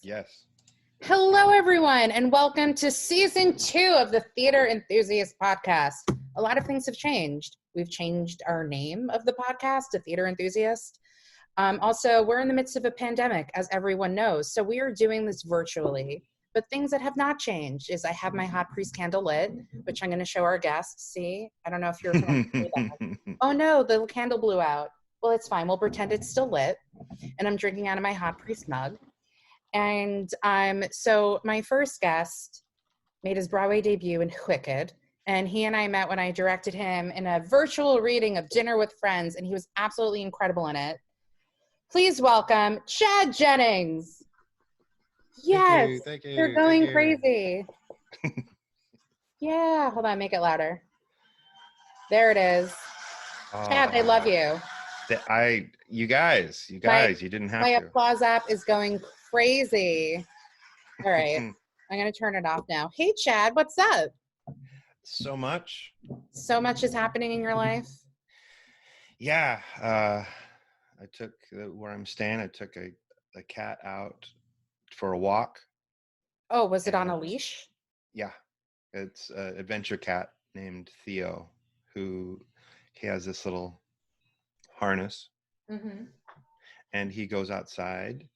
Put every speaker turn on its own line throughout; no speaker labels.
Yes.
Hello, everyone, and welcome to Season 2 of the Theater Enthusiast Podcast. A lot of things have changed. We've changed our name of the podcast to Theater Enthusiast. Also, we're in the midst of a pandemic, as everyone knows, so we are doing this virtually. But things that have not changed is I have my hot priest candle lit, which I'm going to show our guests. See? I don't know if you're going to see that. Oh, no, the candle blew out. Well, it's fine. We'll pretend it's still lit. And I'm drinking out of my hot priest mug. And so my first guest made his Broadway debut in Wicked, and he and I met when I directed him in a virtual reading of Dinner with Friends, and he was absolutely incredible in it. Please welcome Chad Jennings. Yes,
Thank you.
They're going crazy. Yeah, hold on, make it louder. There it is. Chad, I love you.
You guys, you didn't have
my
to.
My applause app is going crazy. All right, I'm going to turn it off now. Hey, Chad, what's up?
So much.
So much is happening in your life?
Yeah. I took, where I'm staying, I took a cat out for a walk.
Oh, was it on a leash?
Yeah. It's an adventure cat named Theo, he has this little harness.
Mm-hmm.
And he goes outside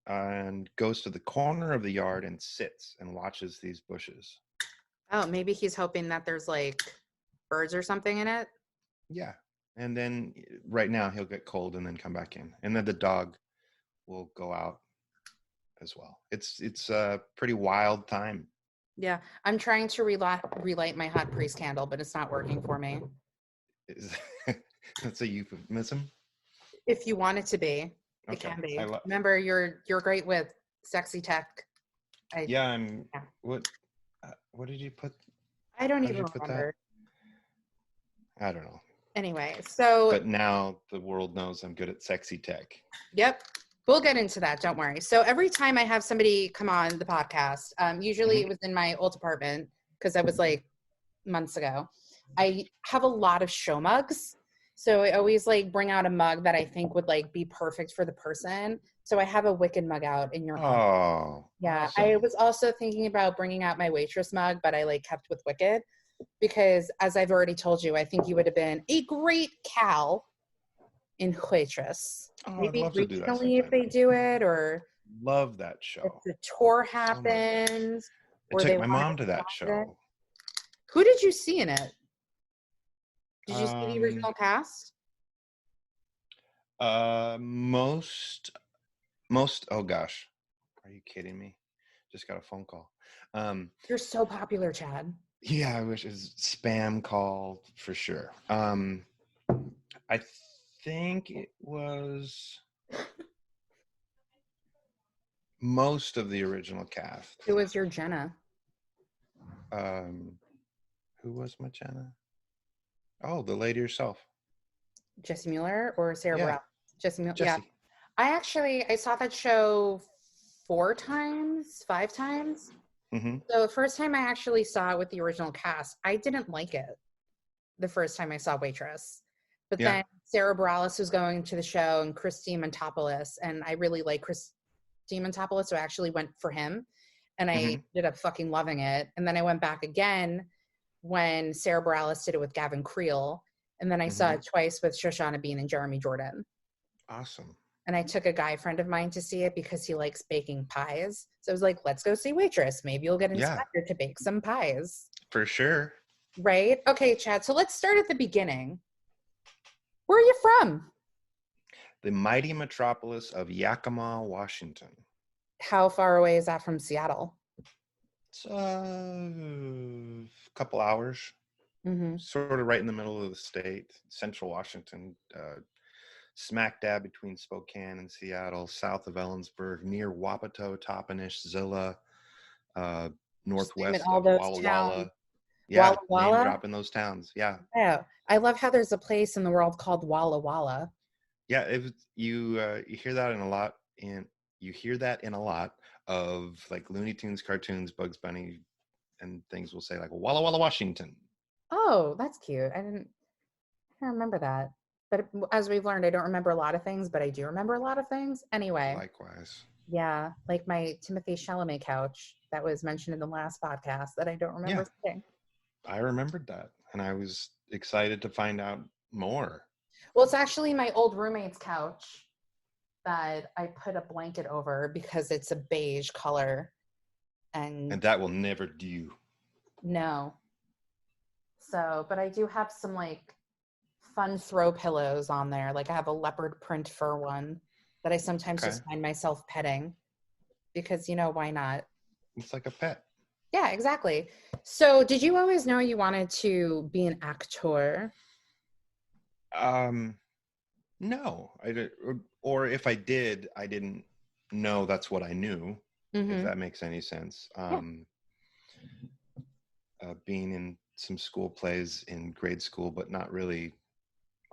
and goes to the corner of the yard and sits and watches these bushes.
Oh, maybe he's hoping that there's like birds or something in it.
Yeah. And then right now he'll get cold and then come back in. And then the dog will go out as well. It's a pretty wild time.
Yeah. I'm trying to relight my hot priest candle, but it's not working for me.
That's a euphemism?
If you want it to be, it
Okay.
can be. Remember, you're great with sexy tech.
What did you put?
I don't even remember.
I don't know.
Anyway,
but now the world knows I'm good at sexy tech.
Yep. We'll get into that. Don't worry. So every time I have somebody come on the podcast, usually it was in my old apartment because I was like months ago. I have a lot of show mugs. So I always like bring out a mug that I think would like be perfect for the person. So I have a Wicked mug out in your honor.
Oh,
yeah.
Awesome.
I was also thinking about bringing out my waitress mug, but I like kept with Wicked because as I've already told you, I think you would have been a great Cal in Waitress. Maybe regionally if they do it, or
love that show.
If the tour happens,
I took my mom to that show.
Who did you see in it? Did you see the original cast?
Most. Oh gosh, are you kidding me? Just got a phone call.
You're so popular, Chad.
Yeah, I wish it was spam call for sure. I think it was most of the original cast.
Who was your Jenna?
Who was my Jenna? Oh, the lady herself.
Jesse Mueller or Sarah Brown? Jesse Mueller.
Jesse.
Yeah. I saw that show 5 times.
Mm-hmm.
So the first time I actually saw it with the original cast, I didn't like it the first time I saw Waitress. But then Sarah Bareilles was going to the show and Christine Montopoulos, and I really like Christine Montopoulos, so I actually went for him, and I ended up fucking loving it. And then I went back again when Sarah Bareilles did it with Gavin Creel, and then I saw it twice with Shoshana Bean and Jeremy Jordan.
Awesome.
And I took a guy friend of mine to see it because he likes baking pies. So I was like, let's go see Waitress. Maybe you'll get inspired to bake some pies.
For sure.
Right? Okay, Chad. So let's start at the beginning. Where are you from?
The mighty metropolis of Yakima, Washington.
How far away is that from Seattle?
It's a couple hours. Sort of right in the middle of the state, central Washington, smack dab between Spokane and Seattle, south of Ellensburg, near Wapato, Toppenish, Zilla, northwest of Walla Walla. Yeah,
Walla Walla?
Name dropping those towns. Yeah.
Yeah. I love how there's a place in the world called Walla Walla.
Yeah, you hear that in a lot, you hear that in a lot of like Looney Tunes cartoons, Bugs Bunny, and things will say like Walla Walla, Washington.
Oh, that's cute. I didn't remember that. But as we've learned, I don't remember a lot of things, but I do remember a lot of things. Anyway.
Likewise.
Yeah, like my Timothée Chalamet couch that was mentioned in the last podcast that I don't remember sitting.
I remembered that, and I was excited to find out more.
Well, it's actually my old roommate's couch that I put a blanket over because it's a beige color. And
that will never do.
No. So, but I do have some like fun throw pillows on there. Like I have a leopard print fur one that I sometimes just find myself petting because, why not?
It's like a pet.
Yeah, exactly. So did you always know you wanted to be an actor?
No, I did, or if I did, I didn't know that's what I knew, if that makes any sense. Being in some school plays in grade school, but not really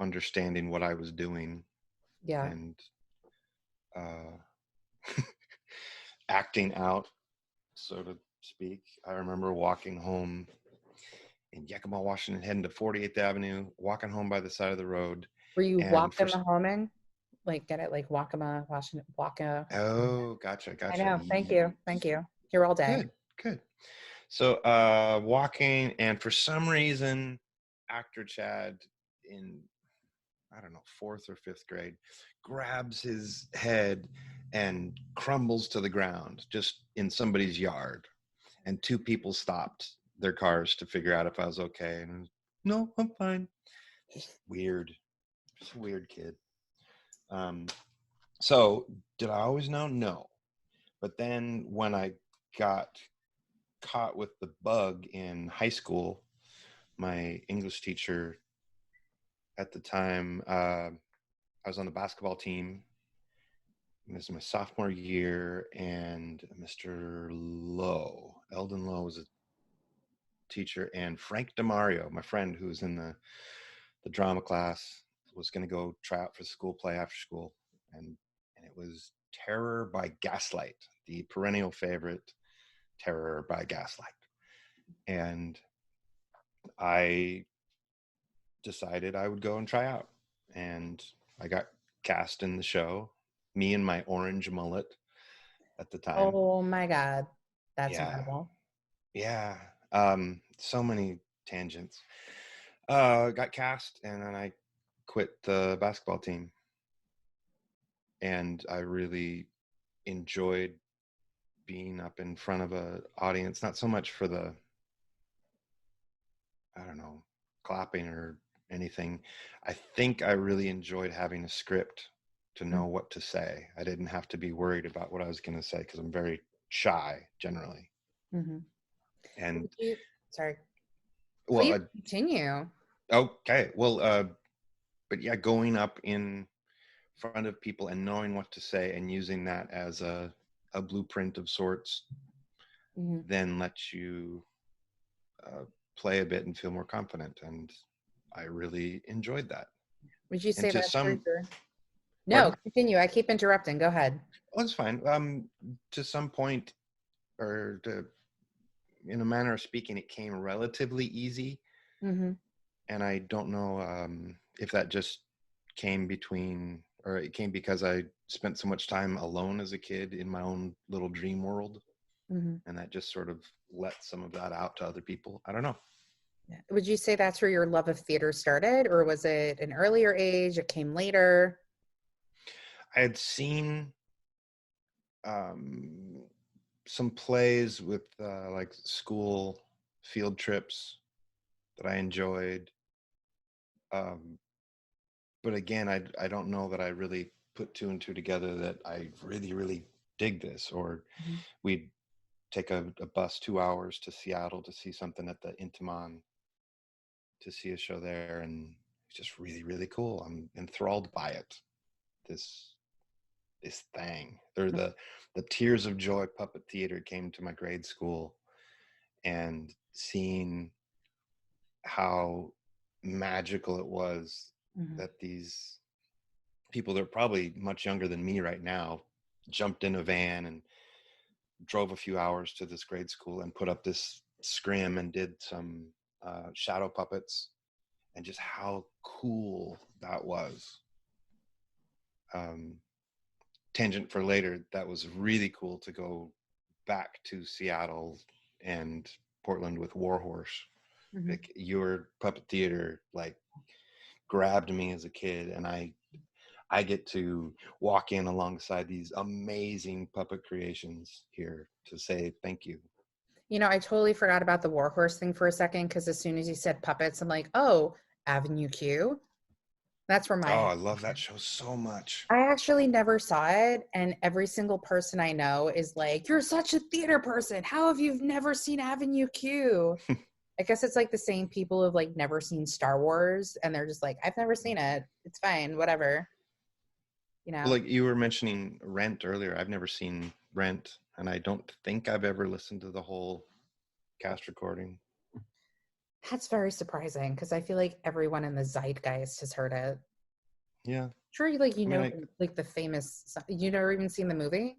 understanding what I was doing.
Yeah.
And acting out, so to speak. I remember walking home in Yakima, Washington, heading to 48th Avenue, walking home by the side of the road.
Were you Wakima homing? Like, get it? Like Wakima, Washington, Waka.
Oh, gotcha.
I know. Thank you. Here all day.
Good. So walking, and for some reason, actor Chad in, I don't know, 4th or 5th grade, grabs his head and crumbles to the ground just in somebody's yard. And 2 people stopped their cars to figure out if I was okay. And I was, no, I'm fine. Just weird. Just a weird kid. So did I always know? No. But then when I got caught with the bug in high school, my English teacher at the time, I was on the basketball team. This is my sophomore year, and Mr. Lowe, Eldon Lowe, was a teacher, and Frank DeMario, my friend who was in the drama class, was going to go try out for school play after school, and it was Terror by Gaslight, the perennial favorite, Terror by Gaslight. And I decided I would go and try out, and I got cast in the show, me and my orange mullet at the time.
Oh my God, that's incredible.
Yeah. So many tangents. Got cast, and then I quit the basketball team, and I really enjoyed being up in front of an audience, not so much for the, I don't know, clapping or anything. I think I really enjoyed having a script to know what to say. I didn't have to be worried about what I was going to say because I'm very shy generally. And
sorry.
Well,
please continue.
Okay. Well, but yeah, going up in front of people and knowing what to say and using that as a blueprint of sorts, then lets you play a bit and feel more confident. And I really enjoyed that.
Would you say that's No, continue. I keep interrupting. Go ahead.
Oh, that's fine. To some point, or in a manner of speaking, it came relatively easy. And I don't know if that just came it came because I spent so much time alone as a kid in my own little dream world. And that just sort of let some of that out to other people. I don't know.
Would you say that's where your love of theater started, or was it an earlier age? It came later?
I had seen some plays with like school field trips that I enjoyed. But again, I don't know that I really put 2 and 2 together that I really, really dig this. Or we'd take a bus 2 hours to Seattle to see something at the Intiman, to see a show there. And it's just really, really cool. I'm enthralled by it. This thing. Or the Tears of Joy Puppet Theater came to my grade school, and seeing how magical it was that these people that are probably much younger than me right now jumped in a van and drove a few hours to this grade school and put up this scrim and did some shadow puppets, and just how cool that was. tangent for later, that was really cool to go back to Seattle and Portland with Warhorse.
Mm-hmm.
Like, your puppet theater like grabbed me as a kid, and I get to walk in alongside these amazing puppet creations here to say thank you.
You know, I totally forgot about the Warhorse thing for a second, because as soon as you said puppets, I'm like, oh, Avenue Q. That's where my...
Oh, I love that show so much.
I actually never saw it, and every single person I know is like, you're such a theater person. How have you never seen Avenue Q? I guess it's like the same people who've like never seen Star Wars, and they're just like, I've never seen it. It's fine, whatever. You know?
Well, like you were mentioning Rent earlier. I've never seen Rent, and I don't think I've ever listened to the whole cast recording.
That's very surprising, because I feel like everyone in the zeitgeist has heard it.
Yeah.
Sure, like like the famous... You never even seen the movie?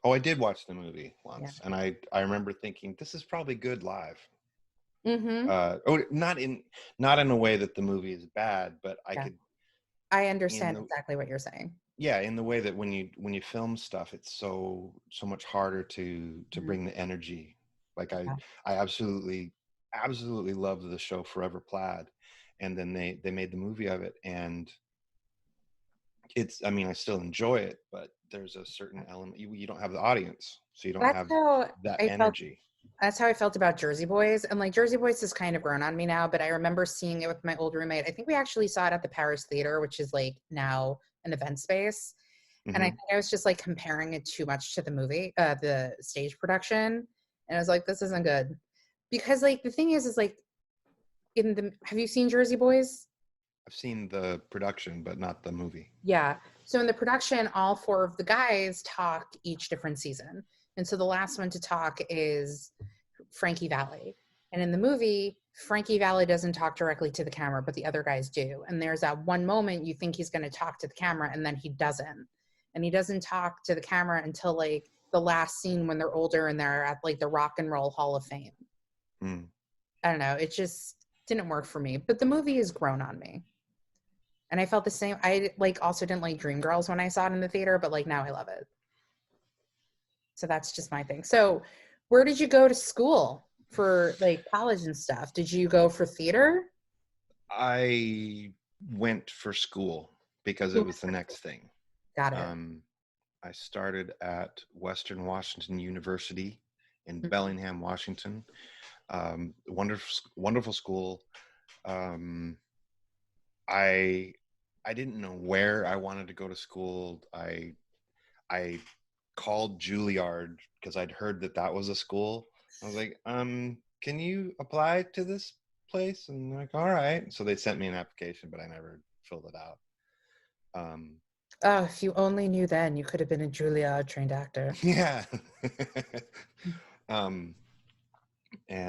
Oh, I did watch the movie once, and I remember thinking, this is probably good live.
Mm-hmm.
Not in a way that the movie is bad, but
I understand exactly what you're saying.
Yeah, in the way that when you film stuff, it's so much harder to bring the energy. Like I absolutely loved the show Forever Plaid, and then they made the movie of it, and I still enjoy it, but there's a certain element you don't have the audience, so you don't have that energy.
That's how I felt about Jersey Boys. And like Jersey Boys has kind of grown on me now, but I remember seeing it with my old roommate. I think we actually saw it at the Paris Theater, which is like now an event space. Mm-hmm. And I think I was just like comparing it too much to the movie, the stage production. And I was like, this isn't good. Because like the thing is like have you seen Jersey Boys?
I've seen the production, but not the movie.
Yeah. So in the production, all 4 of the guys talk each different season. And so the last one to talk is Frankie Valli. And in the movie, Frankie Valli doesn't talk directly to the camera, but the other guys do. And there's that one moment you think he's going to talk to the camera, and then he doesn't. And he doesn't talk to the camera until like the last scene when they're older and they're at like the Rock and Roll Hall of Fame.
Mm.
I don't know. It just didn't work for me. But the movie has grown on me. And I felt the same. I like also didn't like Dreamgirls when I saw it in the theater, but like now I love it. So that's just my thing. So where did you go to school for like college and stuff? Did you go for theater?
I went for school because it was the next thing.
Got it.
I started at Western Washington University in Bellingham, Washington. Wonderful school. I didn't know where I wanted to go to school. I called Juilliard because I'd heard that was a school. I was like, can you apply to this place? And they're like, all right. So they sent me an application, but I never filled it out.
Oh, if you only knew then, you could have been a Juilliard trained actor.
Yeah. And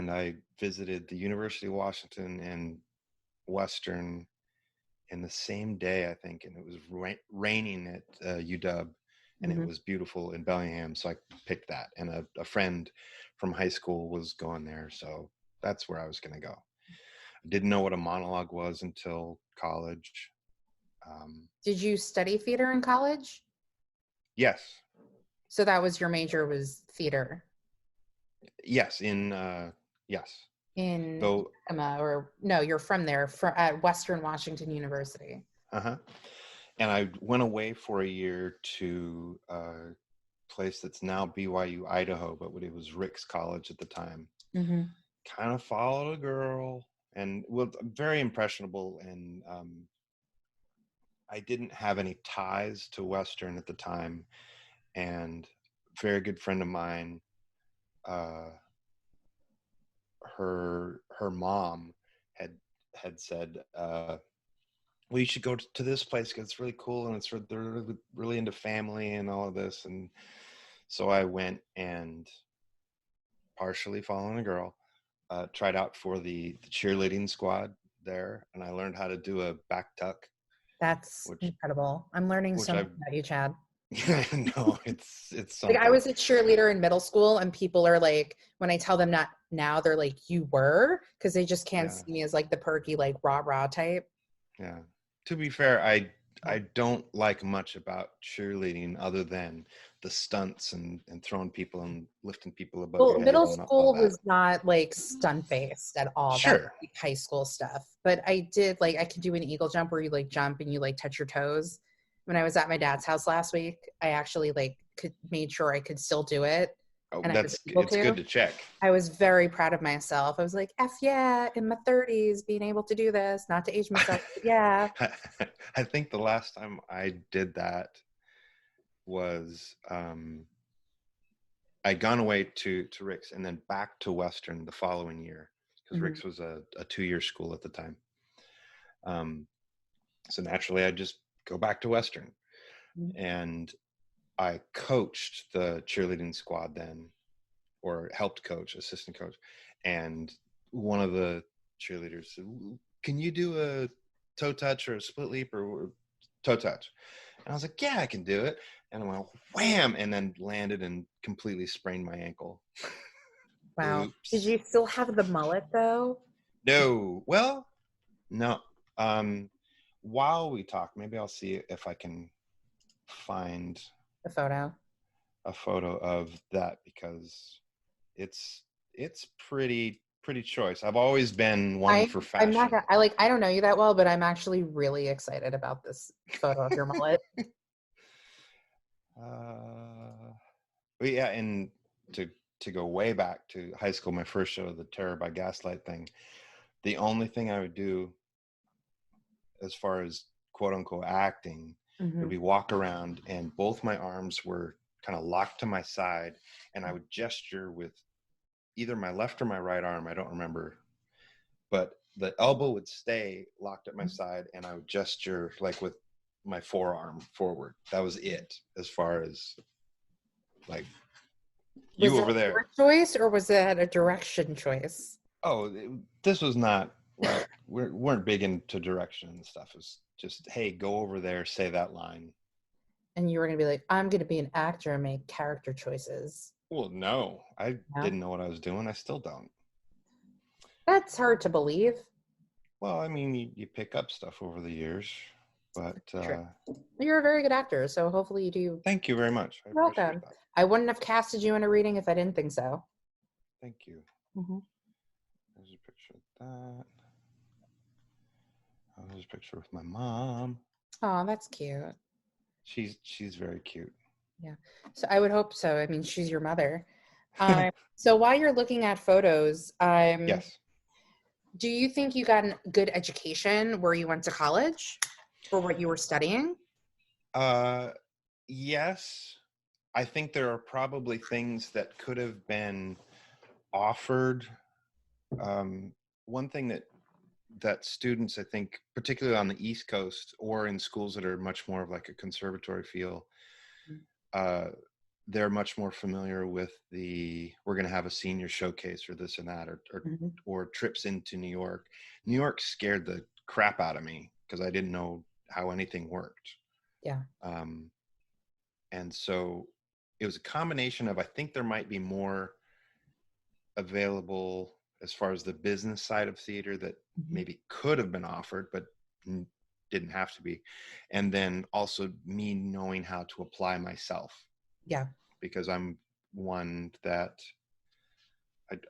I visited the University of Washington and Western in the same day, I think, and it was raining at UW. And it was beautiful in Bellingham, so I picked that. And a friend from high school was going there, so that's where I was going to go. I didn't know what a monologue was until college.
Did you study theater in college?
Yes.
So that was your major, was theater?
Yes, yes.
In or no, you're from there, at Western Washington University.
Uh-huh. And I went away for a year to a place that's now BYU Idaho, but it was Rick's College at the time. Mm-hmm. Kind of followed a girl, and was very impressionable. And I didn't have any ties to Western at the time. And a very good friend of mine, her mom had said, well, you should go to this place because it's really cool, and they're really into family and all of this. And so I went, and partially following a girl, tried out for the cheerleading squad there, and I learned how to do a back tuck.
That's incredible. I'm learning so much about you, Chad.
No, it's something.
Like I was a cheerleader in middle school, and people are like, when I tell them not now, they're like, you were, because they just can't see me as like the perky, like rah type.
Yeah. To be fair, I I don't like much about cheerleading other than the stunts and throwing people and lifting people above your head.
Middle
and
school
all that.
was not like stunt based at all.
Sure.
That was like high school stuff. But I did I could do an eagle jump where you like jump and you like touch your toes. When I was at my dad's house last week, I actually made sure I could still do it.
Oh,
and
it's good to check.
I was very proud of myself. I was like, F yeah, in my 30s, being able to do this, not to age myself, but yeah.
I think the last time I did that was I'd gone away to Rick's and then back to Western the following year, because Rick's was a 2-year school at the time. So naturally, I'd just go back to Western. And I coached the cheerleading squad then, or helped coach, assistant coach. And one of the cheerleaders said, can you do a toe touch or a split leap or toe touch? And I was like, yeah, I can do it. And I went, wham, and then landed and completely sprained my ankle.
Wow.
Oops.
Did you still have the mullet though?
No. Well, no. While we talk, maybe I'll see if I can find
a photo
of that, because it's pretty choice. I've always been one for fashion.
I don't know you that well, but I'm actually really excited about this photo of your mullet.
But yeah, and to go way back to high school, my first show, the Terror by Gaslight thing, the only thing I would do as far as quote unquote acting would be walk around, and both my arms were kind of locked to my side, and I would gesture with either my left or my right arm, I don't remember, but the elbow would stay locked at my side, and I would gesture like with my forearm forward. That was it, as far as like you over there. Was
that a choice, or was that a direction choice?
Oh, this was not. Well, we weren't big into direction and stuff. It was just, hey, go over there, say that line.
And you were going to be like, I'm going to be an actor and make character choices.
Well, no. I didn't know what I was doing. I still don't.
That's hard to believe.
Well, I mean, you pick up stuff over the years, but...
You're a very good actor, so hopefully you do.
Thank you very much.
You're welcome. I wouldn't have casted you in a reading if I didn't think so.
Thank you. There's a picture of that. Oh, there's a picture with my mom.
Oh, that's cute.
She's very cute.
Yeah. So I would hope so. I mean, she's your mother. So while you're looking at photos,
yes.
Do you think you got a good education where you went to college for what you were studying?
Yes. I think there are probably things that could have been offered. One thing that students, I think, particularly on the East Coast or in schools that are much more of like a conservatory feel, they're much more familiar with we're going to have a senior showcase or this and that, or trips into New York. New York scared the crap out of me because I didn't know how anything worked.
Yeah.
And so it was a combination of, I think there might be more available as far as the business side of theater that maybe could have been offered, but didn't have to be. And then also me knowing how to apply myself.
Yeah.
Because I'm one that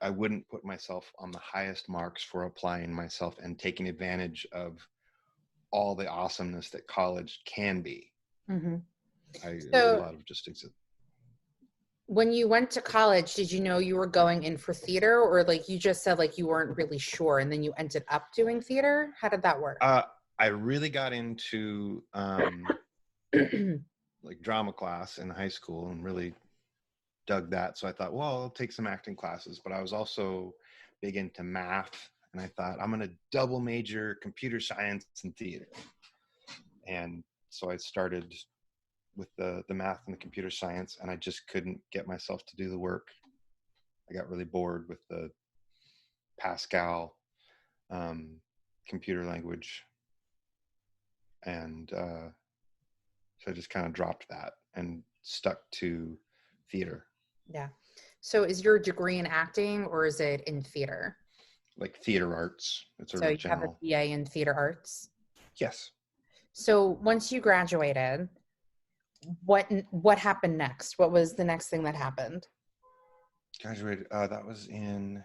I wouldn't put myself on the highest marks for applying myself and taking advantage of all the awesomeness that college can be. There's a lot of just exist.
When you went to college, did you know you were going in for theater, or like you just said like you weren't really sure and then you ended up doing theater? How did that work?
I really got into like drama class in high school and really dug that. So I thought, well, I'll take some acting classes, but I was also big into math, and I thought I'm going to double major computer science and theater. And so I started with the math and the computer science, and I just couldn't get myself to do the work. I got really bored with the Pascal computer language. And so I just kind of dropped that and stuck to theater.
Yeah. So is your degree in acting, or is it in theater?
Like theater arts. It's a
so you have a BA in theater arts?
Yes.
So once you graduated, what happened next? What was the next thing that happened?
Graduated. That was in.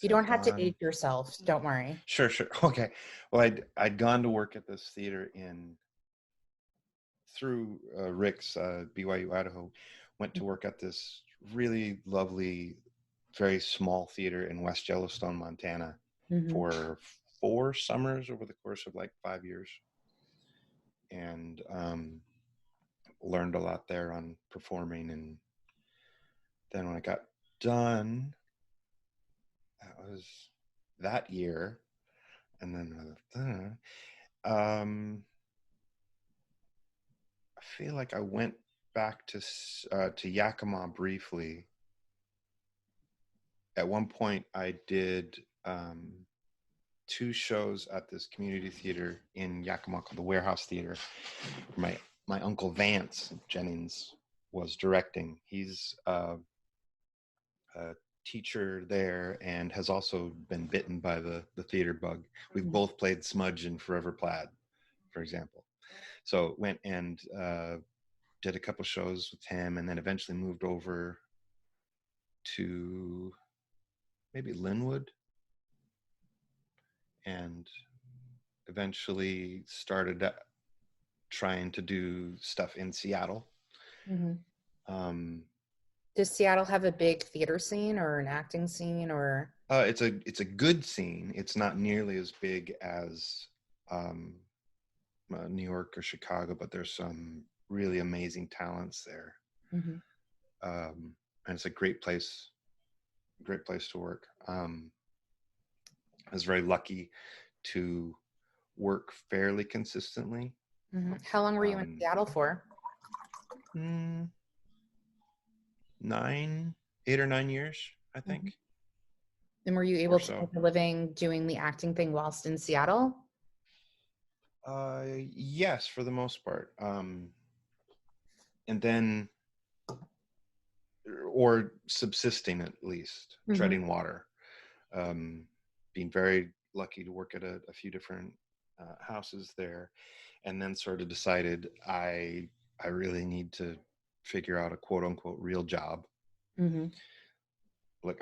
You don't have to age yourself. Don't worry.
Sure. Okay. Well, I'd gone to work at this theater through Rick's BYU Idaho. Went to work at this really lovely, very small theater in West Yellowstone, Montana, for 4 summers over the course of like 5 years, and learned a lot there on performing. And then when I got done, that was that year, and then I feel like I went back to Yakima briefly. At one point, I did 2 shows at this community theater in Yakima called the Warehouse Theater. My uncle Vance Jennings was directing. He's a teacher there and has also been bitten by the theater bug. We've both played Smudge in Forever Plaid, for example. So went and did a couple shows with him, and then eventually moved over to maybe Linwood, and eventually started trying to do stuff in Seattle.
Does Seattle have a big theater scene or an acting scene, or?
It's a good scene. It's not nearly as big as New York or Chicago, but there's some really amazing talents there. And it's a great place to work. I was very lucky to work fairly consistently.
How long were you in Seattle for?
8 or 9 years, I think.
And were you able to make a living doing the acting thing whilst in Seattle?
Yes, for the most part. And then, or subsisting at least, treading water. Being very lucky to work at a few different houses there, and then sort of decided I really need to figure out a quote unquote real job. Look,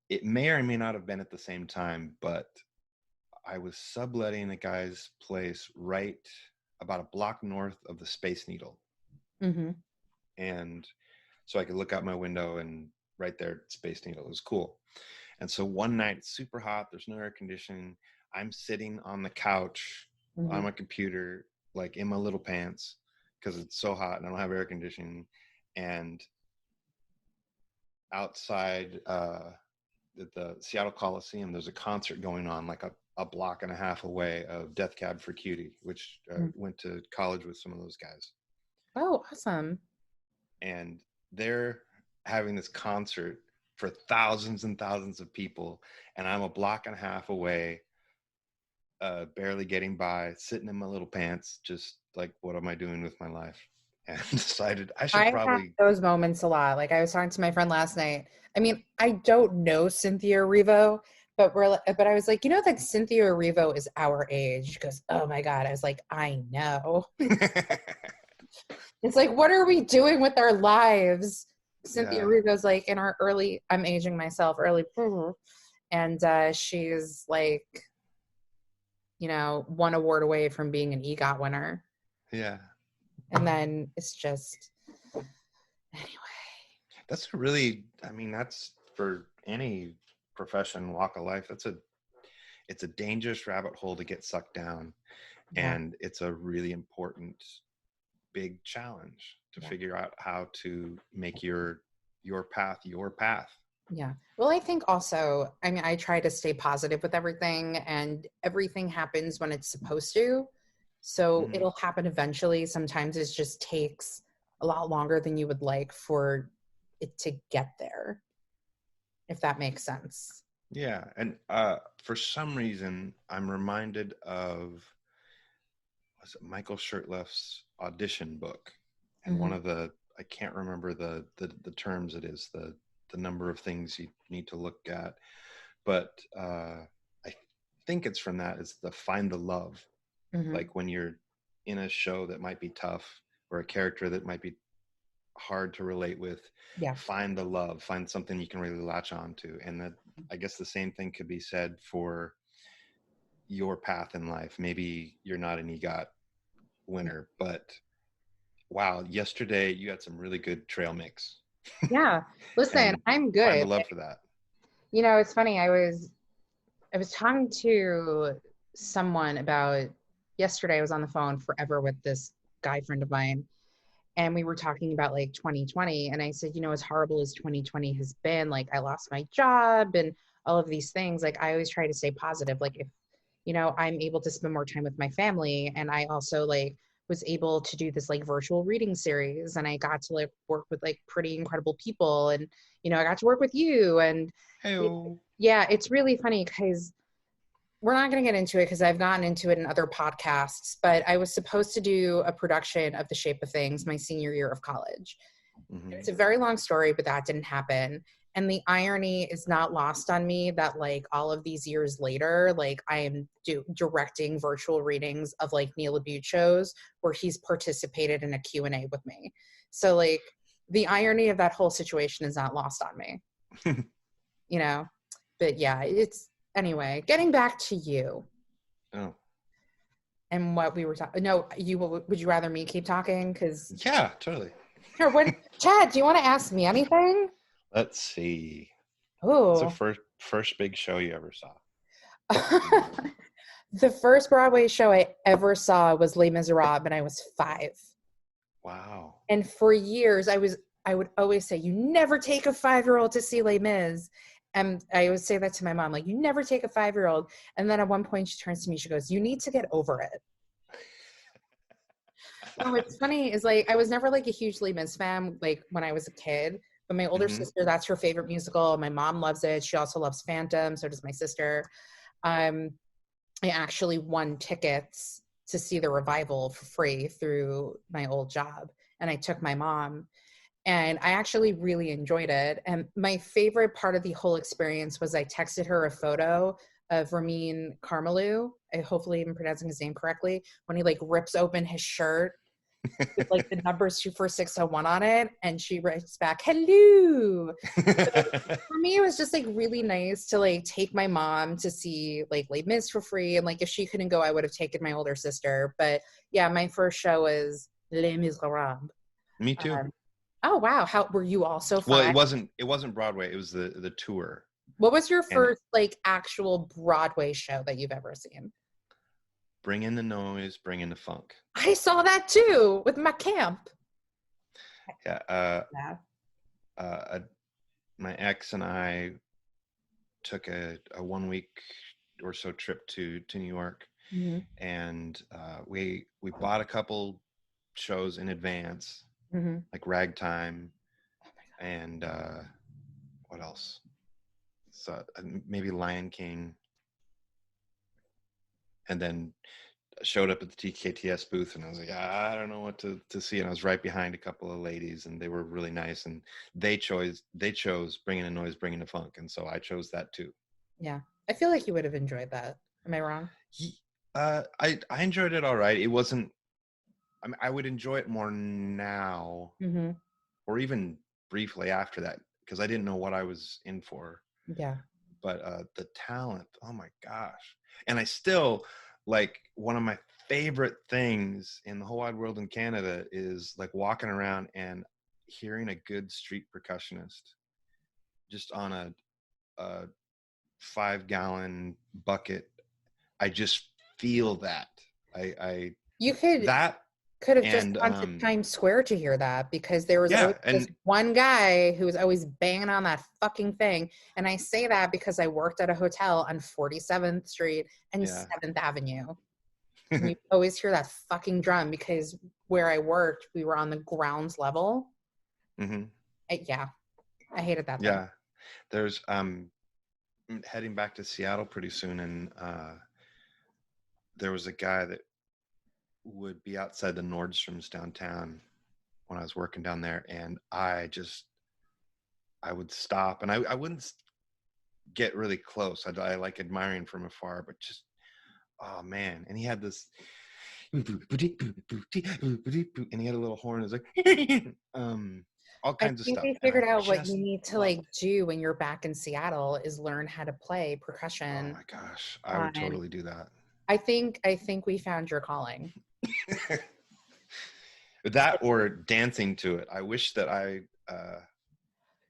it may or may not have been at the same time, but I was subletting a guy's place right about a block north of the Space Needle. And so I could look out my window, and right there, Space Needle. It was cool. And so one night, it's super hot, there's no air conditioning. I'm sitting on the couch on my computer, like in my little pants, because it's so hot and I don't have air conditioning. And outside the Seattle Coliseum, there's a concert going on like a block and a half away of Death Cab for Cutie, which went to college with some of those guys.
Oh, awesome.
And they're having this concert for thousands and thousands of people, and I'm a block and a half away, barely getting by, sitting in my little pants, just like, what am I doing with my life? And decided I
have those moments a lot. Like, I was talking to my friend last night. I mean, I don't know Cynthia Erivo, but I was like, you know that Cynthia Erivo is our age. She goes, oh my God. I was like, I know. It's like, what are we doing with our lives? Cynthia Erivo's like in our I'm aging myself, and she's like, one award away from being an EGOT winner.
Yeah.
And then it's just, anyway.
That's for any profession, walk of life, it's a dangerous rabbit hole to get sucked down. Yeah. And it's a really important, big challenge to figure out how to make your path your path.
Yeah. Well, I think also, I try to stay positive with everything, and everything happens when it's supposed to. So it'll happen eventually. Sometimes it just takes a lot longer than you would like for it to get there, if that makes sense.
Yeah. And for some reason, I'm reminded of Michael Shurtleff's audition book. And one of I can't remember the terms it is, the number of things you need to look at. But I think it's from that, it's the find the love. Like when you're in a show that might be tough, or a character that might be hard to relate with, find the love, find something you can really latch on to. And that, I guess the same thing could be said for your path in life. Maybe you're not an EGOT winner, but wow, yesterday you had some really good trail mix.
Yeah. Listen, I'm good.
Find the love for that.
You know, it's funny. I was talking to someone about yesterday. I was on the phone forever with this guy friend of mine, and we were talking about like 2020. And I said, you know, as horrible as 2020 has been, like I lost my job and all of these things. Like I always try to stay positive. Like if, you know, I'm able to spend more time with my family, and I also like was able to do this like virtual reading series, and I got to like work with like pretty incredible people, and you know I got to work with you, and yeah, it's really funny because we're not going to get into it because I've gotten into it in other podcasts, but I was supposed to do a production of The Shape of Things my senior year of college. It's a very long story, but that didn't happen. And the irony is not lost on me that like all of these years later, like I am directing virtual readings of like Neil LaBute shows where he's participated in a Q&A with me. So like the irony of that whole situation is not lost on me, you know, but yeah, it's anyway, getting back to you.
Oh.
And what we were talking, no, would you rather me keep talking? Cause
yeah, totally.
Sure. Chad, do you want to ask me anything?
Let's see.
Oh,
what's the first big show you ever saw?
The first Broadway show I ever saw was Les Miserables, and I was 5.
Wow.
And for years, I would always say, you never take a 5-year-old to see Les Mis. And I would say that to my mom, like, you never take a 5-year-old. And then at one point she turns to me, she goes, you need to get over it. So what's funny is like I was never like a huge Les Mis fan like when I was a kid, but my older sister, that's her favorite musical. My mom loves it. She also loves Phantom. So does my sister. I actually won tickets to see the revival for free through my old job, and I took my mom, and I actually really enjoyed it. And my favorite part of the whole experience was I texted her a photo of Ramin Carmelou. I hopefully I'm pronouncing his name correctly, when he like rips open his shirt with like the numbers 24601 on it, and she writes back, hello. For me, it was just like really nice to like take my mom to see like Les Mis for free, and like if she couldn't go, I would have taken my older sister. But yeah, my first show was Les Miserables.
Me too.
Oh wow, how were you also 5?
Well, it wasn't Broadway, it was the tour.
What was your first like actual Broadway show that you've ever seen?
Bring in the Noise, Bring in the Funk.
I saw that too with my camp.
Yeah. My ex and I took a 1 week or so trip to New York, and we bought a couple shows in advance, like Ragtime, and what else? So maybe Lion King. And then showed up at the TKTS booth, and I was like, I don't know what to see. And I was right behind a couple of ladies, and they were really nice. And they chose Bring in the Noise, Bring in the Funk. And so I chose that too.
Yeah. I feel like you would have enjoyed that. Am I wrong?
I enjoyed it all right. It wasn't, I mean, I would enjoy it more now, or even briefly after that, because I didn't know what I was in for.
Yeah.
But the talent, oh my gosh. And I still, like, one of my favorite things in the whole wide world in Canada is like walking around and hearing a good street percussionist just on a 5-gallon bucket. I just feel that.
Could have just gone to Times Square to hear that, because there was always this one guy who was always banging on that fucking thing. And I say that because I worked at a hotel on 47th Street and 7th Avenue. And you always hear that fucking drum, because where I worked, we were on the grounds level. I hated that thing.
Yeah. There's heading back to Seattle pretty soon, and there was a guy that would be outside the Nordstrom's downtown when I was working down there, and I would stop, and I wouldn't get really close. I like admiring from afar, but just, oh man. And he had this, and he had a little horn. It was like all
I
kinds of
think
stuff.
they
And
figured
I
out what
just
you need to
loved
like
it.
do when you're back in Seattle is learn how to play
Oh
percussion.
my gosh, I would
On,
totally do that.
I think we found your calling.
That or dancing to it. I wish that I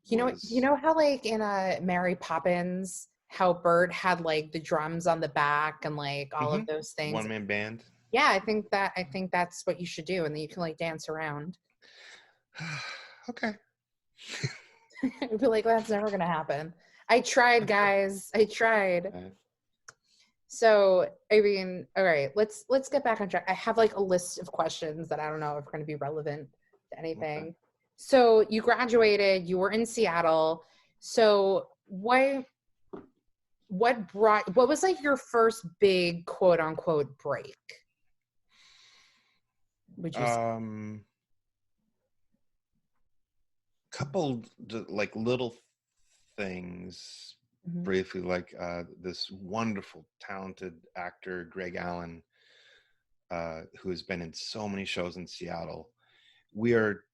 You know how like in Mary Poppins, how Bert had like the drums on the back and like all of those things.
One-man band.
Yeah, I think that's what you should do, and then you can like dance around.
Okay.
I'd be like, that's never gonna happen. I tried, guys. I tried. So, I mean, all right, let's get back on track. I have like a list of questions that I don't know if are going to be relevant to anything. Okay. So, you graduated, you were in Seattle. So, what was like your first big quote unquote break? Would you say?
Couple like little things briefly, like this wonderful talented actor Greg Allen, who has been in so many shows in Seattle. We are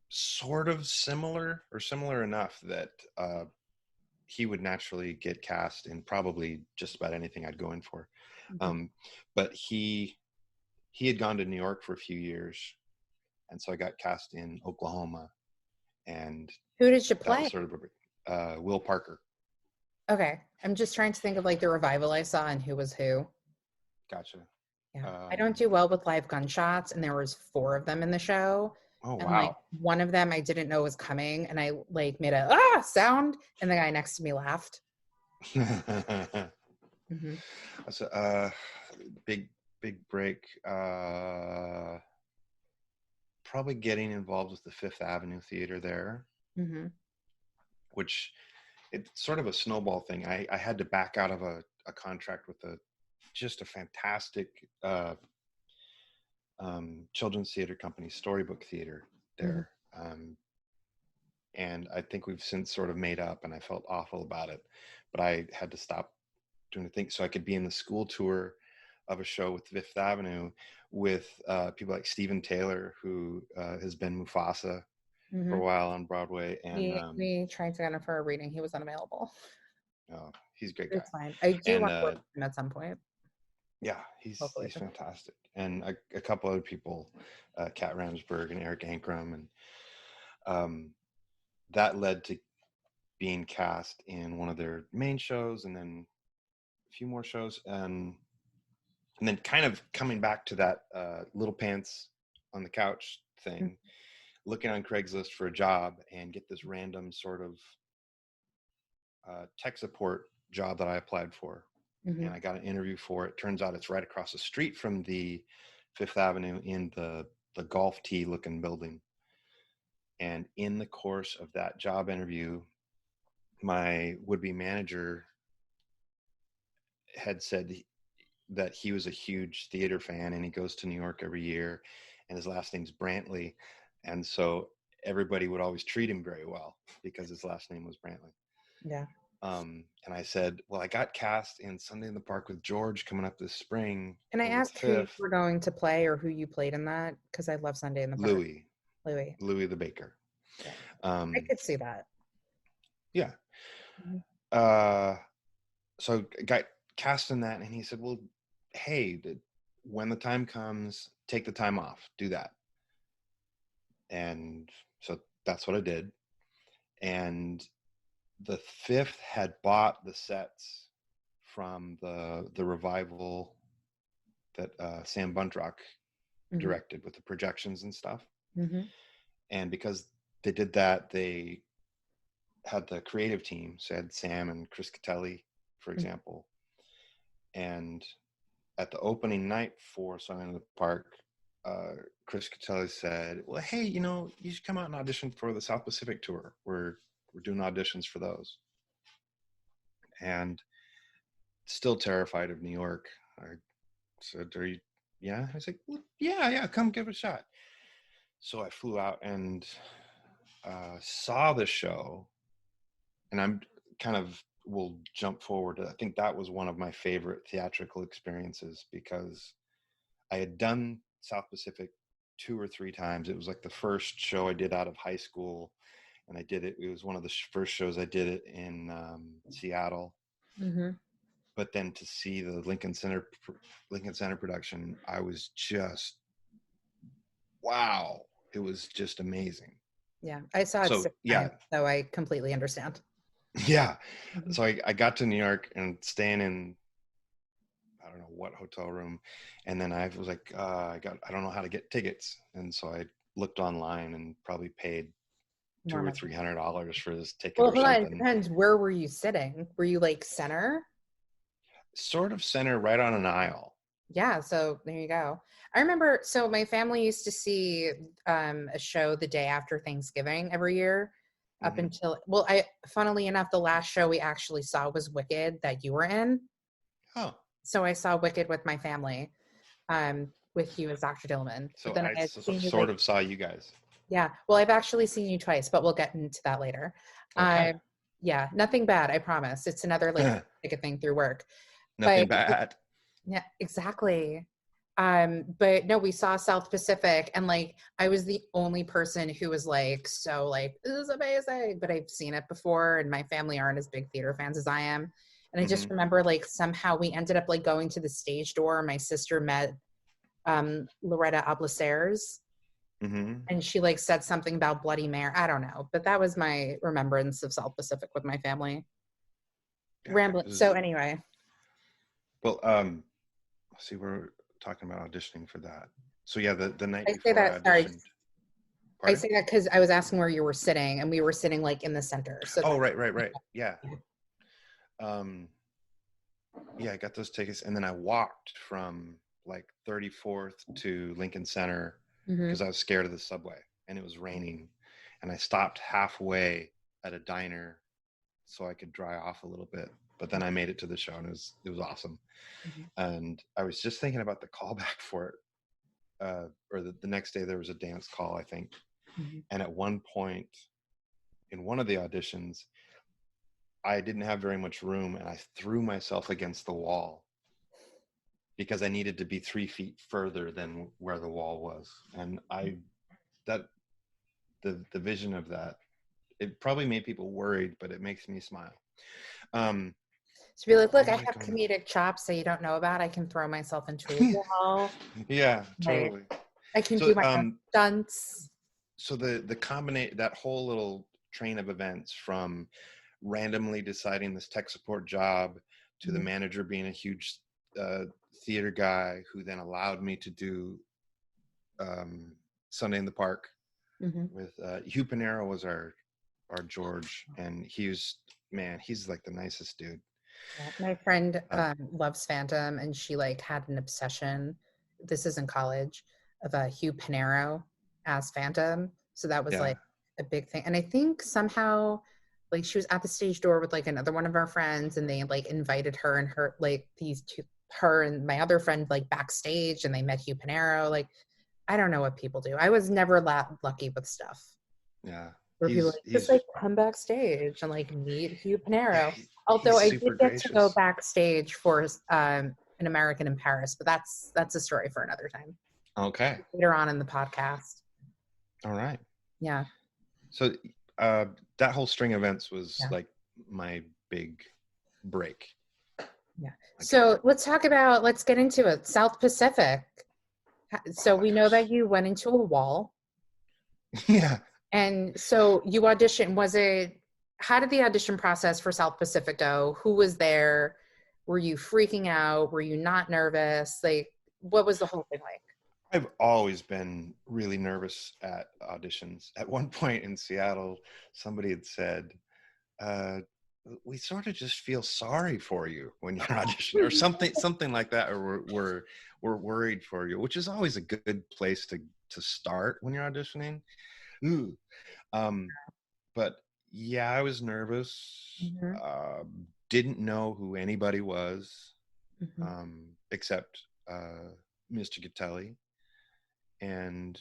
sort of similar enough that he would naturally get cast in probably just about anything I'd go in for. But he had gone to New York for a few years, and so I got cast in Oklahoma. And
who did you play?
That was sort of Will Parker.
Okay, I'm just trying to think of like the revival I saw and who was who.
Gotcha.
Yeah, I don't do well with live gunshots, and there was 4 of them in the show.
Oh,
and
wow.
Like one of them I didn't know was coming, and I like made a sound, and the guy next to me laughed.
That's a big break. Probably getting involved with the Fifth Avenue Theater there, which it's sort of a snowball thing. I had to back out of a contract with just a fantastic children's theater company, Storybook Theater there. And I think we've since sort of made up, and I felt awful about it, but I had to stop doing the thing so I could be in the school tour of a show with Fifth Avenue with people like Steven Taylor, who has been Mufasa for a while on Broadway. And
we tried to get him for a reading. He was unavailable.
Oh, he's a great guy.
It's fine. I do want to work with him at some point.
Yeah, he's fantastic. And a couple other people, Kat Ramsberg and Eric Ankrum, and that led to being cast in one of their main shows, and then a few more shows, and then kind of coming back to that little pants on the couch thing, looking on Craigslist for a job and get this random sort of tech support job that I applied for. And I got an interview for it. Turns out it's right across the street from the Fifth Avenue in the golf tee looking building. And in the course of that job interview, my would-be manager had said that he was a huge theater fan, and he goes to New York every year, and his last name's Brantley. And so everybody would always treat him very well because his last name was Brantley.
Yeah.
And I said, well, I got cast in Sunday in the Park with George coming up this spring.
Can I ask who you were going to play or who you played in that? Because I love Sunday in the Park. Louis the Baker. Yeah. I could see that.
Yeah. So I got cast in that, and he said, well, hey, when the time comes, take the time off, do that. And so that's what I did. And the Fifth had bought the sets from the revival that Sam Buntrock directed with the projections and stuff. And because they did that, they had the creative team, so had Sam and Chris Catelli, for example. And at the opening night for Sunday in the Park, Chris Catelli said, well, hey, you should come out and audition for the South Pacific tour. We're doing auditions for those. And still terrified of New York, I said, are you, yeah? I was like, well, yeah, come give it a shot. So I flew out and saw the show, and I'm kind of will jump forward. I think that was one of my favorite theatrical experiences because I had done South Pacific 2 or 3 times. It was like the first show I did out of high school, and I did it. It was one of the first shows I did it in Seattle.
Mm-hmm.
But then to see the Lincoln Center production, I was just, wow! It was just amazing.
Yeah, I saw it.
So yeah,
so I completely understand.
Yeah, so I got to New York and staying in, I don't know what hotel room, and then I was like, I don't know how to get tickets, and so I looked online and probably paid $200 or $300 for this ticket.
Well, hold on, it depends. Where were you sitting? Were you like center?
Sort of center, right on an aisle.
Yeah, so there you go. I remember, so my family used to see a show the day after Thanksgiving every year, up until, well, funnily enough, the last show we actually saw was Wicked that you were in.
Oh.
So I saw Wicked with my family, with you as Dr. Dillamond.
So
but then
I sort of saw you guys.
Yeah, well, I've actually seen you twice, but we'll get into that later.
Okay.
Yeah, nothing bad, I promise. It's another like ticket thing through work.
Nothing bad.
Yeah, exactly. But no, we saw South Pacific, and like I was the only person who was like, so like, this is amazing, but I've seen it before, and my family aren't as big theater fans as I am. And I just remember like somehow we ended up like going to the stage door. My sister met Loretta Ablacers, and she like said something about Bloody Mare. I don't know, but that was my remembrance of South Pacific with my family. Yeah, rambling. So anyway.
Well, see, we're talking about auditioning for that. So yeah, the night
I
before I auditioned.
I say that because I was asking where you were sitting, and we were sitting like in the center. So
right. Yeah. Yeah, I got those tickets, and then I walked from like 34th to Lincoln Center because I was scared of the subway, and it was raining, and I stopped halfway at a diner so I could dry off a little bit. But then I made it to the show, and it was awesome. And I was just thinking about the callback for it, or the next day there was a dance call, I think. And at one point in one of the auditions, I didn't have very much room, and I threw myself against the wall because I needed to be 3 feet further than where the wall was. And the vision of that, it probably made people worried, but it makes me smile.
To be like, look, I have comedic chops that you don't know about. I can throw myself into a wall.
Yeah, totally.
I can do my stunts.
So the combination, that whole little train of events, from randomly deciding this tech support job to the manager being a huge theater guy who then allowed me to do Sunday in the Park with Hugh Pinero was our George, and he's like the nicest dude.
Yeah, my friend loves Phantom, and she like had an obsession, this is in college, of Hugh Pinero as Phantom. So that was like a big thing. And I think somehow like she was at the stage door with like another one of our friends, and they like invited her and her, like her and my other friend like backstage, and they met Hugh Pinero. Like, I don't know what people do. I was never lucky with stuff.
Yeah.
Where people like, just like come backstage and like meet Hugh Pinero. Although I did get to go backstage for An American in Paris, but that's a story for another time.
Okay.
Later on in the podcast.
All right.
Yeah.
So that whole string of events was like my big break.
Yeah. So let's get into it. South Pacific. So we know that you went into a wall.
Yeah.
And so you auditioned. How did the audition process for South Pacific go? Who was there? Were you freaking out? Were you not nervous? Like, what was the whole thing like?
I've always been really nervous at auditions. At one point in Seattle, somebody had said, we sort of just feel sorry for you when you're auditioning, or something like that, or we're worried for you, which is always a good place to start when you're auditioning. Ooh. But yeah, I was nervous. Didn't know who anybody was, except Mr. Gatelli, and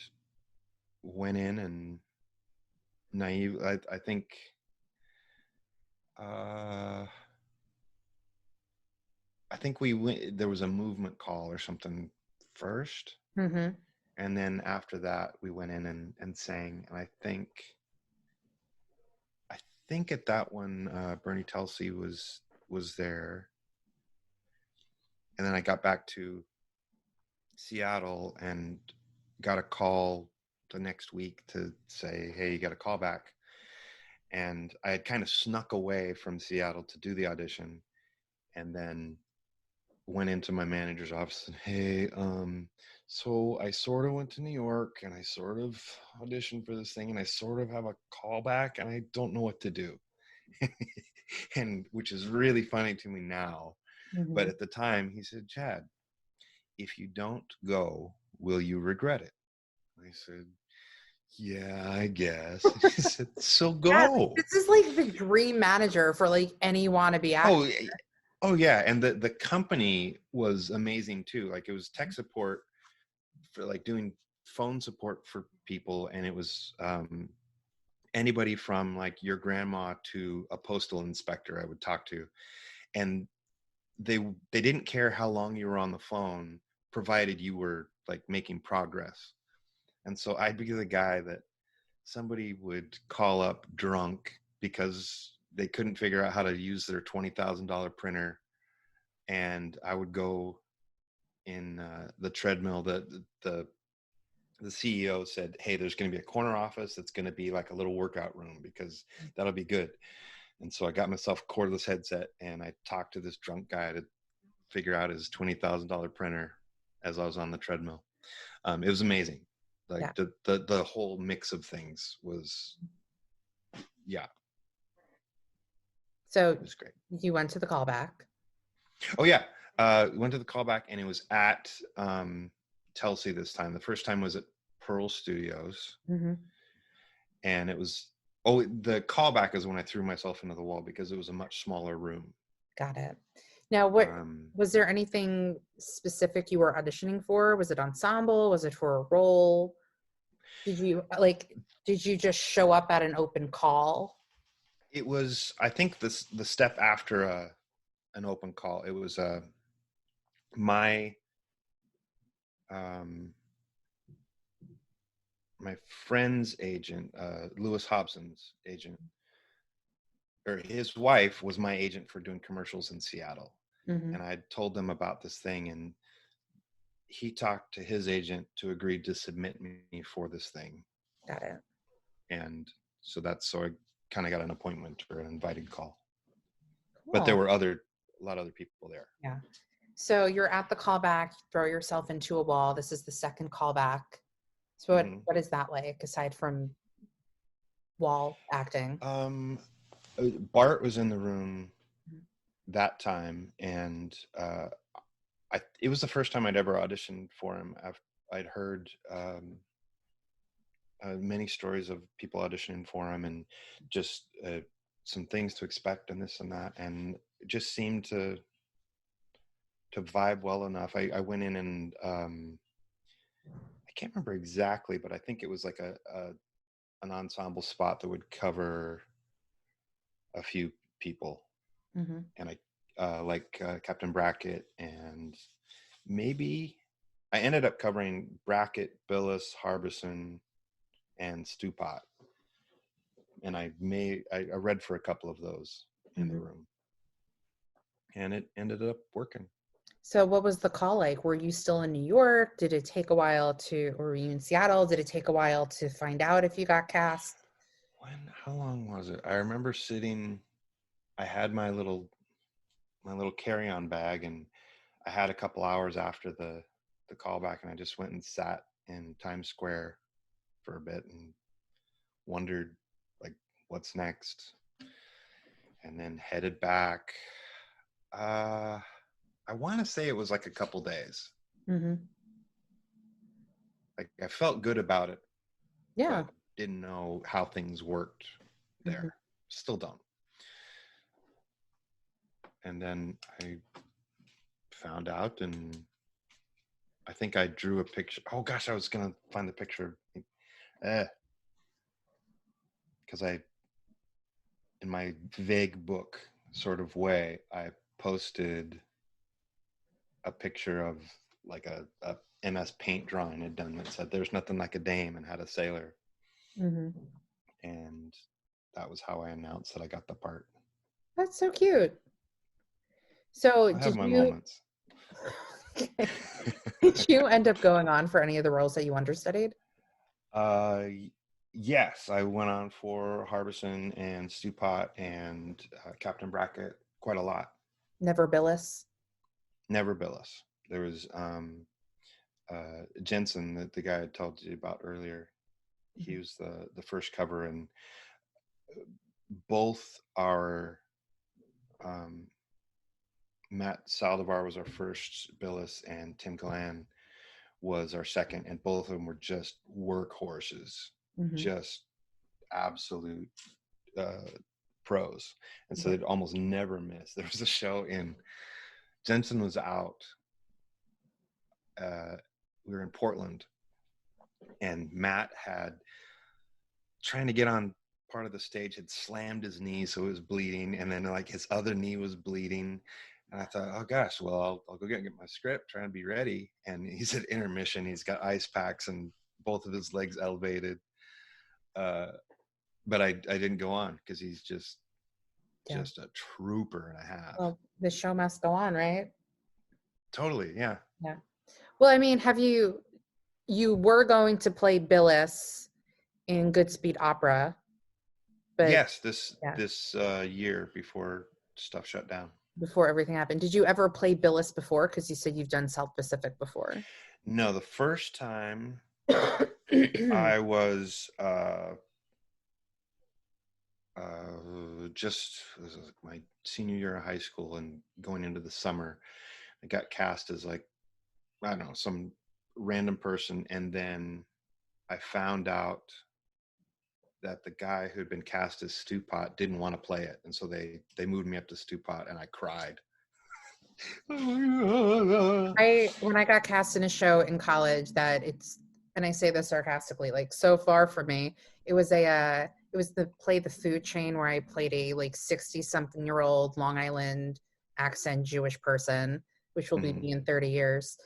went in and naive. I think there was a movement call or something first.
Mm-hmm.
And then after that, we went in and sang. And I think at that one, Bernie Telsey was there. And then I got back to Seattle and got a call the next week to say, hey, you got a call back. And I had kind of snuck away from Seattle to do the audition, and then went into my manager's office and, hey, so I sort of went to New York and I sort of auditioned for this thing and I sort of have a callback and I don't know what to do. And which is really funny to me now.
Mm-hmm.
But at the time he said, Chad, if you don't go, will you regret it? I said, yeah, I guess. He said, so go.
Yeah, this is like the dream manager for like any wannabe actor.
Oh yeah, and the company was amazing too. Like it was tech support for like doing phone support for people, and it was anybody from like your grandma to a postal inspector I would talk to, and they didn't care how long you were on the phone, provided you were like making progress. And so I'd be the guy that somebody would call up drunk because they couldn't figure out how to use their $20,000 printer, and I would go in the treadmill. The CEO said, hey, there's going to be a corner office that's going to be like a little workout room because that'll be good. And so I got myself a cordless headset and I talked to this drunk guy to figure out his $20,000 printer as I was on the treadmill. It was amazing. Like the whole mix of things was, yeah.
So
it was great.
You went to the callback.
Oh yeah. Went to the callback and it was at Telsey this time. The first time was at Pearl Studios.
Mm-hmm.
And it was, the callback is when I threw myself into the wall because it was a much smaller room.
Got it. Now, what was there anything specific you were auditioning for? Was it ensemble? Was it for a role? Did you just show up at an open call?
It was, I think the step after an open call. It was my friend's agent, Lewis Hobson's agent, or his wife was my agent for doing commercials in Seattle. Mm-hmm. And I told them about this thing, and he talked to his agent to agree to submit me for this thing.
Got it.
And so I kind of got an appointment or an invited call. Cool. But there were a lot of other people there.
Yeah. So you're at the callback, throw yourself into a wall. This is the second callback. So what is that like aside from wall acting?
Bart was in the room that time, and it was the first time I'd ever auditioned for him. I'd heard many stories of people auditioning for him, and just some things to expect and this and that, and it just seemed to vibe well enough. I went in and I can't remember exactly, but I think it was like an ensemble spot that would cover a few people. Mm-hmm. And I like Captain Brackett, and maybe I ended up covering Brackett, Billis, Harbison, and Stewpot. And I read for a couple of those in the room, and it ended up working.
So what was the call like? Were you still in New York? Did it take a while or were you in Seattle? Did it take a while to find out if you got cast?
How long was it? I remember I had my little carry-on bag, and I had a couple hours after the callback, and I just went and sat in Times Square for a bit and wondered like what's next, and then headed back. I want to say it was like a couple days. Mm-hmm. Like I felt good about it.
Yeah.
But didn't know how things worked there. Mm-hmm. Still don't. And then I found out, and I think I drew a picture. Oh gosh, I was going to find the picture. Because in my vague book sort of way, I posted a picture of like a MS Paint drawing had done that said "There's nothing like a dame" and had a sailor. And that was how I announced that I got the part.
That's so cute. So
I have my moments.
Did you end up going on for any of the roles that you understudied?
Yes, I went on for Harbison and Stewpot and Captain Brackett quite a lot.
Never Billis?
Never Billis. There was Jensen, the guy I told you about earlier. He was the first cover, and both our Matt Saldivar was our first Billis, and Tim Glenn was our second, and both of them were just workhorses, just absolute pros, and so they'd almost never miss. There was a show in Jensen was out. We were in Portland, and Matt had trying to get on part of the stage, had slammed his knee, so it was bleeding, and then like his other knee was bleeding. And I thought, oh gosh, well, I'll go get my script, trying to be ready. And he's at intermission. He's got ice packs and both of his legs elevated. But I didn't go on because he's just a trooper and a half.
Well, the show must go on, right?
Totally, yeah.
Yeah. Well, I mean, you were going to play Billis in Goodspeed Opera, but
yes, this year before stuff shut down.
Before everything happened. Did you ever play Billis before? Because you said you've done South Pacific before.
No, the first time I was it was my senior year of high school and going into the summer. I got cast as like, I don't know, some random person, and then I found out that the guy who had been cast as Stewpot didn't want to play it, and so they moved me up to Stewpot, and I cried.
When I got cast in a show in college, and I say this sarcastically, like so far from me, it was the play The Food Chain, where I played a like 60-something-year-old Long Island accent Jewish person, which will be me in 30 years.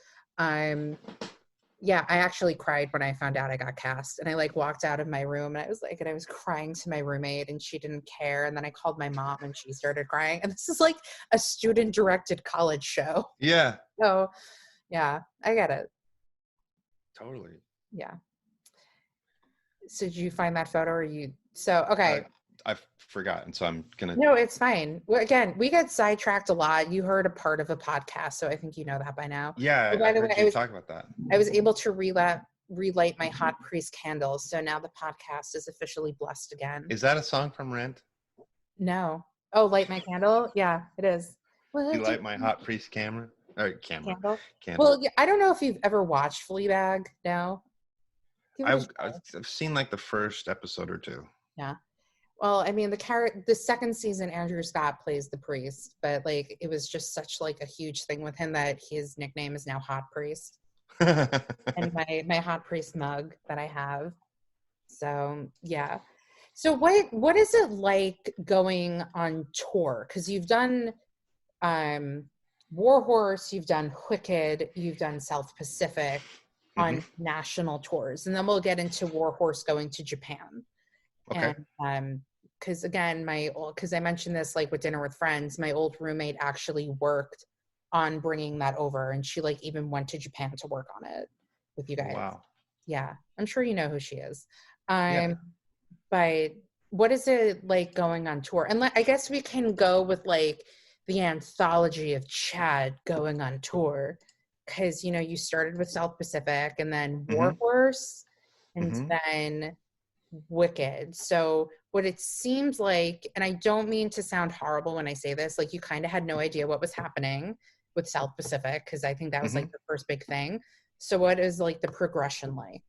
Yeah, I actually cried when I found out I got cast, and I like walked out of my room, and I was crying to my roommate, and she didn't care. And then I called my mom, and she started crying. And this is like a student-directed college show.
Yeah.
So, yeah, I get it.
Totally.
Yeah. So did you find that photo, or you? So okay.
I've forgotten, so I'm gonna.
No, it's fine. Well, again, we get sidetracked a lot. You heard a part of a podcast, so I think you know that by now.
Yeah, I heard you talk about that.
I was able to relight my hot priest candles, so now the podcast is officially blessed again.
Is that a song from Rent?
No. Oh, light my candle? Yeah, it is.
You light my hot priest candle?
Candle. Well, I don't know if you've ever watched Fleabag. No.
I've seen like the first episode or two.
Yeah. Well, I mean, the second season, Andrew Scott plays the priest, but like it was just such like a huge thing with him that his nickname is now Hot Priest. And my Hot Priest mug that I have. So yeah. So what is it like going on tour? Because you've done Warhorse, you've done Wicked, you've done South Pacific on national tours, and then we'll get into Warhorse going to Japan.
Okay.
And because again, because I mentioned this like with Dinner with Friends, my old roommate actually worked on bringing that over, and she like even went to Japan to work on it with you guys.
Wow.
Yeah, I'm sure you know who she is.
Yeah.
But what is it like going on tour? And I guess we can go with like the anthology of Chad going on tour, because you started with South Pacific, and then Warhorse, and then Wicked. So what it seems like, and I don't mean to sound horrible when I say this, like you kind of had no idea what was happening with South Pacific, because I think that was like the first big thing. So what is like the progression like?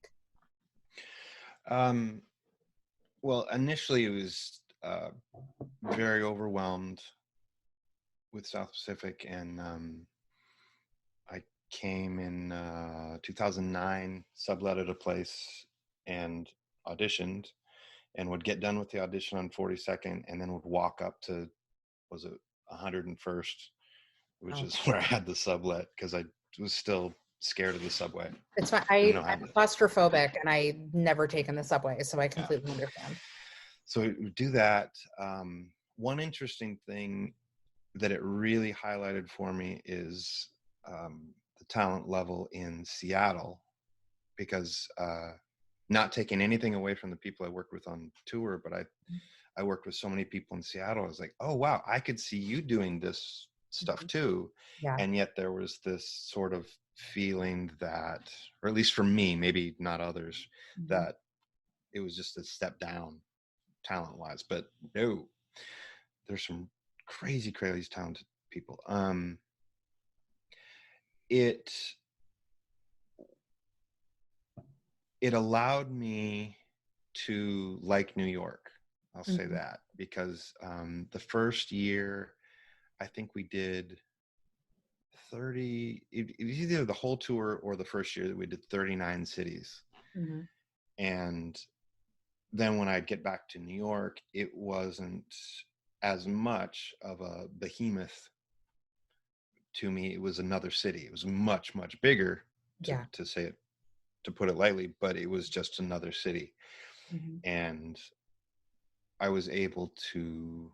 Well, initially it was very overwhelmed with South Pacific, and I came in 2009, subletted a place and auditioned, and would get done with the audition on 42nd, and then would walk up to, was it 101st, which is where I had the sublet, because I was still scared of the subway.
It's fine. I'm claustrophobic, and I've never taken the subway, so I completely understand.
So we do that. One interesting thing that it really highlighted for me is the talent level in Seattle, because not taking anything away from the people I worked with on tour, but I worked with so many people in Seattle. I was like, oh, wow, I could see you doing this stuff too.
Yeah.
And yet there was this sort of feeling that, or at least for me, maybe not others, that it was just a step down talent wise. But no, there's some crazy talented people. It allowed me to like New York. I'll say that, because the first year, I think we did 30, it was either the whole tour or the first year that we did 39 cities. And then when I'd get back to New York, it wasn't as much of a behemoth to me. It was another city. It was much, much bigger, to say it, to put it lightly, but it was just another city. And I was able to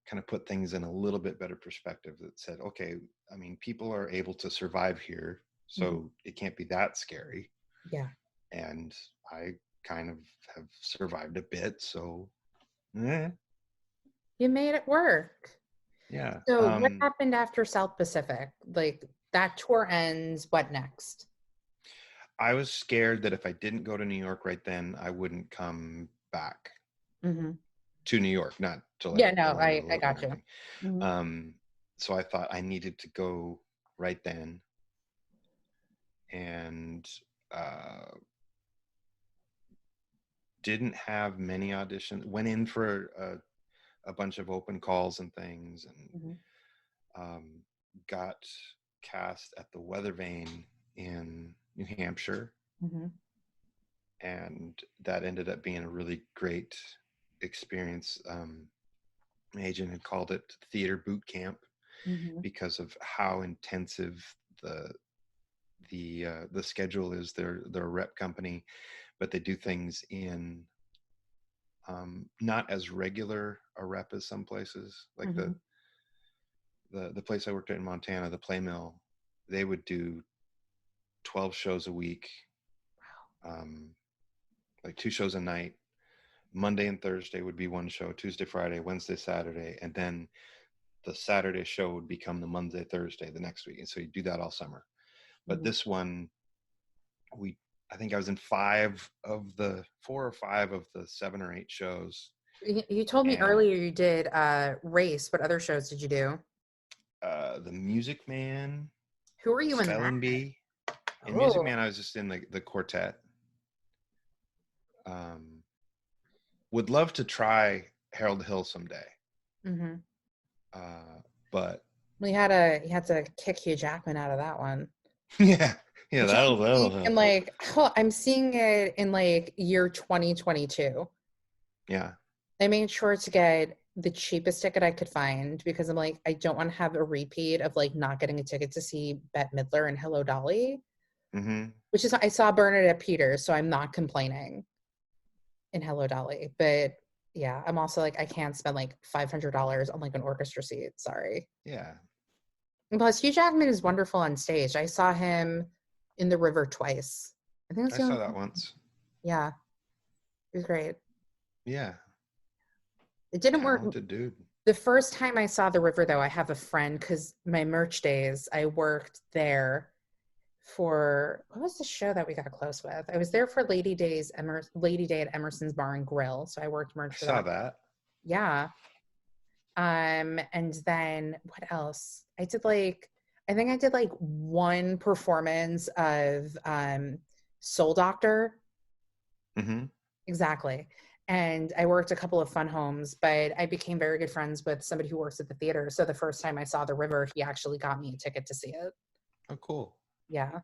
kind of put things in a little bit better perspective that said, okay, I mean, people are able to survive here, so it can't be that scary.
Yeah.
And I kind of have survived a bit, so
You made it work.
Yeah.
So what happened after South Pacific? Like, that tour ends, what next?
I was scared that if I didn't go to New York right then, I wouldn't come back to New York, not to like.
Yeah, no, I got you.
So I thought I needed to go right then, and didn't have many auditions. Went in for a bunch of open calls and things, and got cast at the Weather Vane in New Hampshire. And that ended up being a really great experience. My agent had called it theater boot camp because of how intensive the schedule is. They're a rep company, but they do things in not as regular a rep as some places. Like the place I worked at in Montana, the Play Mill, they would do 12 shows a week. Like 2 shows a night. Monday and Thursday would be one show, Tuesday, Friday, Wednesday, Saturday, and then the Saturday show would become the Monday, Thursday the next week. And so you do that all summer. But this one, I think I was in 4 or 5 of the 7 or 8 shows.
You told me earlier you did Race. What other shows did you do?
The Music Man.
Who were you
Spelling Bee. In Music Man, I was just in the quartet. Would love to try Harold Hill someday. But
he had to kick Hugh Jackman out of that one.
Yeah, that'll help.
And like, I'm seeing it in like year 2022.
Yeah.
I made sure to get the cheapest ticket I could find because I'm like, I don't want to have a repeat of like not getting a ticket to see Bette Midler and Hello Dolly. Which is, I saw Bernadette Peters, so I'm not complaining in Hello Dolly. But yeah, I'm also like, I can't spend like $500 on like an orchestra seat. Sorry.
Yeah.
And plus, Hugh Jackman is wonderful on stage. I saw him in The River twice. I
saw that once.
Yeah. It was great.
Yeah.
It didn't work.
Dude.
The first time I saw The River, though, I have a friend because my merch days, I worked there for, what was the show that we got close with? I was there for Lady Day at Emerson's Bar and Grill. So I worked merch for
that. I saw that.
Yeah. And then what else? I think I did like one performance of Soul Doctor. Exactly. And I worked a couple of fun homes, but I became very good friends with somebody who works at the theater. So the first time I saw The River, he actually got me a ticket to see it.
Oh, cool.
Yeah.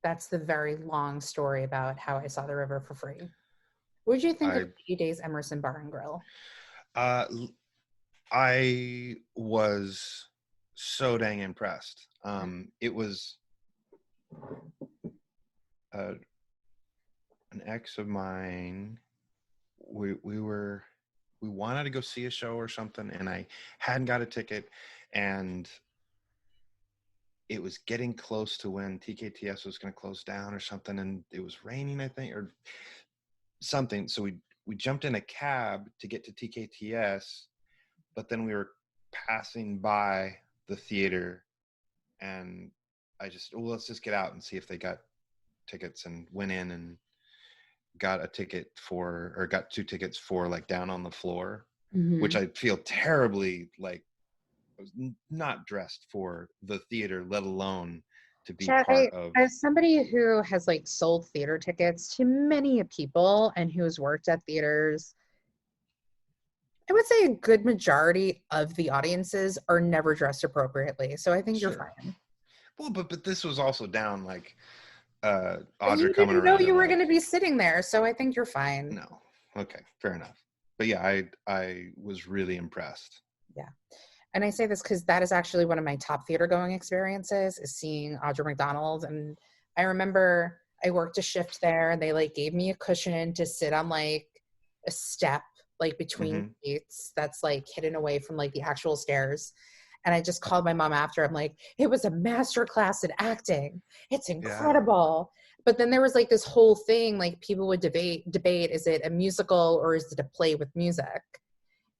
That's the very long story about how I saw The River for free. What did you think of 8 Days Emerson Bar and Grill?
I was so dang impressed. It was an ex of mine. We wanted to go see a show or something, and I hadn't got a ticket, and it was getting close to when TKTS was going to close down or something, and it was raining, I think, or something. So we jumped in a cab to get to TKTS, but then we were passing by the theater, and let's just get out and see if they got tickets, and went in and got two tickets for like Down on the Floor, which I feel terribly like I was not dressed for the theater, let alone to be
Chad,
part of.
as somebody who has like sold theater tickets to many people and who's worked at theaters, I would say a good majority of the audiences are never dressed appropriately. So I think you're fine.
Well, but this was also down like
But you didn't know you were going to be sitting there, so I think you're fine.
No. Okay, fair enough. But yeah, I was really impressed.
Yeah. And I say this because that is actually one of my top theater going experiences, is seeing Audra McDonald. And I remember I worked a shift there, and they like gave me a cushion to sit on like a step like between seats that's like hidden away from like the actual stairs. And I just called my mom after. I'm like, it was a master class in acting. It's incredible. Yeah. But then there was like this whole thing, like people would debate, is it a musical or is it a play with music?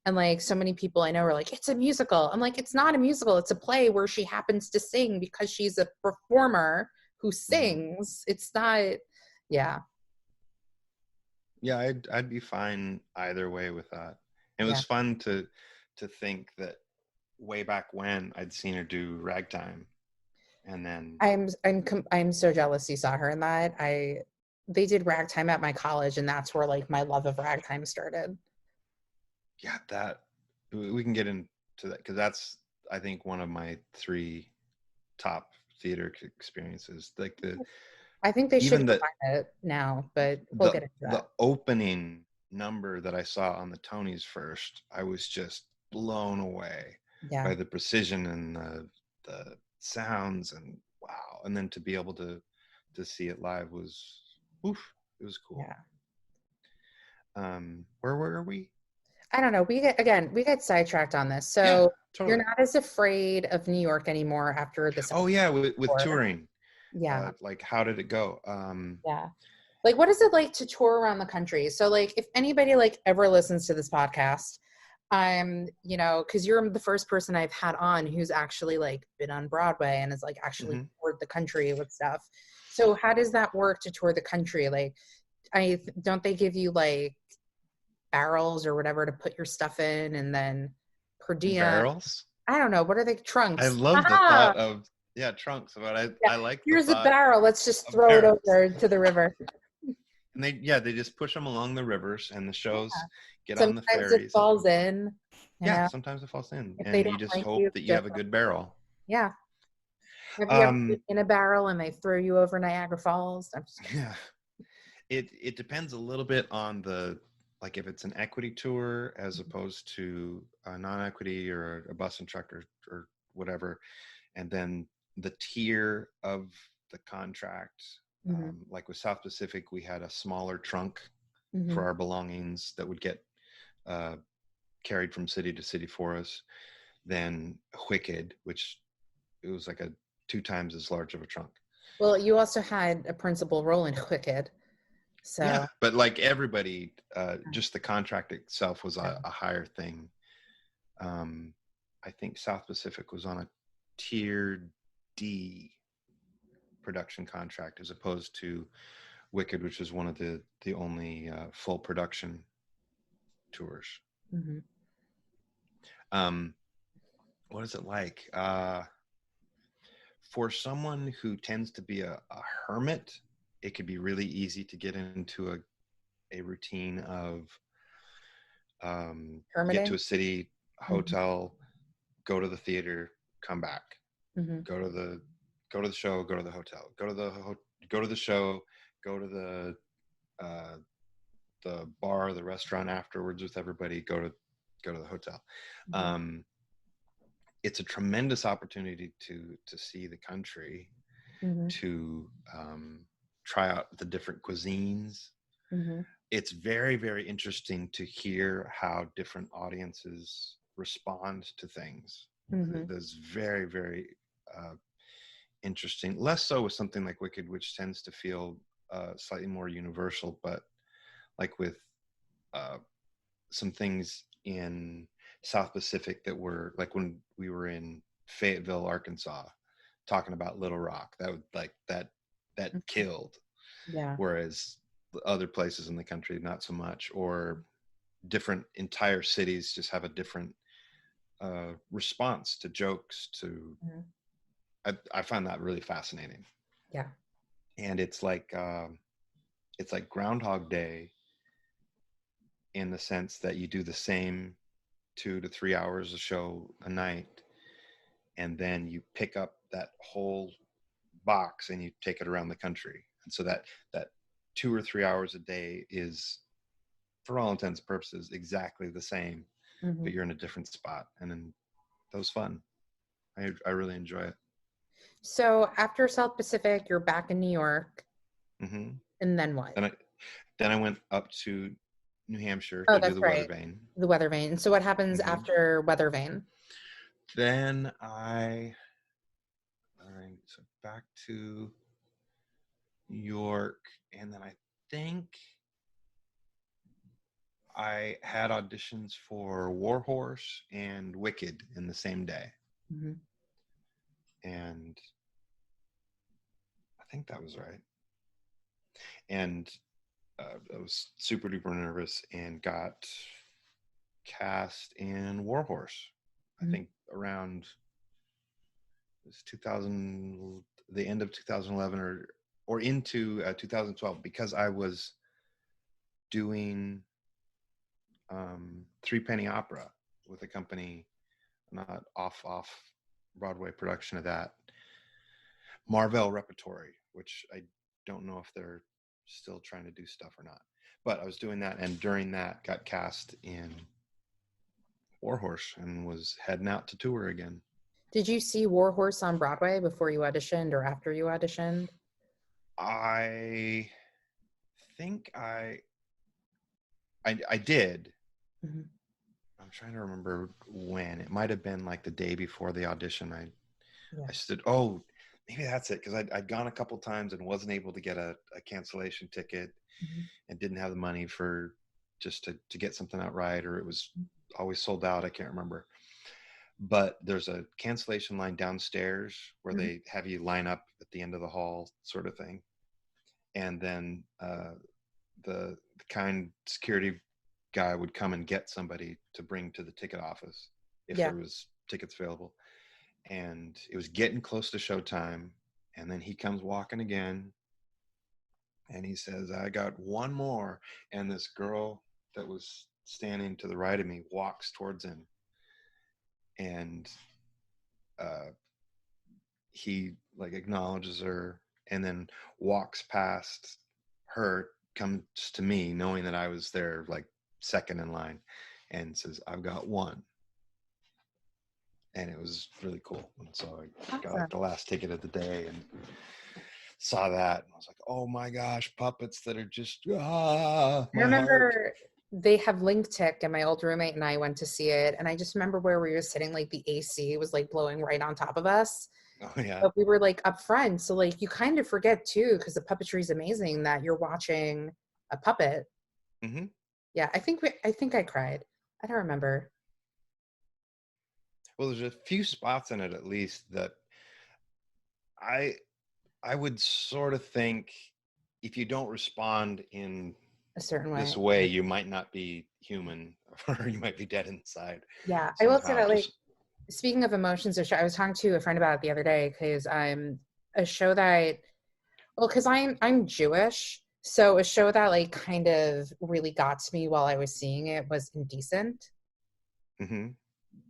And like so many people I know are like, it's a musical. I'm like, it's not a musical. It's a play where she happens to sing because she's a performer who sings. It's not, yeah.
Yeah, I'd be fine either way with that. It was fun to think that way back when I'd seen her do Ragtime, and then
I'm so jealous you saw her in that. They did Ragtime at my college, and that's where like my love of Ragtime started.
Yeah, that we can get into that because that's I think one of my 3 top theater experiences. Like
I think they should find it now, but we'll get into that.
The opening number that I saw on the Tonys first, I was just blown away by the precision and the sounds, and wow. And then to be able to see it live was, it was cool.
Yeah.
Where were we?
I don't know. We get sidetracked on this. So totally. You're not as afraid of New York anymore after this.
Oh yeah, with touring.
Yeah.
Like how did it go?
Yeah. Like what is it like to tour around the country? So like if anybody like ever listens to this podcast, because you're the first person I've had on who's actually like been on Broadway and has like actually toured the country with stuff. So how does that work to tour the country? Like don't they give you like barrels or whatever to put your stuff in, and then per diem?
Barrels?
I don't know. What are they? Trunks.
I love the thought of trunks, but I like
here's a barrel. Let's just throw it over to the river.
And they just push them along the rivers, and the shows get on the ferries.
Sometimes it falls in.
Sometimes it falls in, and you just hope that you have a good barrel.
Yeah. Have you ever been in a barrel and they throw you over Niagara Falls?
Yeah. It depends a little bit on like if it's an equity tour as opposed to a non-equity or a bus and truck or whatever, and then the tier of the contract. Like with South Pacific, we had a smaller trunk for our belongings that would get carried from city to city for us than Wicked, which it was like 2 times as large of a trunk.
Well, you also had a principal role in Wicked. So
yeah, but like everybody, just the contract itself was a higher thing. I think South Pacific was on a tier D production contract as opposed to Wicked, which was one of the only full production tours. What is it like for someone who tends to be a hermit? It could be really easy to get into a routine of get to a city hotel, go to the theater, come back, go to the show, go to the hotel, go to the show, go to the bar, the restaurant afterwards with everybody, go to the hotel. it's a tremendous opportunity to see the country, to try out the different cuisines. It's very, very interesting to hear how different audiences respond to things. There's very, very interesting, less so with something like Wicked, which tends to feel slightly more universal, but like with some things in South Pacific that were like when we were in Fayetteville, Arkansas, talking about Little Rock, that would like that killed.
Yeah.
Whereas other places in the country, not so much, or different entire cities just have a different response to jokes. I find that really fascinating.
Yeah.
And it's like Groundhog Day, in the sense that you do the same 2 to 3 hours of show a night, and then you pick up that whole box and you take it around the country. And so that 2 or 3 hours a day is, for all intents and purposes, exactly the same, but you're in a different spot. And then that was fun. I really enjoy it.
So after South Pacific, you're back in New York. And then what?
Then I went up to New Hampshire
to
do the
right.
Weather Vane.
The Weather Vane. So what happens after Weather Vane?
Then so back to New York, and then I think I had auditions for Warhorse and Wicked in the same day. And I think that was right. And I was super duper nervous and got cast in Warhorse. I think around the end of 2011 or into 2012, because I was doing Three Penny Opera with a company, not off Broadway production of that, Marvell Repertory, which I don't know if they're still trying to do stuff or not. But I was doing that, and during that got cast in Warhorse and was heading out to tour again.
Did you see Warhorse on Broadway before you auditioned or after you auditioned?
I think I did. I'm trying to remember when. It might have been like the day before the audition. I stood, maybe that's it, because I'd gone a couple times and wasn't able to get a cancellation ticket and didn't have the money for just to get something outright, or it was always sold out. I can't remember. But there's a cancellation line downstairs where they have you line up at the end of the hall, sort of thing. And then the kind security guy would come and get somebody to bring to the ticket office if there was tickets available. And it was getting close to showtime, and then he comes walking again, and he says, "I got one more." And this girl that was standing to the right of me walks towards him, and he like acknowledges her and then walks past her, comes to me, knowing that I was there like second in line, and says, "I've got one." And it was really cool. And so I got like the last ticket of the day and saw that, and I was like, "Oh my gosh, puppets that are just I remember
they have Link Tick, and my old roommate and I went to see it, and I just remember where we were sitting, like the AC was like blowing right on top of us.
Oh yeah.
But we were like up front, so like you kind of forget too, because the puppetry is amazing, that you're watching a puppet. Yeah, I think I cried. I don't remember.
Well, there's a few spots in it, at least, that I would sort of think if you don't respond in
a certain way,
this way, you might not be human, or you might be dead inside.
Yeah, somehow. I will say that, like, speaking of emotions, I was talking to a friend about it the other day, because a show that, because I'm Jewish, so a show that like kind of really got to me while I was seeing it was Indecent.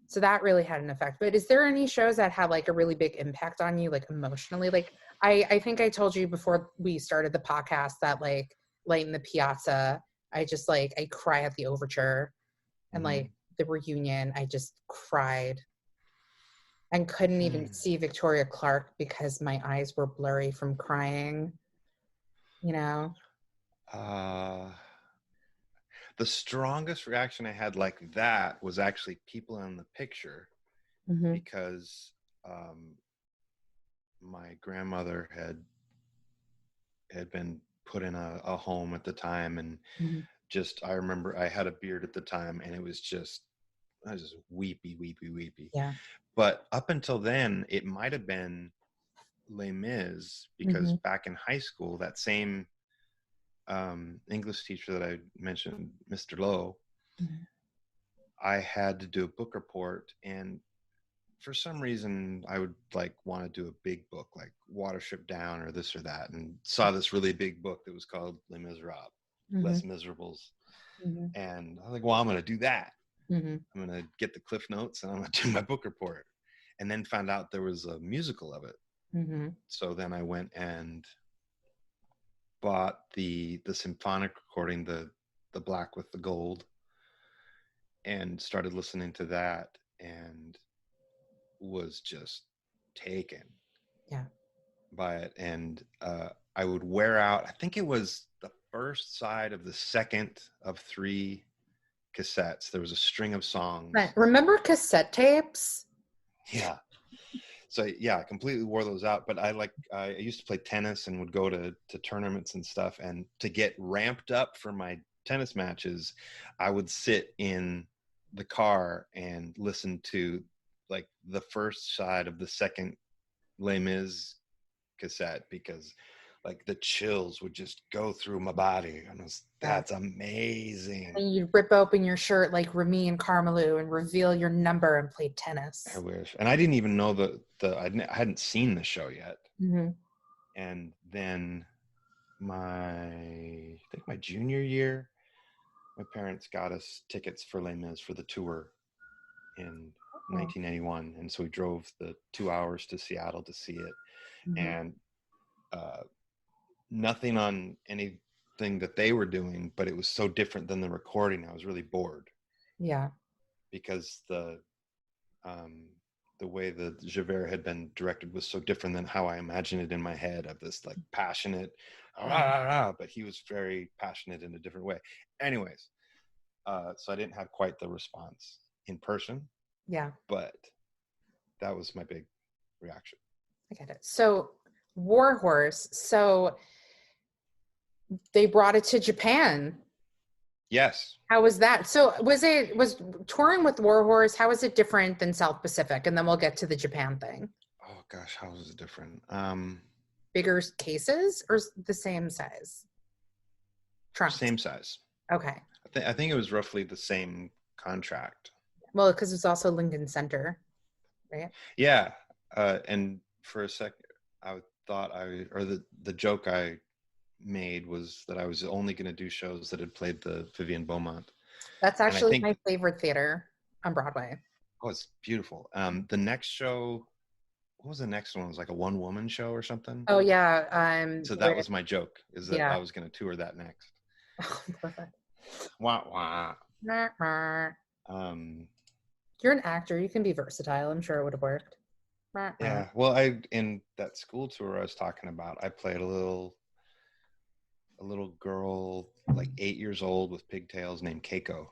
So that really had an effect. But is there any shows that had like a really big impact on you, like emotionally? Like I think I told you before we started the podcast that like Light in the Piazza, I cry at the overture, and like the reunion, I just cried. and couldn't even see Victoria Clark because my eyes were blurry from crying, you know?
The strongest reaction I had like that was actually people in the picture, because my grandmother had been put in a home at the time, and I remember I had a beard at the time, and I was just weepy.
Yeah.
But up until then, it might have been Les Mis, because back in high school, that same English teacher that I mentioned, Mr. Lowe, I had to do a book report, and for some reason I would like want to do a big book like Watership Down or this or that, and saw this really big book that was called Les Miserables, Les Miserables. And I was like, well, I'm going to do that. I'm going to get the Cliff Notes and I'm going to do my book report. And then found out there was a musical of it. So then I went and bought the symphonic recording, the black with the gold, and started listening to that, and was just taken by it. And I would wear out, I think it was the first side of the second of 3 cassettes. There was a string of songs.
Right. Remember cassette tapes?
Yeah. So yeah, I completely wore those out. But I used to play tennis and would go to tournaments and stuff. And to get ramped up for my tennis matches, I would sit in the car and listen to like the first side of the second Les Mis cassette, because like the chills would just go through my body. And that's amazing.
And you'd rip open your shirt like Remy and Carmelou and reveal your number and play tennis.
I wish. And I didn't even know I hadn't seen the show yet. And then I think my junior year, my parents got us tickets for Les Mis for the tour in 1991. And so we drove the 2 hours to Seattle to see it. And nothing on anything that they were doing, but it was so different than the recording. I was really bored.
Yeah.
Because the way the Javert had been directed was so different than how I imagined it in my head, of this like passionate, but he was very passionate in a different way. Anyways, so I didn't have quite the response in person.
Yeah.
But that was my big reaction.
I get it. So Warhorse, so they brought it to Japan.
Yes.
How was that? So was touring with Warhorse, how is it different than South Pacific? And then we'll get to the Japan thing.
Oh gosh, how was it different?
Bigger cases or the same size? Trunks.
Same size.
Okay.
I think it was roughly the same contract.
Well, because it's also Lincoln Center, right?
Yeah. And for a second, I thought the joke I made was that I was only going to do shows that had played the Vivian Beaumont.
That's actually my favorite theater on Broadway.
Oh, it's beautiful. The next show, what was the next one? It was like a one-woman show or something.
Oh yeah.
So that was my joke, is that I was going to tour that next.
Oh, perfect.
Wah, wah.
You're an actor. You can be versatile. I'm sure it would have worked.
Yeah. Well, in that school tour I was talking about, I played a little girl like 8 years old with pigtails named Keiko.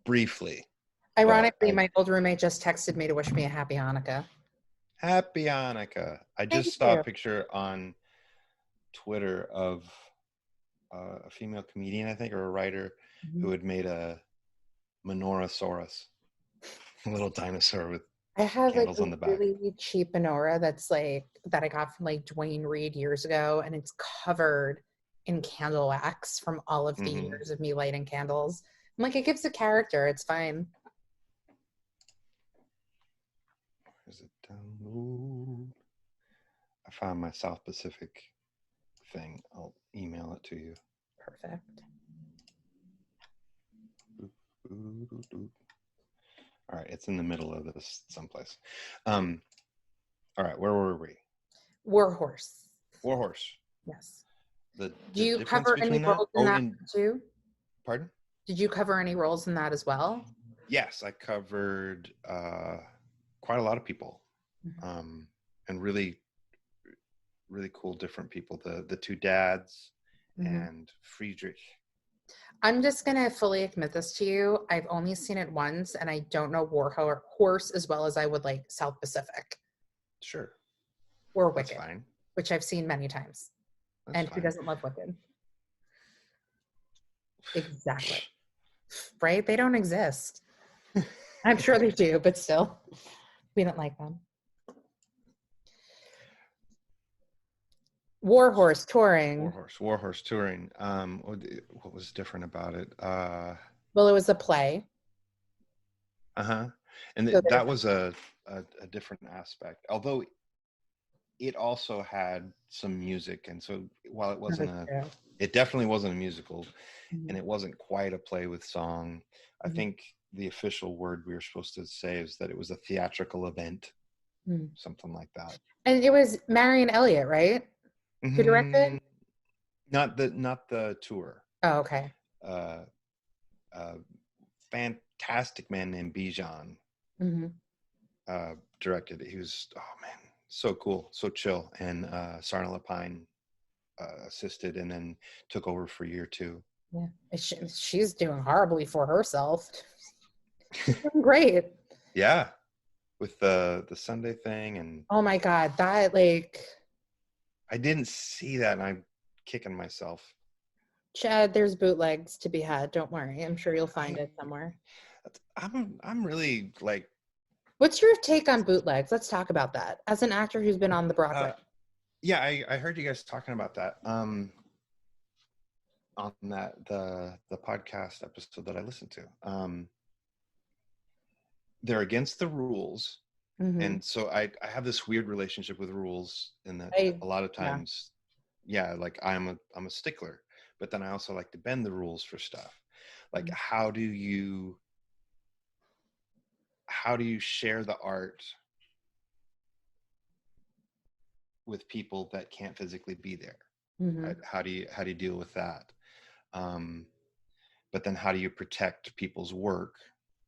Briefly.
Ironically, my old roommate just texted me to wish me a happy Hanukkah.
Happy Hanukkah. I just saw a picture on Twitter of a female comedian, I think, or a writer, who had made a Menorah-saurus, a little dinosaur with candles on the back.
I have a really cheap menorah that I got from like Dwayne Reed years ago, and it's covered in candle wax from all of the years of me lighting candles. I'm like, it gives a character. It's fine.
Where's it? Download. I found my South Pacific thing. I'll email it to you.
Perfect.
All right, it's in the middle of this someplace. All right, where were we?
Warhorse.
Yes.
Do you cover any roles in that too?
Pardon?
Did you cover any roles in that as well?
Yes, I covered quite a lot of people, and really, really cool, different people. The two dads and Friedrich.
I'm just going to fully admit this to you. I've only seen it once, and I don't know Warhorse as well as I would like South Pacific.
Sure.
Or Wicked.
That's fine.
Which I've seen many times.
That's
and
fine.
Who doesn't love Wicked? Exactly. Right? They don't exist. I'm sure they do, but still, we don't like them. Warhorse touring.
What was different about it?
Well, it was a play.
And so that was a different aspect. Although it also had some music, and so while it wasn't it definitely wasn't a musical, and it wasn't quite a play with song. I think the official word we were supposed to say is that it was a theatrical event, something like that.
And it was Marion Elliott, right? Who directed?
Not the tour.
Oh, okay.
Fantastic man named Bijan directed it. He was, oh man, so cool, so chill. And Sarna Lapine assisted and then took over for year 2.
Yeah, she's doing horribly for herself. She's doing great.
Yeah, with the Sunday thing and.
Oh my God, that like.
I didn't see that, and I'm kicking myself.
Chad, there's bootlegs to be had. Don't worry. I'm sure you'll find it somewhere.
I'm really like.
What's your take on bootlegs? Let's talk about that. As an actor who's been on the Broadway.
Yeah, I heard you guys talking about that on that the podcast episode that I listened to. They're against the rules. And so I have this weird relationship with rules in that a lot of times, like I'm a stickler, but then I also like to bend the rules for stuff. Like how do you share the art with people that can't physically be there? Right? How do you deal with that? But then how do you protect people's work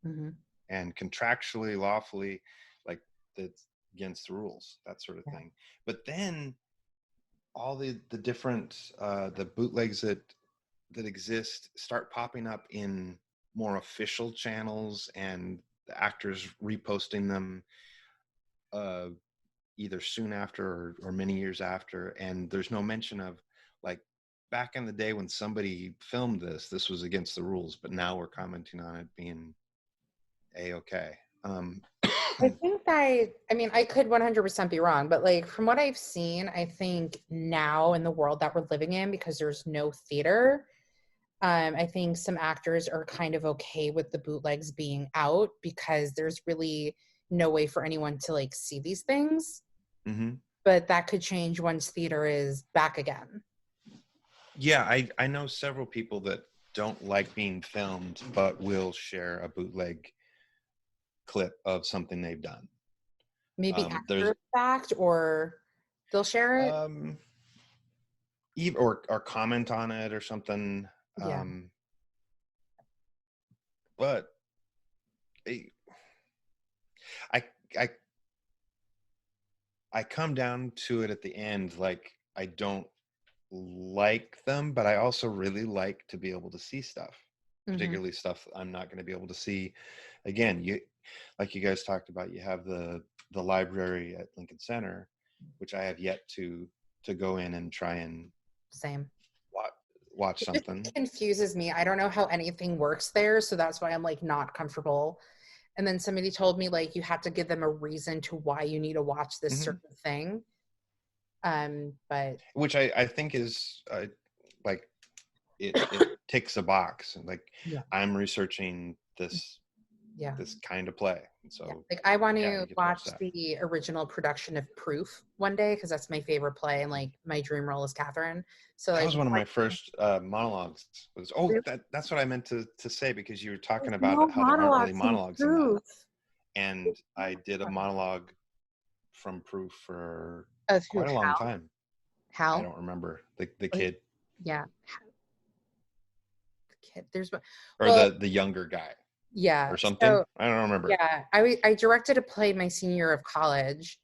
and contractually, lawfully, like that's against the rules, that sort of thing. But then all the different the bootlegs that exist start popping up in more official channels, and the actors reposting them either soon after or many years after, and there's no mention of like back in the day when somebody filmed this was against the rules, but now we're commenting on it being A-okay.
I think I could 100% be wrong, but like from what I've seen, I think now in the world that we're living in, because there's no theater, I think some actors are kind of okay with the bootlegs being out because there's really no way for anyone to like see these things. But that could change once theater is back again.
Yeah, I know several people that don't like being filmed, but will share a bootleg clip of something they've done.
Maybe after the fact, or they'll share it.
Or comment on it or something.
Yeah.
But I come down to it at the end, like I don't like them, but I also really like to be able to see stuff, particularly stuff I'm not going to be able to see again. Like you guys talked about, you have the library at Lincoln Center, which I have yet to go in and try and watch something.
It confuses me. I don't know how anything works there, so that's why I'm like not comfortable. And then somebody told me like you have to give them a reason to why you need to watch this certain thing. But
which I think is like it ticks a box. Like I'm researching this kind of play. So
like I want to watch the original production of Proof one day because that's my favorite play, and like my dream role is Catherine. So
that was one of my first monologues. That's what I meant to say, because you were talking about how there aren't really monologues in that. And I did a monologue from Proof for quite a long time.
Hal?
I don't remember the kid.
Yeah, the kid. The younger guy. Yeah.
or something.
So,
I don't remember.
yeah, I directed a play my senior year of college,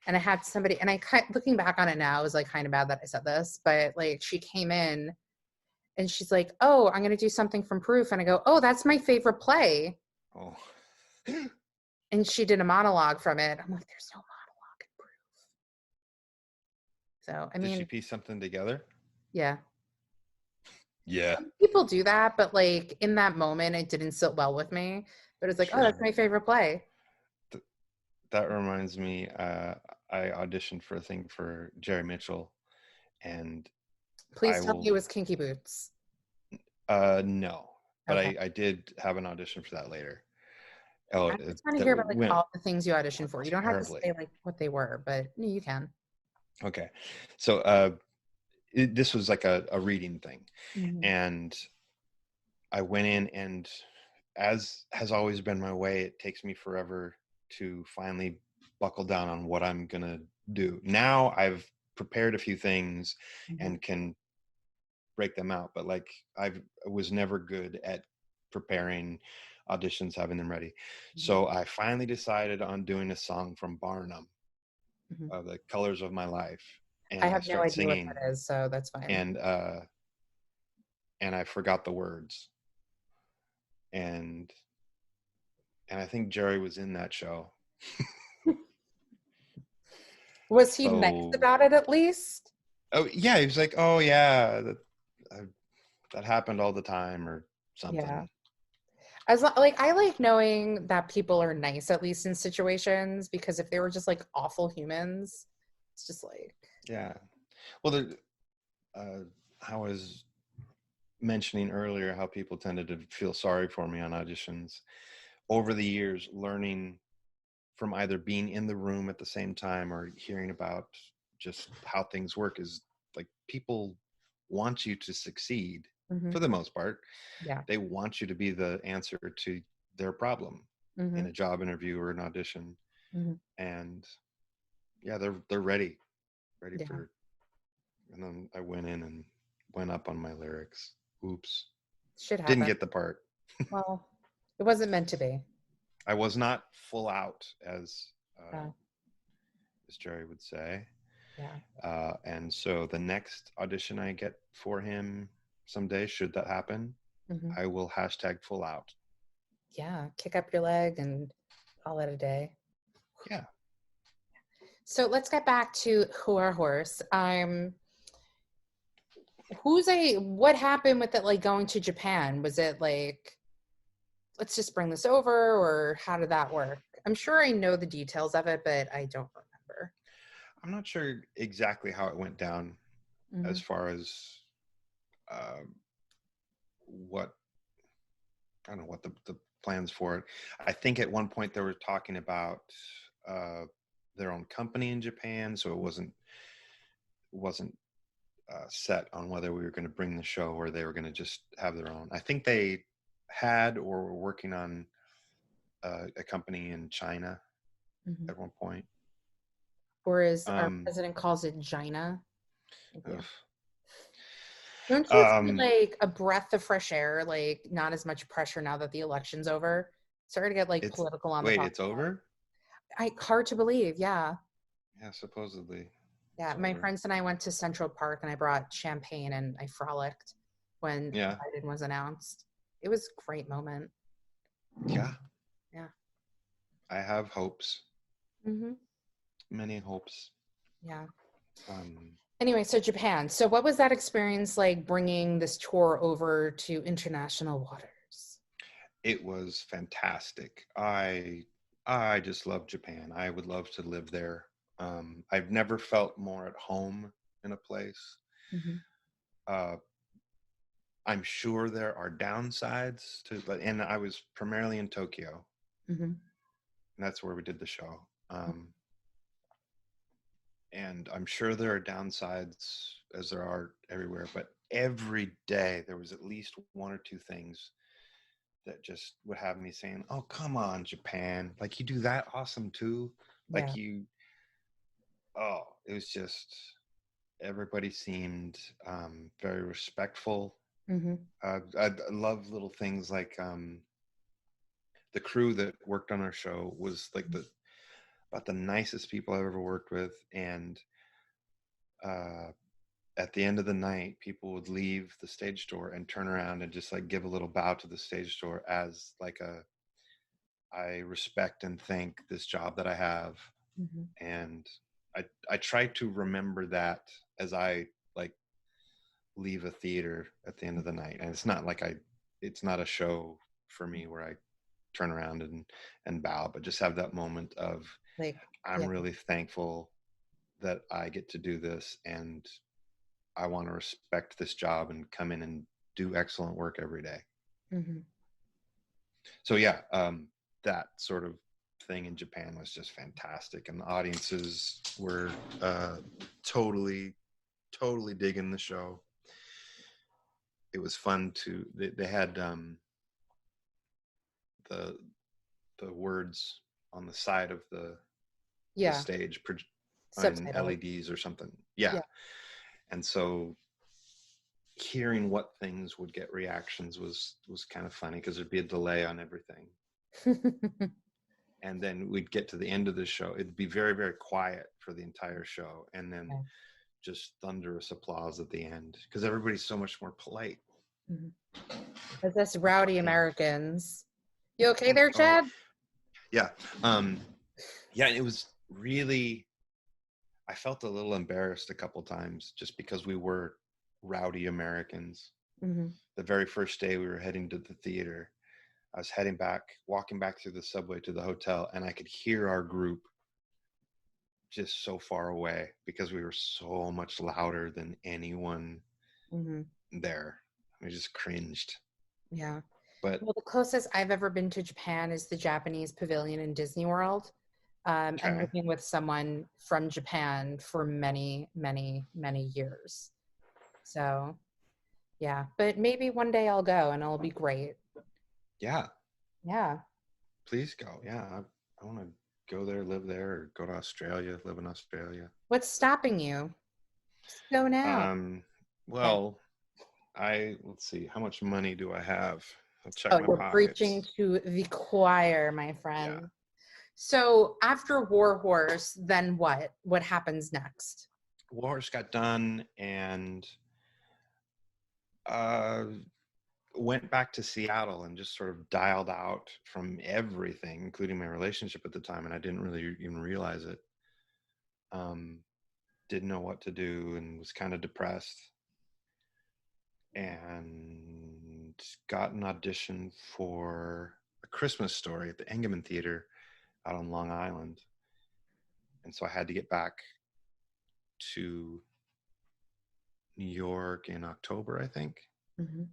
and I had somebody, and looking back on it now, it was like kind of bad that I said this, but like she came in and she's like, "Oh, I'm going to do something from Proof." And I go, "Oh, that's my favorite play."
Oh.
And she did a monologue from it. I'm like, "There's no monologue in Proof." So, I
Did she
mean,
piece something together?
yeah.
Yeah.
People do that, but like in that moment, it didn't sit well with me. But it's like, oh, that's
Sure.
my favorite play.
That reminds me, I auditioned for a thing for Jerry Mitchell, and
Please tell me it was Kinky Boots.
no, but
Okay.
I did have an audition for that later. Oh,
I just want to hear about like all the things you auditioned for. You don't have to say like what they were, but you can.
Okay. So this was like a reading thing.
Mm-hmm.
And I went in, and as has always been my way, it takes me forever to finally buckle down on what I'm going to do. Now I've prepared a few things and can break them out, but like I was never good at preparing auditions, having them ready. So I finally decided on doing a song from Barnum, The Colors of My Life. And
I have no idea
singing,
what that is, so that's fine.
And I forgot the words. And I think Jerry was in that show.
Was he nice about it at least?
Oh yeah, he was like, "Oh yeah, that happened all the time," or something.
Yeah. I like knowing that people are nice, at least in situations, because if they were just like awful humans, it's just like,
yeah. Well, I was mentioning earlier how people tended to feel sorry for me on auditions. Over the years, learning from either being in the room at the same time or hearing about just how things work is like people want you to succeed for the most part.
yeah,
They want you to be the answer to their problem in a job interview or an audition. And yeah, they're ready
yeah.
for. And then I went in and went up on my lyrics. Oops.
Shit happened.
Didn't get the part.
Well, it wasn't meant to be.
I was not full out, as Jerry would say.
Yeah.
And so the next audition I get for him someday, should that happen, I will hashtag full out.
Yeah. Kick up your leg and call it a day.
Yeah.
So let's get back to Who Our Horse. What happened with it, like going to Japan? Was it like, let's just bring this over, or how did that work? I'm sure I know the details of it, but I don't remember.
I'm not sure exactly how it went down as far as what, I don't know what the plans for it. I think at one point they were talking about their own company in Japan, so it wasn't set on whether we were going to bring the show or they were going to just have their own. I think they had or were working on a company in China at one point.
Or as our president calls it, Gina. Don't you feel like a breath of fresh air, like not as much pressure now that the election's over? Sorry to get like political on the podcast.
Wait, it's over?
Hard to believe, yeah.
Yeah, supposedly.
Yeah, my friends and I went to Central Park and I brought champagne and I frolicked when Biden was announced. It was a great moment.
Yeah.
Yeah.
I have hopes. Many hopes.
Yeah. Anyway, so Japan. So what was that experience like bringing this tour over to international waters?
It was fantastic. I just love Japan. I would love to live there. I've never felt more at home in a place. I'm sure there are downsides to, and I was primarily in Tokyo. And that's where we did the show. And I'm sure there are downsides as there are everywhere, but every day there was at least one or two things that just would have me saying, "Oh, come on, Japan. Like you do that awesome too." Like it was just, everybody seemed very respectful. I love little things like the crew that worked on our show was like about the nicest people I've ever worked with. And at the end of the night, people would leave the stage door and turn around and just like give a little bow to the stage door as like I respect and thank this job that I have. Mm-hmm. And I try to remember that as I like leave a theater at the end of the night. And it's not like it's not a show for me where I turn around and bow, but just have that moment of like, I'm really thankful that I get to do this, and I want to respect this job and come in and do excellent work every day. Mm-hmm. So yeah, that sort of thing in Japan was just fantastic, and the audiences were totally digging the show. It was fun to they had the words on the side of the stage on LEDs or something. Yeah. And so hearing what things would get reactions was kind of funny, because there'd be a delay on everything. And then we'd get to the end of the show. It'd be very, very quiet for the entire show. And then just thunderous applause at the end, because everybody's so much more polite.
Mm-hmm. That's us rowdy Americans. You okay there, Chad?
Yeah. Yeah, it was really, I felt a little embarrassed a couple times just because we were rowdy Americans. Mm-hmm. The very first day we were heading to the theater, I was walking back through the subway to the hotel, and I could hear our group just so far away because we were so much louder than anyone there. I just cringed.
Yeah. Well, the closest I've ever been to Japan is the Japanese pavilion in Disney World. And living with someone from Japan for many, many, many years. So, yeah. But maybe one day I'll go and it'll be great.
Yeah.
Yeah.
Please go. Yeah. I want to go there, live there, or go to Australia, live in Australia.
What's stopping you? Let's go now.
Well, let's see. How much money do I have? I'll check my
you're
pockets.
Preaching to the choir, my friend. Yeah. So after War Horse, then what? What happens next?
War Horse got done and went back to Seattle and just sort of dialed out from everything, including my relationship at the time, and I didn't really even realize it. Didn't know what to do and was kind of depressed, and got an audition for A Christmas Story at the Engelman Theater out on Long Island. And so I had to get back to New York in October, I think. Mm-hmm.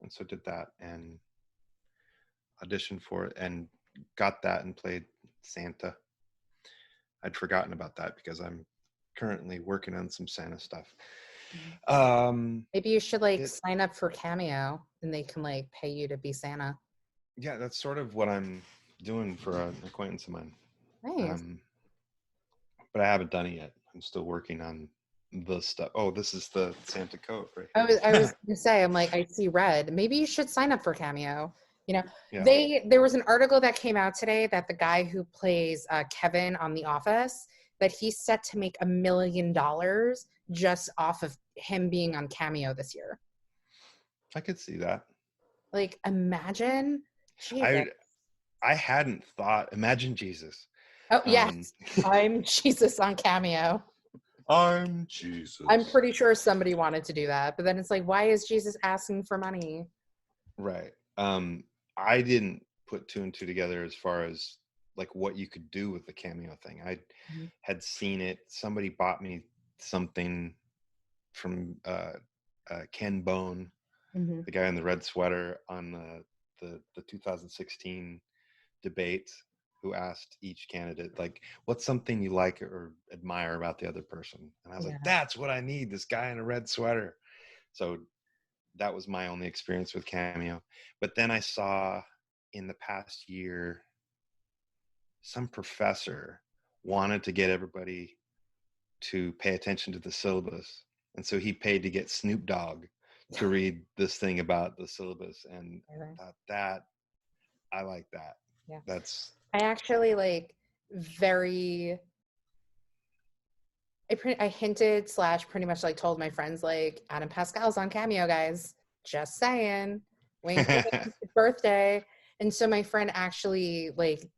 And so did that and auditioned for it and got that and played Santa. I'd forgotten about that because I'm currently working on some Santa stuff.
Maybe you should sign up for Cameo and they can pay you to be Santa.
Yeah, that's sort of what I'm doing for an acquaintance of mine.
Nice.
But I haven't done it yet. I'm still working on the stuff. Oh, this is the Santa coat right here.
I was gonna say, I see red. Maybe you should sign up for Cameo. There was an article that came out today that the guy who plays Kevin on The Office, that he's set to make $1 million just off of him being on Cameo this year.
I could see that.
Imagine.
I hadn't thought. Imagine Jesus.
Oh yes, I'm Jesus on Cameo.
I'm Jesus.
I'm pretty sure somebody wanted to do that, but then it's why is Jesus asking for money?
Right. I didn't put two and two together as far as what you could do with the Cameo thing. I had seen it. Somebody bought me something from Ken Bone, the guy in the red sweater on the 2016 debate, who asked each candidate, what's something you like or admire about the other person? And I was that's what I need, this guy in a red sweater. So that was my only experience with Cameo. But then I saw in the past year, some professor wanted to get everybody to pay attention to the syllabus. And so he paid to get Snoop Dogg to read this thing about the syllabus. And I thought I like that.
Yeah.
That's.
I actually like I hinted / pretty much like told my friends like Adam Pascal's on Cameo, guys. Just saying. Wink, wink, birthday. And so my friend actually like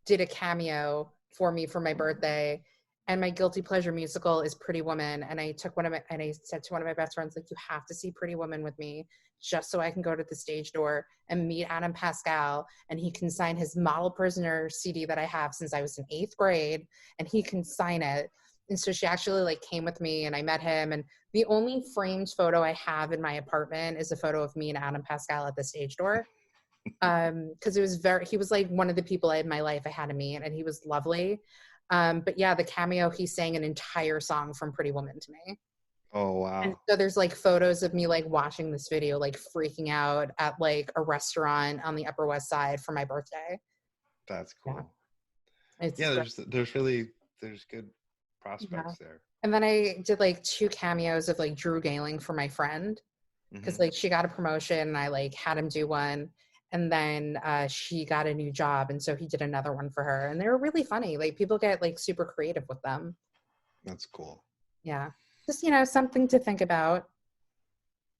did a cameo for me for my birthday. And my guilty pleasure musical is Pretty Woman. And I said to one of my best friends, like, you have to see Pretty Woman with me just so I can go to the stage door and meet Adam Pascal. And he can sign his Model Prisoner CD that I have since I was in 8th grade. And he can sign it. And so she actually like came with me and I met him. And the only framed photo I have in my apartment is a photo of me and Adam Pascal at the stage door. Because he was like one of the people in my life I had to meet, and he was lovely. But yeah, the cameo, he sang an entire song from Pretty Woman to me.
Oh, wow.
And so there's like photos of me like watching this video, like freaking out at like a restaurant on the Upper West Side for my birthday.
That's cool.
Yeah,
there's good prospects there.
And then I did like 2 cameos of like Drew Gailing for my friend, because like she got a promotion and I like had him do one. And then she got a new job, and so he did another one for her. And they were really funny. Like, people get like super creative with them.
That's cool.
Yeah. Just, something to think about.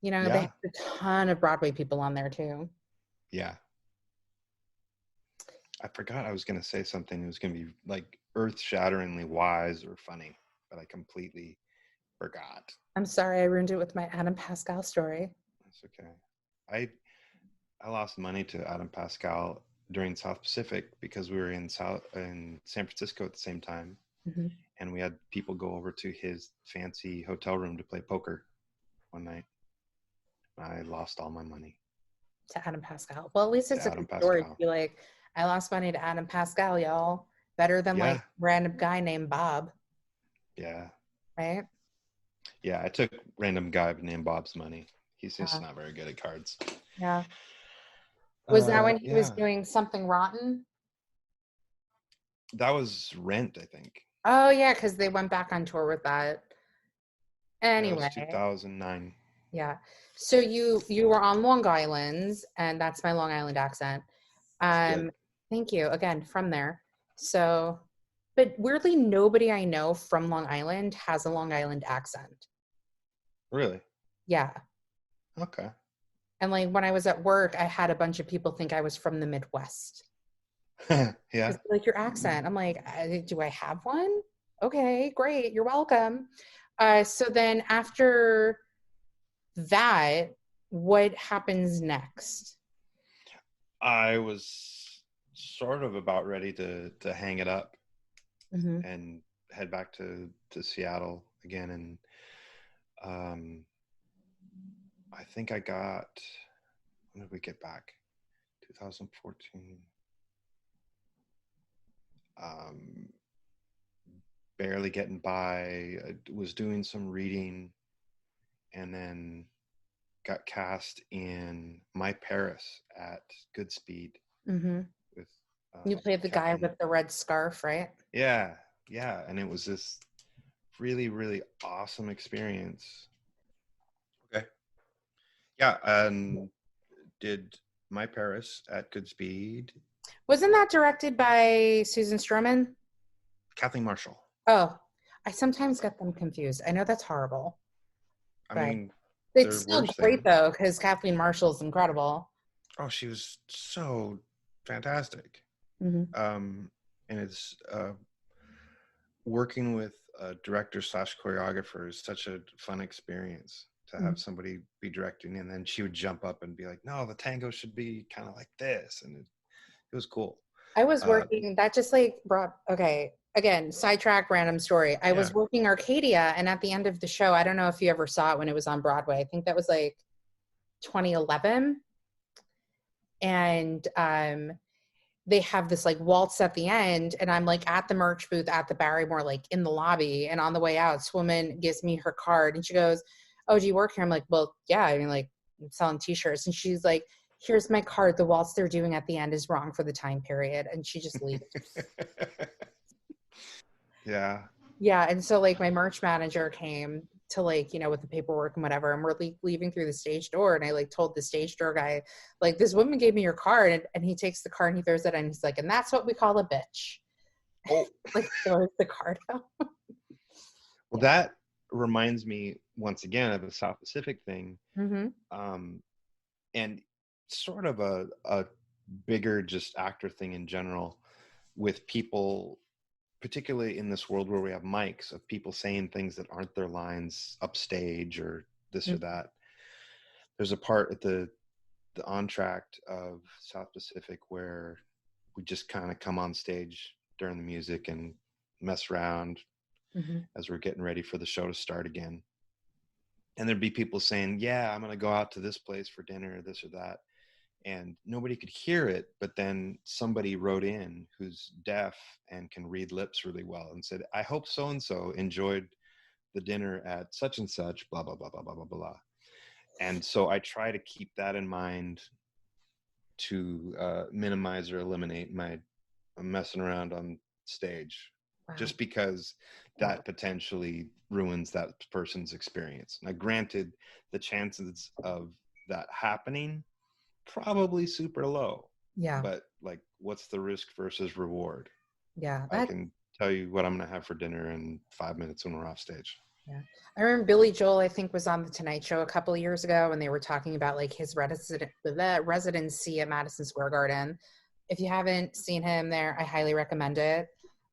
They have a ton of Broadway people on there too.
Yeah. I forgot I was going to say something. It was going to be like earth-shatteringly wise or funny, but I completely forgot.
I'm sorry I ruined it with my Adam Pascal story.
That's okay. I lost money to Adam Pascal during South Pacific because we were in San Francisco at the same time.
Mm-hmm.
And we had people go over to his fancy hotel room to play poker one night. I lost all my money.
To Adam Pascal. Well, at least it's a good story to be like, I lost money to Adam Pascal, y'all. Better than like random guy named Bob.
Yeah.
Right?
Yeah, I took random guy named Bob's money. He's just not very good at cards.
Yeah. Was that when he was doing Something Rotten?
That was Rent, I think.
Oh, yeah, because they went back on tour with that. Anyway.
That was 2009.
Yeah. So you were on Long Island, and that's my Long Island accent. Thank you. Again, from there. So, but weirdly, nobody I know from Long Island has a Long Island accent.
Really?
Yeah.
Okay.
And like when I was at work, I had a bunch of people think I was from the Midwest.
Yeah.
Like, your accent. I'm like, do I have one? Okay, great. You're welcome. So then after that, what happens next?
I was sort of about ready to hang it up and head back to Seattle again. And I think I got, when did we get back? 2014. Barely getting by. I was doing some reading and then got cast in My Paris at Goodspeed.
Mm-hmm.
With
you played the guy with the red scarf, right?
Yeah. And it was this really, really awesome experience. Okay. Yeah, and did My Paris at Goodspeed.
Wasn't that directed by Susan Stroman?
Kathleen Marshall.
Oh, I sometimes get them confused. I know that's horrible.
I mean,
it's still great though, because Kathleen Marshall's incredible.
Oh, she was so fantastic.
Mm-hmm.
And it's working with a director / choreographer is such a fun experience to have somebody be directing, and then she would jump up and be like, no, the tango should be kind of like this. And it was cool.
I was working, that just like brought, okay, again, sidetrack, random story. I was working Arcadia, and at the end of the show, I don't know if you ever saw it when it was on Broadway. I think that was like 2011. And they have this like waltz at the end, and I'm like at the merch booth at the Barrymore, like in the lobby. And on the way out, this woman gives me her card and she goes, oh, do you work here? I'm like, well, yeah, I mean, like, I'm selling t-shirts. And she's like, here's my card. The waltz they're doing at the end is wrong for the time period. And she just leaves.
Yeah.
Yeah. And so like my merch manager came to like, you know, with the paperwork and whatever. And we're leaving through the stage door. And I like told the stage door guy, like, this woman gave me your card. And he takes the card and he throws it in. And he's like, and that's what we call a bitch.
Oh,
Like throws the card out.
Well, that reminds me once again of the South Pacific thing. And sort of a bigger just actor thing in general, with people, particularly in this world where we have mics, of people saying things that aren't their lines upstage or this or that. There's a part at the entr'acte of South Pacific where we just kind of come on stage during the music and mess around as we're getting ready for the show to start again. And there'd be people saying, yeah, I'm going to go out to this place for dinner, or this or that. And nobody could hear it. But then somebody wrote in who's deaf and can read lips really well and said, I hope so-and-so enjoyed the dinner at such and such, blah, blah, blah, blah, blah, blah, blah. And so I try to keep that in mind to minimize or eliminate my messing around on stage. Wow. Just because that potentially ruins that person's experience. Now, granted, the chances of that happening probably super low.
Yeah.
But like, what's the risk versus reward?
Yeah.
I can tell you what I'm going to have for dinner in 5 minutes when we're off stage.
Yeah. I remember Billy Joel, I think, was on the Tonight Show a couple of years ago, and they were talking about like his residency at Madison Square Garden. If you haven't seen him there, I highly recommend it.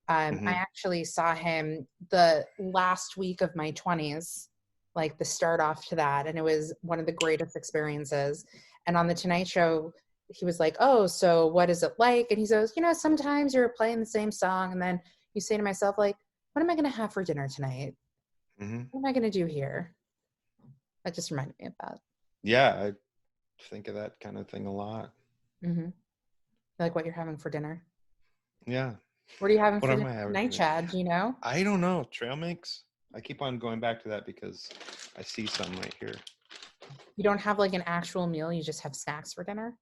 I actually saw him the last week of my 20s, like the start off to that. And it was one of the greatest experiences. And on the Tonight Show, he was like, oh, so what is it like? And he goes, you know, sometimes you're playing the same song. And then you say to myself, like, what am I going to have for dinner tonight? What am I going to do here? That just reminded me of that.
Yeah, I think of that kind of thing a lot.
Like what you're having for dinner?
Yeah.
What are you having for dinner tonight, Chad? Do you know?
I don't know. Trail mix? I keep on going back to that because I see some right here.
You don't have like an actual meal? You just have snacks for dinner?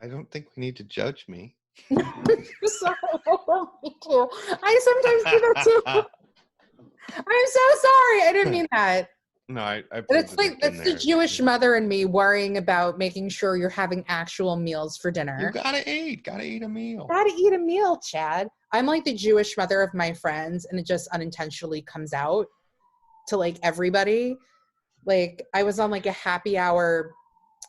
I don't think we need to judge me.
Sorry, me too. I sometimes do that too. I'm so sorry. I didn't mean that.
No, I
it's like that's the Jewish mother in me worrying about making sure you're having actual meals for dinner.
You gotta eat a meal.
Gotta eat a meal, Chad. I'm like the Jewish mother of my friends, and it just unintentionally comes out to like everybody. Like I was on like a happy hour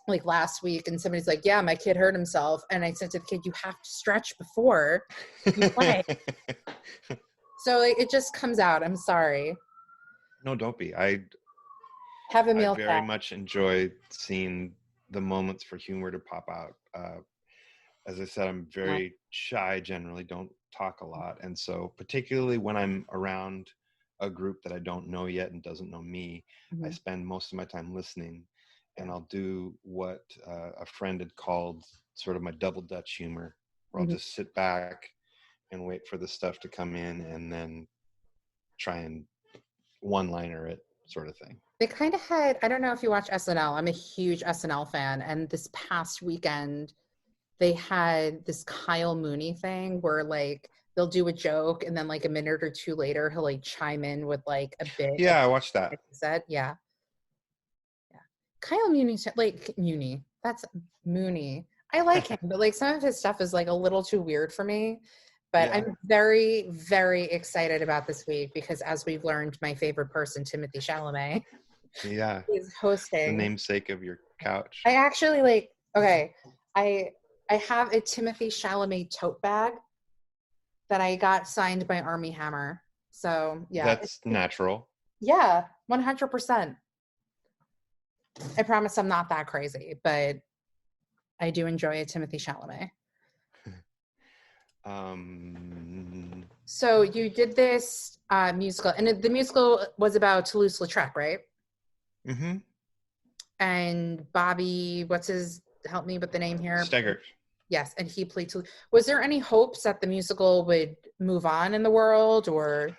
like last week, and somebody's like, yeah, my kid hurt himself. And I said to the kid, you have to stretch before you play. So like, it just comes out. I'm sorry.
No, don't be. I
have a meal.
I very much enjoy seeing the moments for humor to pop out. As I said, I'm very shy generally, don't talk a lot. And so particularly when I'm around a group that I don't know yet and doesn't know me, I spend most of my time listening. And I'll do what a friend had called sort of my double Dutch humor, where I'll just sit back and wait for the stuff to come in and then try and one-liner it sort of thing.
They kind of had, I don't know if you watch SNL. I'm a huge SNL fan. And this past weekend, they had this Kyle Mooney thing where like they'll do a joke and then like a minute or two later, he'll like chime in with like a bit.
Yeah, I watched that.
Said, yeah. Kyle Mooney, like Mooney. That's Mooney. I like him, but like some of his stuff is like a little too weird for me. But yeah. I'm very, very excited about this week because as we've learned, my favorite person, Timothée Chalamet, is hosting.
The namesake of your couch.
I actually like, okay, I have a Timothée Chalamet tote bag that I got signed by Armie Hammer. So yeah.
That's natural.
Yeah, 100%. I promise I'm not that crazy, but I do enjoy a Timothée Chalamet. So you did this musical, and the musical was about Toulouse-Lautrec, right? And Bobby, help me with the name here.
Steggert.
Yes, and he played Toulouse. Was there any hopes that the musical would move on in the world, or?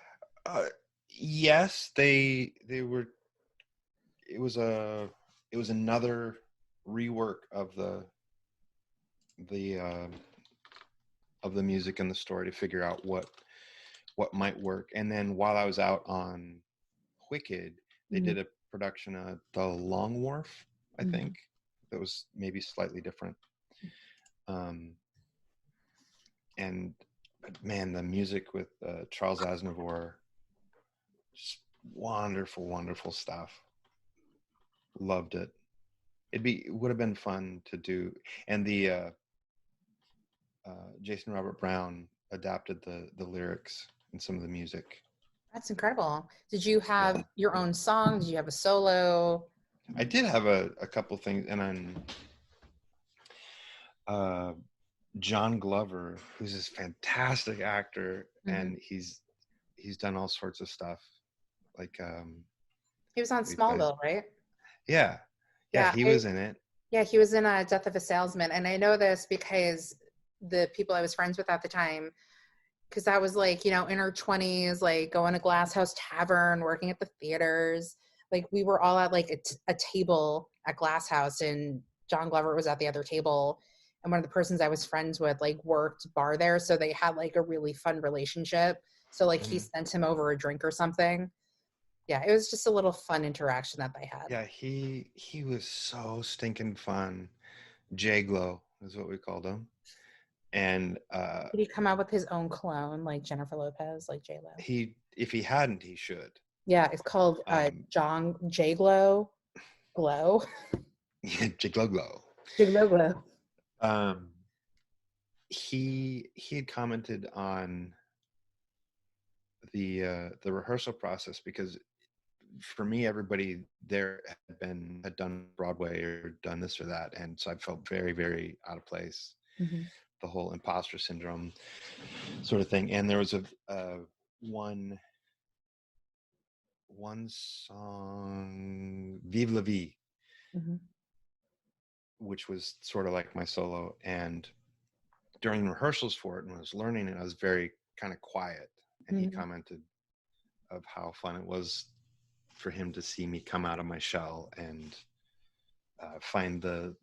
Yes, they were. It was another rework of the music and the story to figure out what might work. And then while I was out on Wicked, they did a production of The Long Wharf, I think, that was maybe slightly different. And man, the music with Charles Aznavour, just wonderful stuff. Loved it. It would have been fun to do. And the Jason Robert Brown adapted the lyrics and some of the music.
That's incredible. Did you have your own song? Did you have a solo?
I did have a couple things, and then John Glover, who's this fantastic actor, and he's done all sorts of stuff. Like
he was on Smallville, right?
Yeah, he was in it.
Yeah, he was in Death of a Salesman, and I know this because the people I was friends with at the time, because I was like, in our 20s, like going to Glass House Tavern, working at the theaters. Like we were all at like a table at Glass House, and John Glover was at the other table. And one of the persons I was friends with like worked bar there. So they had like a really fun relationship. So like he sent him over a drink or something. Yeah, it was just a little fun interaction that they had.
Yeah, he was so stinking fun. J-Glow is what we called him. And
did he come out with his own clone like Jennifer Lopez, like J-Lo?
If he hadn't, he should.
Yeah, it's called John J-Glow. Glow.
Yeah, J-Glow.
J-Glow.
He had commented on the rehearsal process, because for me, everybody there had done Broadway or done this or that, and so I felt very, very out of place. The whole imposter syndrome sort of thing. And there was one song, Vive la Vie, which was sort of like my solo. And during rehearsals for it, when I was learning it, I was very kind of quiet. And he commented of how fun it was for him to see me come out of my shell and find the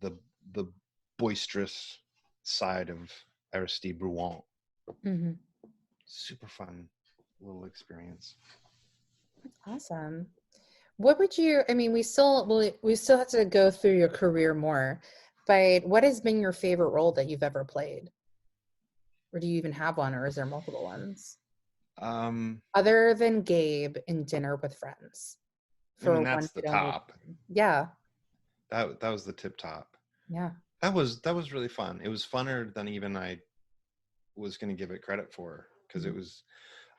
boisterous side of Aristide Bruant. Super fun little experience.
Awesome. What would you, we still have to go through your career more, but what has been your favorite role that you've ever played? Or do you even have one, or is there multiple ones? Other than Gabe in Dinner with Friends.
That's the top.
Yeah.
That was the tip top.
Yeah.
That was really fun. It was funner than even I was going to give it credit for, because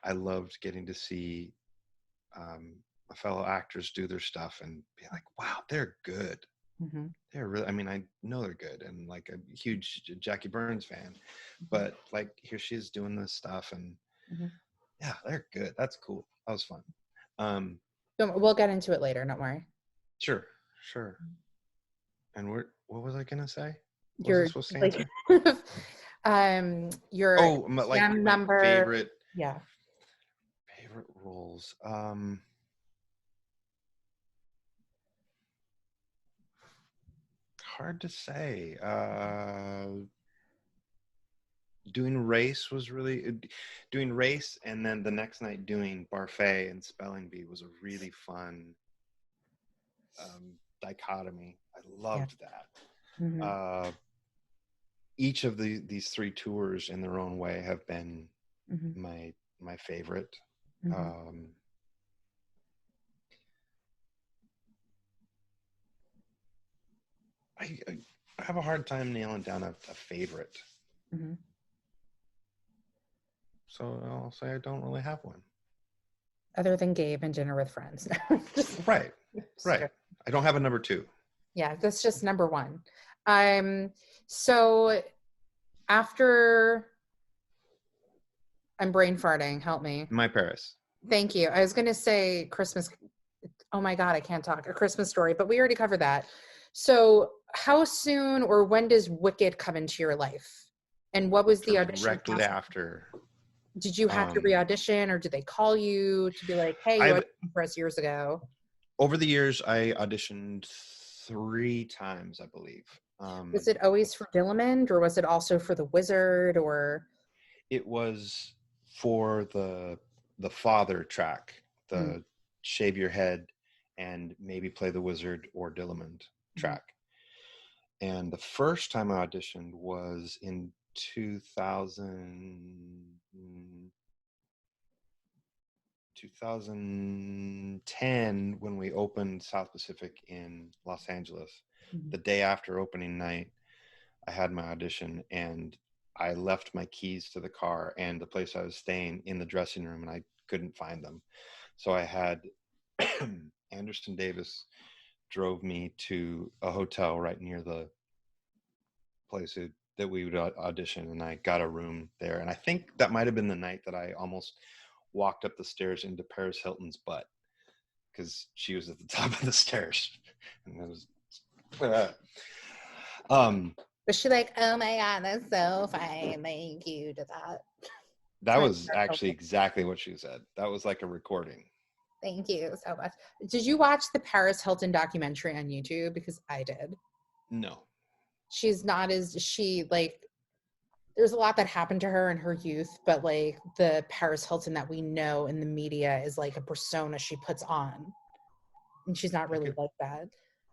I loved getting to see fellow actors do their stuff and be like, wow, they're good. They're really, I know they're good, and like a huge Jackie Burns fan, but like here she is doing this stuff, and yeah, they're good. That's cool. That was fun.
We'll get into it later, don't worry.
Sure. And what was I gonna say?
Your your number
favorite.
Yeah.
Favorite roles. Hard to say. Doing Race, and then the next night doing Barfay and Spelling Bee was a really fun dichotomy. I loved that. Each of these three tours in their own way have been my favorite. I have a hard time nailing down a favorite. So I'll say I don't really have one.
Other than Gabe and Dinner with Friends.
Right. I don't have a number two.
Yeah, that's just number one. So after, I'm brain farting, help me.
My Paris.
Thank you. I was going to say Christmas. Oh my God, I can't talk. A Christmas Story, but we already covered that. So how soon or when does Wicked come into your life? And what was the audition
directly
process?
After.
Did you have to re-audition, or did they call you to be like, hey, you auditioned for us years ago?
Over the years, I auditioned 3 times, I believe.
Was it always for Dillamond, or was it also for The Wizard, or?
It was for the father track, the shave your head and maybe play the Wizard or Dillamond track. And the first time I auditioned was in 2010 when we opened South Pacific in Los Angeles. The day after opening night, I had my audition, and I left my keys to the car and the place I was staying in the dressing room, and I couldn't find them. So I had Anderson Davis drove me to a hotel right near the place that we would audition, and I got a room there. And I think that might have been the night that I almost walked up the stairs into Paris Hilton's butt, because she was at the top of the stairs. And it was
was she like, oh my God, that's so fine, thank you to that?
That was actually exactly what she said. That was like a recording.
Thank you so much. Did you watch the Paris Hilton documentary on YouTube? Because I did.
No.
She's not as, there's a lot that happened to her in her youth, but like the Paris Hilton that we know in the media is like a persona she puts on. And she's not really like that.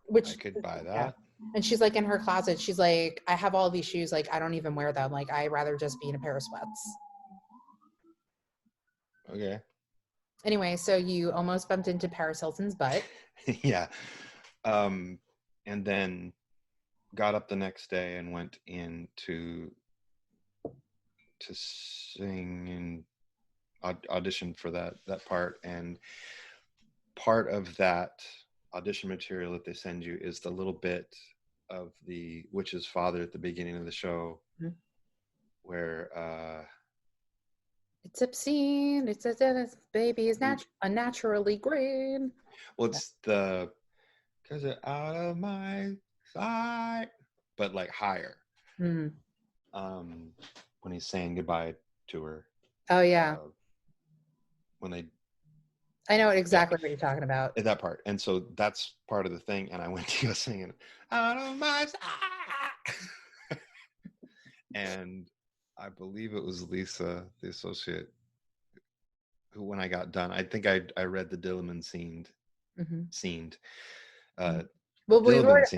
Which
I could buy that.
Yeah. And she's like in her closet, she's like, I have all these shoes, like I don't even wear them. Like I'd rather just be in a pair of sweats.
Okay.
Anyway, so you almost bumped into Paris Hilton's butt.
Yeah. And then got up the next day and went in to sing and audition for that part. And part of that audition material that they send you is the little bit of the witch's father at the beginning of the show, where
it's obscene, it's a baby is unnaturally green.
Well, it's the because it's out of my sight, but like higher. When he's saying goodbye to her.
Oh yeah.
When they
I know exactly what you're talking about.
That part. And so that's part of the thing. And I went to go singing out of my sight. And I believe it was Lisa, the associate, who, when I got done, I think I read the Dillamond scened.
Well,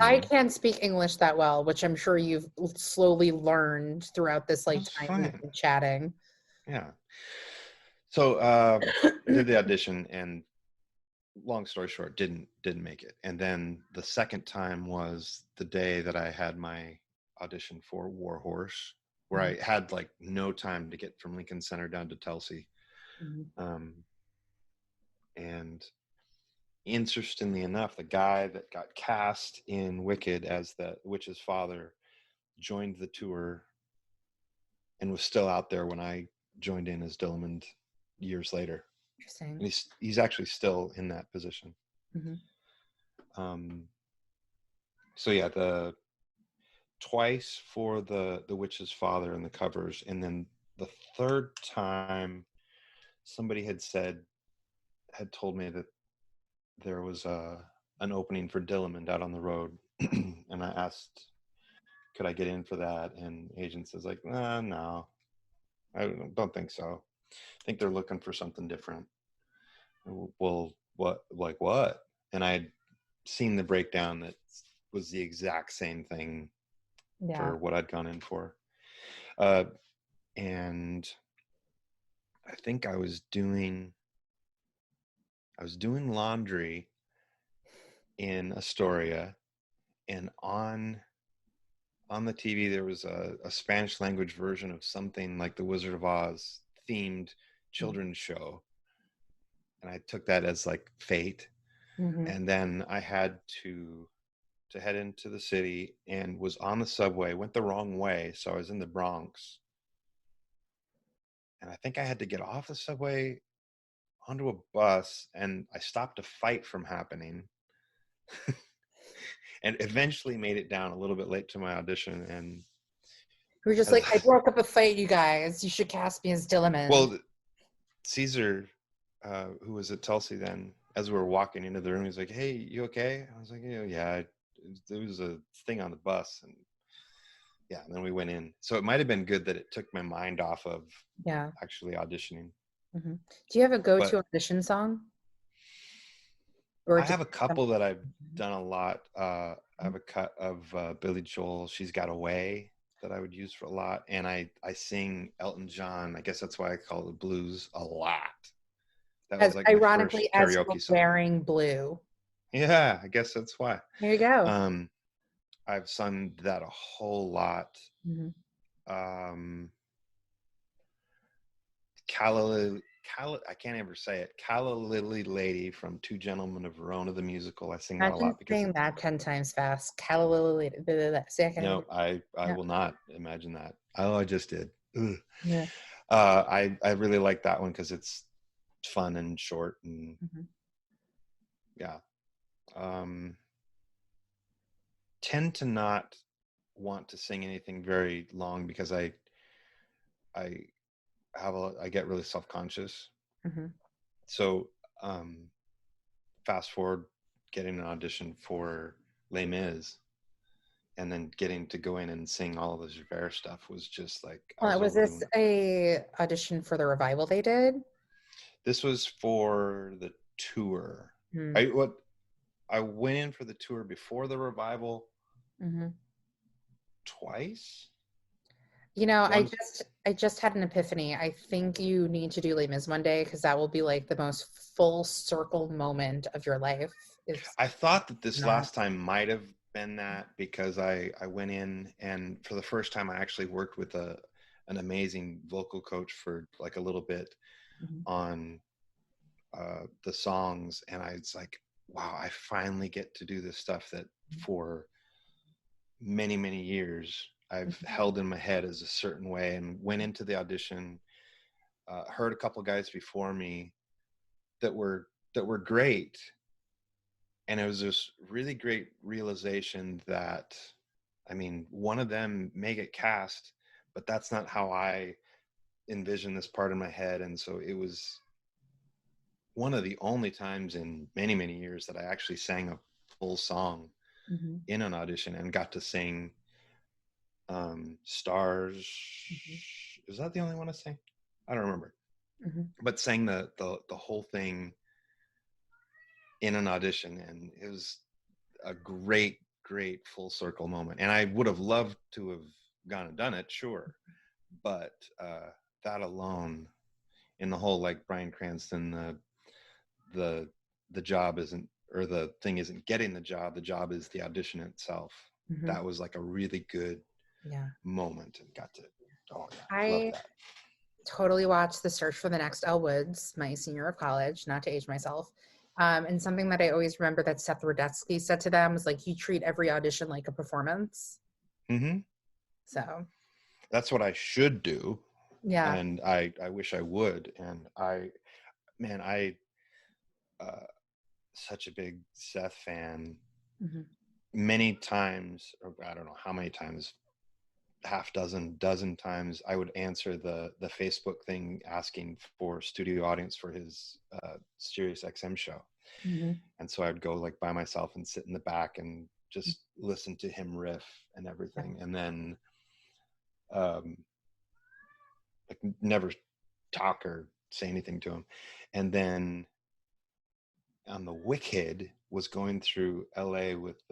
I can't speak English that well, which I'm sure you've slowly learned throughout this time we've been chatting.
Yeah. So did the audition, and long story short, didn't make it. And then the second time was the day that I had my audition for War Horse, where I had like no time to get from Lincoln Center down to Telsey. And interestingly enough, the guy that got cast in Wicked as the witch's father joined the tour and was still out there when I joined in as Dillamond years later.
Interesting.
And he's actually still in that position. So yeah, the twice for the witch's father in the covers, and then the third time somebody had told me that there was an opening for Dillamond out on the road, and I asked, could I get in for that? And agent says like, no, I don't think so. I think they're looking for something different. Well, what? And I had seen the breakdown that was the exact same thing for what I'd gone in for. And I think I was doing laundry in Astoria, and on the TV there was a Spanish language version of something like the Wizard of Oz themed children's show, and I took that as like fate. And then I had to head into the city, and was on the subway, went the wrong way, so I was in the Bronx, and I think I had to get off the subway onto a bus, and I stopped a fight from happening. And eventually made it down a little bit late to my audition, and
we're just like, I broke up a fight, you guys. You should cast me as Dillamond.
Well, Caesar, who was at Telsey then, as we were walking into the room, he's like, "Hey, you okay?" I was like, "Yeah, there was a thing on the bus," and and then we went in. So it might have been good that it took my mind off of actually auditioning.
Do you have a go-to audition song? Or
I have a couple that I've done a lot. I have a cut of Billy Joel, She's Got Away, that I would use for a lot. And I sing Elton John, I guess that's why I call it blues, a lot. That was like
ironically,
my first karaoke song.
Wearing blue.
Yeah, I guess that's why.
There you go.
I've sung that a whole lot.
Mm-hmm.
I can't ever say it. Calla Lily Lady from Two Gentlemen of Verona, the musical. I sing that a lot because
saying that 10 times fast. Calla Lily Lady.
No, I will not imagine that. Oh, I just did. Ugh.
Yeah.
I really like that one because it's fun and short and yeah. Tend to not want to sing anything very long because I get really self-conscious. So fast forward getting an audition for Les Mis and then getting to go in and sing all of the Javert stuff was just like,
was this a audition for the revival they did?
This was for the tour. I went in for the tour before the revival twice.
You know, I just had an epiphany. I think you need to do Les Mis one day because that will be like the most full circle moment of your life.
I thought that this last time might have been that because I went in and for the first time I actually worked with an amazing vocal coach for like a little bit on the songs, and I was like, wow, I finally get to do this stuff that for many, many years I've held in my head as a certain way, and went into the audition, heard a couple guys before me that were great. And it was this really great realization that, I mean, one of them may get cast, but that's not how I envision this part in my head. And so it was one of the only times in many, many years that I actually sang a full song in an audition and got to sing Stars. Is that the only one I sang? I don't remember. But sang the whole thing in an audition, and it was a great full circle moment. And I would have loved to have gone and done it, sure, but that alone, in the whole, like Bryan Cranston, the job isn't, or the thing isn't getting the job is the audition itself. That was like a really good moment, and got to
I totally watched The Search for the Next Elle Woods my senior year of college, not to age myself. And something that I always remember that Seth Rudetsky said to them was like, you treat every audition like a performance. So
that's what I should do.
Yeah.
And I wish I would. And such a big Seth fan. Many times, or I don't know how many times, dozen times, I would answer the Facebook thing asking for studio audience for his Sirius XM show. And so I'd go like by myself and sit in the back and just listen to him riff and everything. And then like never talk or say anything to him. And then on the Wicked was going through LA with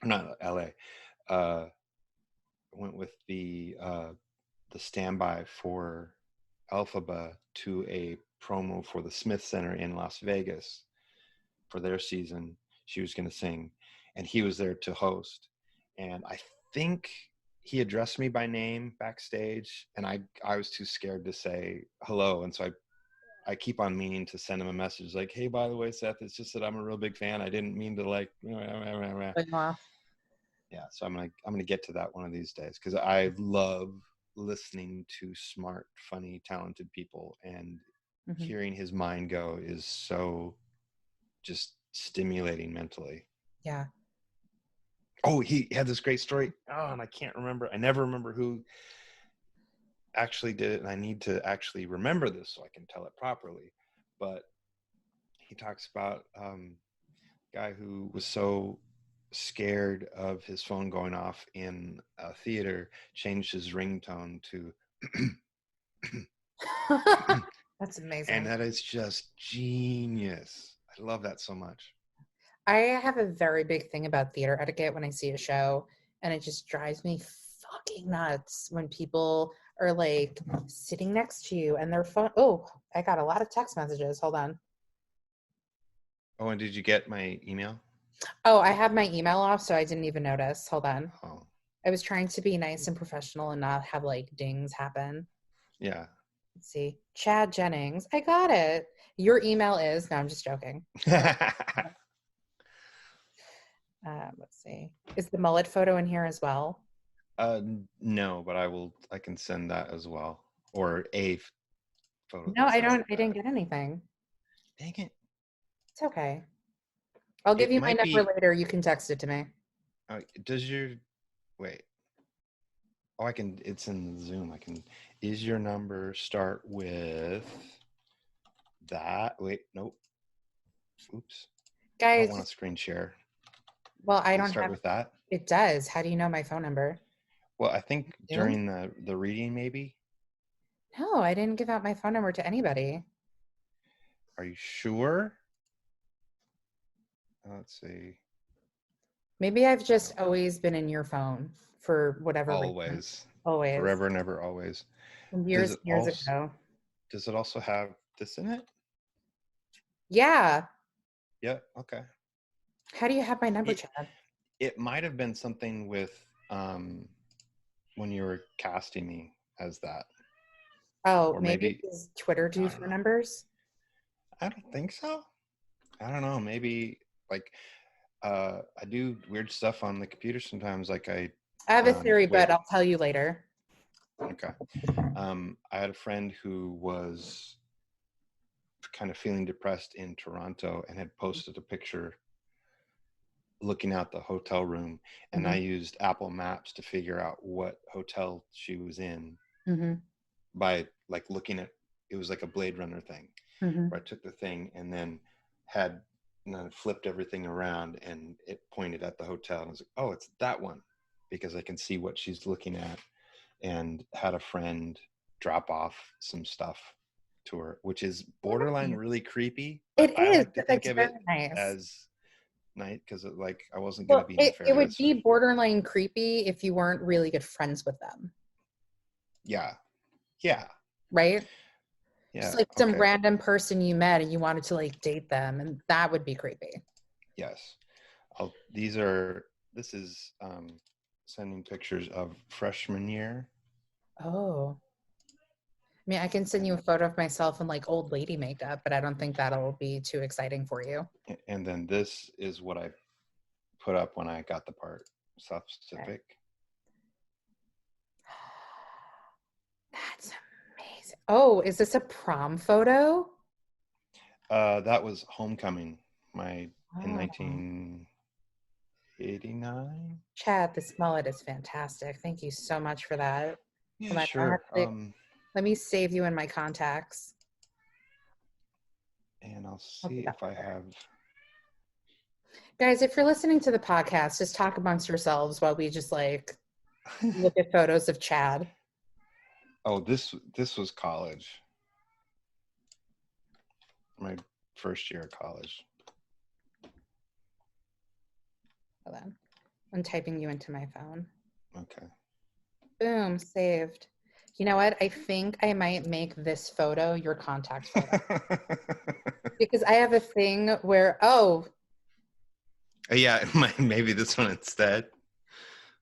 not LA, went with the standby for Elphaba to a promo for the Smith Center in Las Vegas for their season. She was going to sing, and he was there to host. And I think he addressed me by name backstage, and I was too scared to say hello. And so I keep on meaning to send him a message like, hey, by the way, Seth, it's just that I'm a real big fan. I didn't mean to like, yeah. So I'm gonna get to that one of these days, because I love listening to smart, funny, talented people, and hearing his mind go is so just stimulating mentally.
Yeah.
Oh, he had this great story. Oh, and I can't remember. I never remember who actually did it, and I need to actually remember this so I can tell it properly. But he talks about a guy who was so scared of his phone going off in a theater, changed his ringtone to
That's amazing.
And that is just genius. I love that so much.
I have a very big thing about theater etiquette when I see a show, and it just drives me fucking nuts when people are like sitting next to you and their phone. Oh, I got a lot of text messages. Hold on.
Oh, and did you get my email?
Oh, I have my email off, so I didn't even notice. Hold on.
Oh.
I was trying to be nice and professional and not have like dings happen.
Yeah.
Let's see. Chad Jennings. I got it. Your email is, no, I'm just joking. Let's see. Is the mullet photo in here as well?
No, but I can send that as well. Or a photo.
No, I didn't get anything.
Dang it.
It's okay. I'll give you my number later. You can text it to me.
Wait. Oh, it's in Zoom. Is your number start with that? Wait, nope. Oops.
Guys.
I don't want to screen share.
Well, I don't
start with that.
It does. How do you know my phone number?
Well, I think during the reading, maybe.
No, I didn't give out my phone number to anybody.
Are you sure? Let's see.
Maybe I've just always been in your phone for whatever
reason.
Always.
Forever, never, always.
Years ago.
Does it also have this in it?
Yeah.
Yeah, okay.
How do you have my number, Chad?
It might have been something with when you were casting me as that.
Oh, or maybe does Twitter do for numbers?
I don't think so. I don't know. Maybe like I do weird stuff on the computer sometimes. Like I
have a theory, but I'll tell you later.
Okay. I had a friend who was kind of feeling depressed in Toronto and had posted a picture looking out the hotel room, and I used Apple Maps to figure out what hotel she was in by like looking at, it was like a Blade Runner thing, where I took the thing and then flipped everything around and it pointed at the hotel, and I was like, oh, it's that one, because I can see what she's looking at, and had a friend drop off some stuff to her, which is borderline really creepy.
It
I
is.
like to think of it
nice.
as night, because I wasn't going to be nefarious.
It would be borderline creepy if you weren't really good friends with them.
Yeah.
Right?
Yeah.
Just like some random person you met and you wanted to like date them, and that would be creepy.
Yes. This is sending pictures of freshman year.
Oh. I mean, I can send you a photo of myself in like old lady makeup, but I don't think that'll be too exciting for you.
And then this is what I put up when I got the part. South Pacific. Okay.
That's amazing. Oh, is this a prom photo?
That was homecoming. In 1989.
Chad, this mullet is fantastic. Thank you so much for that.
Yeah, sure.
Let me save you in my contacts.
And I'll see if I have.
Guys, if you're listening to the podcast, just talk amongst yourselves while we just like look at photos of Chad.
Oh, this was college. My first year of college.
Hold on. I'm typing you into my phone.
Okay.
Boom, saved. You know what? I think I might make this photo your contact photo. Because I have a thing where,
yeah, maybe this one instead.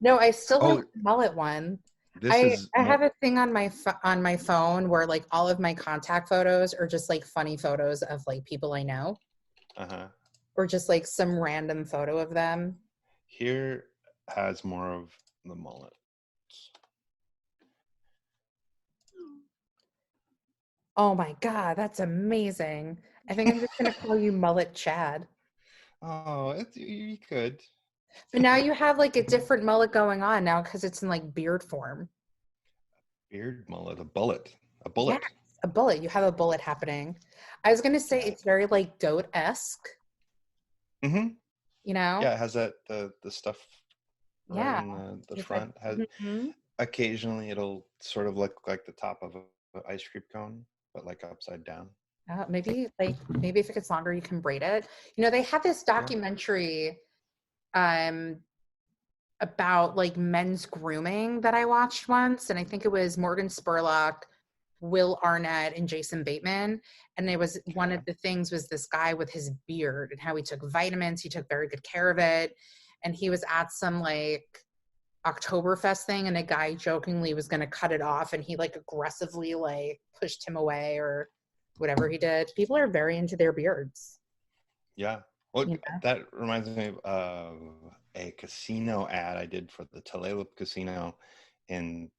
No, I still have the mullet one. I have a thing on my phone where like all of my contact photos are just like funny photos of like people I know. Or just like some random photo of them.
Here has more of the mullet.
Oh my God, that's amazing. I think I'm just going to call you Mullet Chad.
Oh, you could.
But now you have like a different mullet going on now because it's in like beard form.
Beard mullet, a bullet.
Yes, a bullet. You have a bullet happening. I was going to say it's very like goat-esque.
Mm-hmm.
You know?
Yeah, it has that, the stuff right in the front. Occasionally it'll sort of look like the top of an ice cream cone, but like upside down.
Maybe if it gets longer, you can braid it. You know, they had this documentary about like men's grooming that I watched once, and I think it was Morgan Spurlock, Will Arnett, and Jason Bateman. And it was one of the things was this guy with his beard and how he took vitamins. He took very good care of it. And he was at some like Oktoberfest thing, and a guy jokingly was going to cut it off, and he like aggressively like pushed him away or whatever he did. People are very into their beards.
Yeah. Well, that reminds me of a casino ad I did for the Tulalip Casino in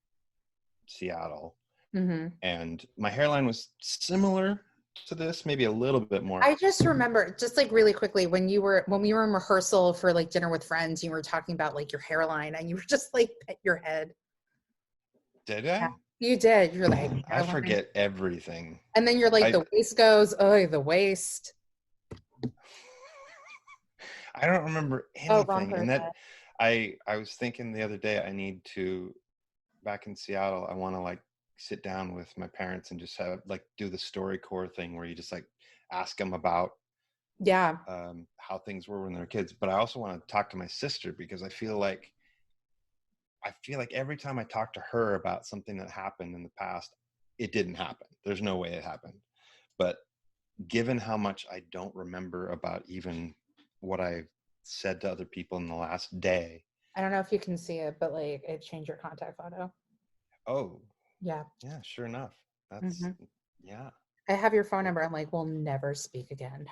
Seattle. Mm-hmm. And my hairline was similar to this, maybe a little bit more.
I just remember, just like really quickly, when we were in rehearsal for like dinner with friends, you were talking about like your hairline, and you were just like pet your head.
Did I?
Yeah, you did. You're like,
I forget everything.
And then you're like, the waist goes, oh, the waist.
I don't remember anything. And that I was thinking the other day, I need to, back in Seattle, I want to like sit down with my parents and just have like do the StoryCorps thing where you just like ask them about how things were when they were kids. But I also want to talk to my sister, because I feel like every time I talk to her about something that happened in the past, it didn't happen. There's no way it happened. But given how much I don't remember about even what I said to other people in the last day.
I don't know if you can see it, but like it changed your contact photo.
Oh.
Yeah.
Yeah, sure enough. That's yeah.
I have your phone number. I'm like, we'll never speak again.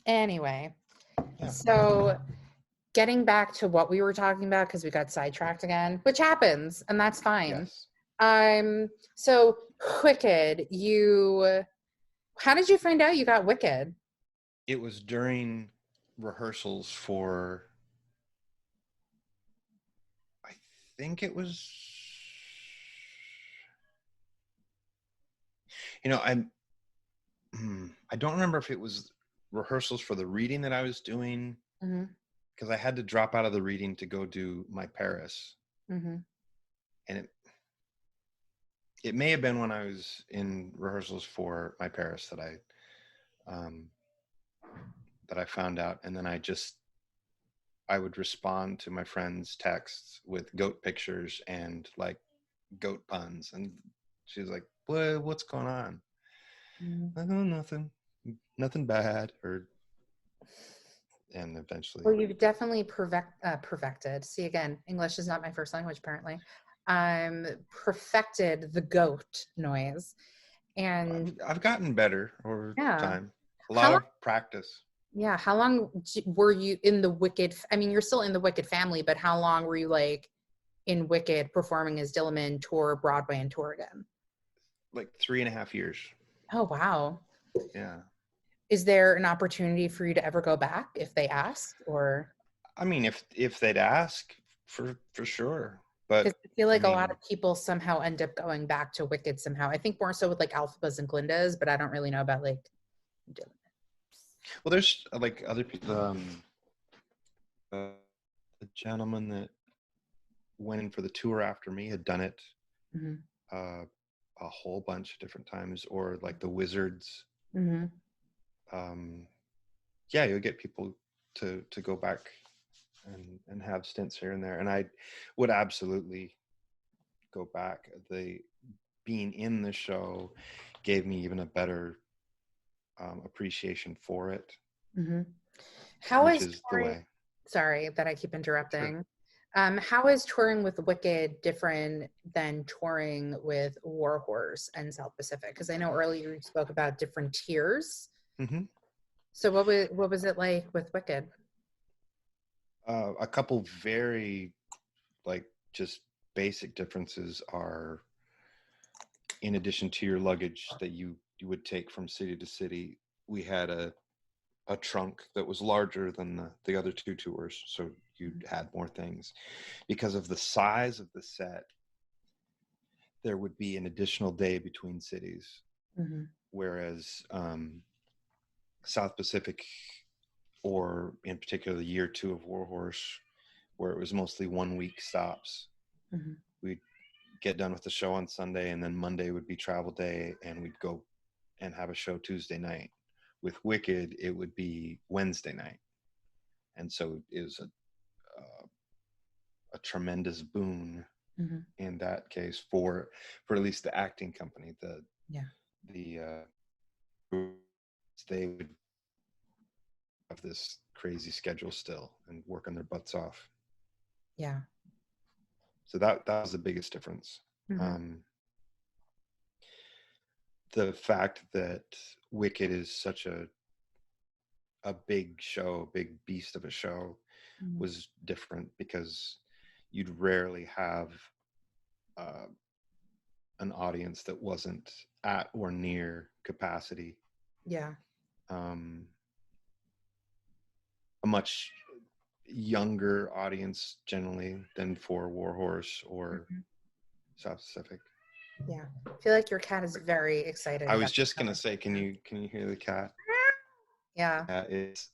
Anyway, so getting back to what we were talking about, because we got sidetracked again, which happens, and that's fine. Yes. So Wicked, how did you find out you got Wicked?
It was during rehearsals for, I think it was, I don't remember if it was rehearsals for the reading that I was doing, because I had to drop out of the reading to go do my Paris. And it may have been when I was in rehearsals for my Paris that I found out. And then I would respond to my friends' texts with goat pictures and like goat puns. And she was like, what's going on? I go, nothing bad. And eventually.
Well, you've definitely perfected. See, again, English is not my first language, apparently. Perfected the goat noise. And
I've gotten better over time. A lot of practice.
Yeah. How long were you in the Wicked? I mean, you're still in the Wicked family, but how long were you like in Wicked performing as Dillamond, tour Broadway and tour again?
Like 3.5 years.
Oh, wow.
Yeah.
Is there an opportunity for you to ever go back if they ask, or?
I mean, if they'd ask, for sure. But
I feel like a lot of people somehow end up going back to Wicked somehow. I think more so with like Alphabas and Glindas, but I don't really know about like Dillamond.
Well, there's like other people. The gentleman that went in for the tour after me had done it a whole bunch of different times, or like the Wizards. Yeah, you'll get people to go back and have stints here and there, and I would absolutely go back. Being in the show gave me even a better appreciation for it.
How is touring? Sorry that I keep interrupting. Sure. How is touring with Wicked different than touring with Warhorse and South Pacific? Because I know earlier you spoke about different tiers. So what was it like with Wicked?
A couple very like just basic differences are, in addition to your luggage that you would take from city to city, we had a trunk that was larger than the other two tours, so you had more things. Because of the size of the set, there would be an additional day between cities, whereas South Pacific, or in particular the year 2 of Warhorse, where it was mostly 1 week stops, we'd get done with the show on Sunday, and then Monday would be travel day, and we'd go and have a show Tuesday night. With Wicked, it would be Wednesday night, and so it was a tremendous boon in that case for at least the acting company. They would have this crazy schedule still and working their butts off.
Yeah.
So that was the biggest difference. The fact that Wicked is such a big show, a big beast of a show, was different because you'd rarely have an audience that wasn't at or near capacity.
Yeah.
A much younger audience generally than for Warhorse or South Pacific.
Yeah, I feel like your cat is very excited.
I was just gonna say, can you hear the cat?
Yeah.
It's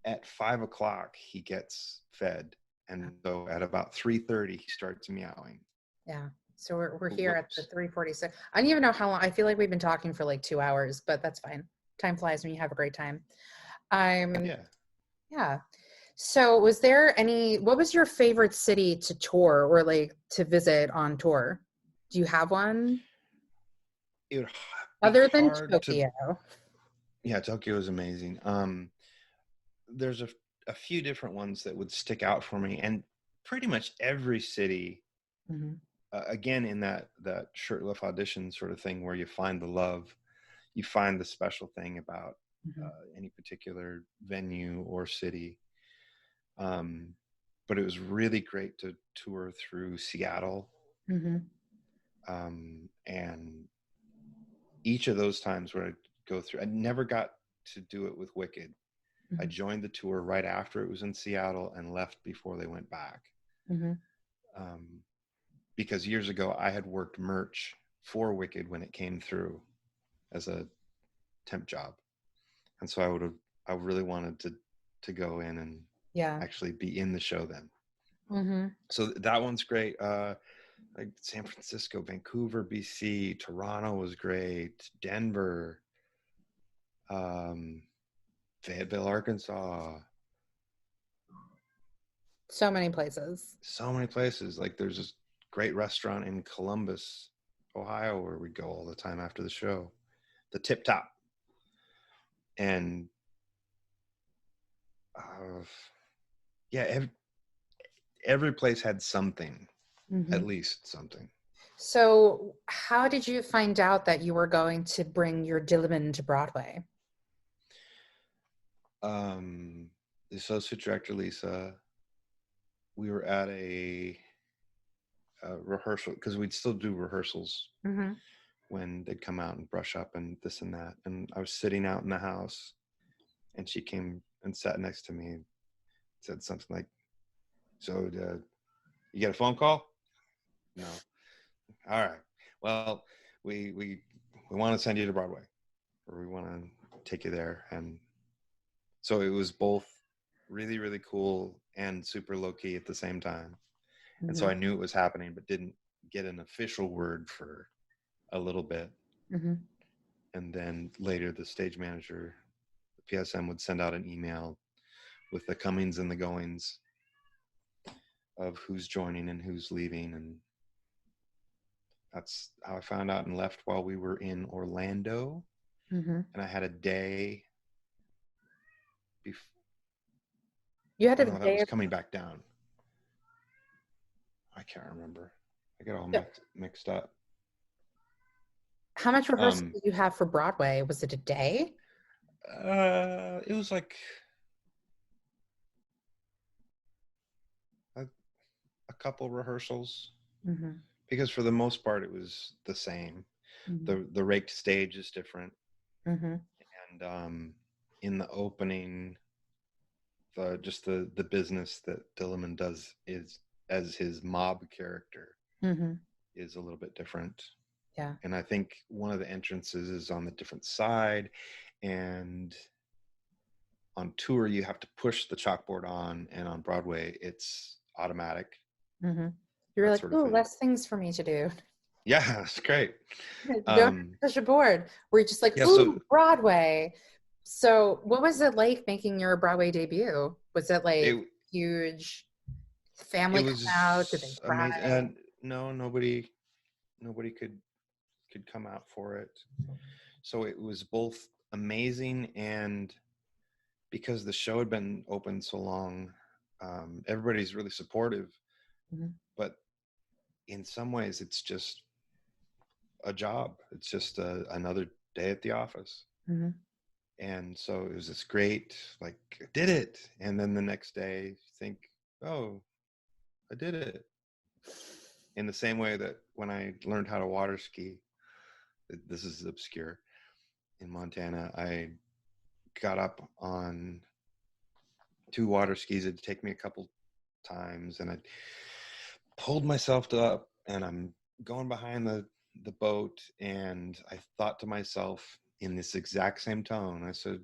at 5 o'clock he gets fed, and so at about 3:30 he starts meowing.
Yeah. So we're here at the 3:46. I don't even know how long. I feel like we've been talking for like 2 hours, but that's fine. Time flies when you have a great time. Yeah. So was there what was your favorite city to tour or like to visit on tour? Do you have one?
It would
other than Tokyo.
Yeah, Tokyo is amazing. There's a few different ones that would stick out for me, and pretty much every city, again, in that shirtless audition sort of thing where you find the love, you find the special thing about any particular venue or city. But it was really great to tour through Seattle. And each of those times where I'd go through, I never got to do it with Wicked. I joined the tour right after it was in Seattle and left before they went back. Because years ago I had worked merch for Wicked when it came through as a temp job. And so I really wanted to go in and actually be in the show then. So that one's great. Like San Francisco, Vancouver, BC, Toronto was great. Denver, Fayetteville, Arkansas.
So many places.
Like there's this great restaurant in Columbus, Ohio, where we go all the time after the show, the Tip Top. And every place had something, at least something.
So how did you find out that you were going to bring your Dillamond to Broadway?
The associate director, Lisa, we were at a rehearsal, because we'd still do rehearsals when they'd come out and brush up and this and that. And I was sitting out in the house, and she came and sat next to me and said something like, "So you get a phone call?" "No." "All right. Well, we want to send you to Broadway, or we want to take you there." And so it was both really, really cool and super low key at the same time. And so I knew it was happening, but didn't get an official word for a little bit. And then later the stage manager, the PSM, would send out an email with the comings and the goings of who's joining and who's leaving. And that's how I found out and left while we were in Orlando. And I had a day before.
You had a day
that was coming back down. I can't remember. I get all mixed up.
How much rehearsal did you have for Broadway? Was it a day?
It was like a couple rehearsals, because for the most part it was the same. The raked stage is different, and in the opening, the business that Dillamond does is as his mob character is a little bit different.
Yeah.
And I think one of the entrances is on the different side, and on tour you have to push the chalkboard on, and on Broadway it's automatic.
You're You were
that
like,
sort of
"Ooh,
thing.
less things for me to do."
Yeah, it's great.
Don't push a board. We're just like,
Yeah,
"Ooh,
so
Broadway." So, what was it like making your Broadway debut? Was it like
it
huge?
it
Family come out? Did they
was
cry?
amazing. And no, nobody could come out for it. So it was both amazing, and because the show had been open so long, everybody's really supportive.
Mm-hmm.
But in some ways, it's just a job. It's just another day at the office.
Mm-hmm.
And so it was this great, like, I did it. And then the next day, you think, oh, I did it. In the same way that when I learned how to water ski, this is obscure, in Montana, I got up on 2 water skis. It'd take me a couple times, and I pulled myself up, and I'm going behind the boat, and I thought to myself in this exact same tone, I said,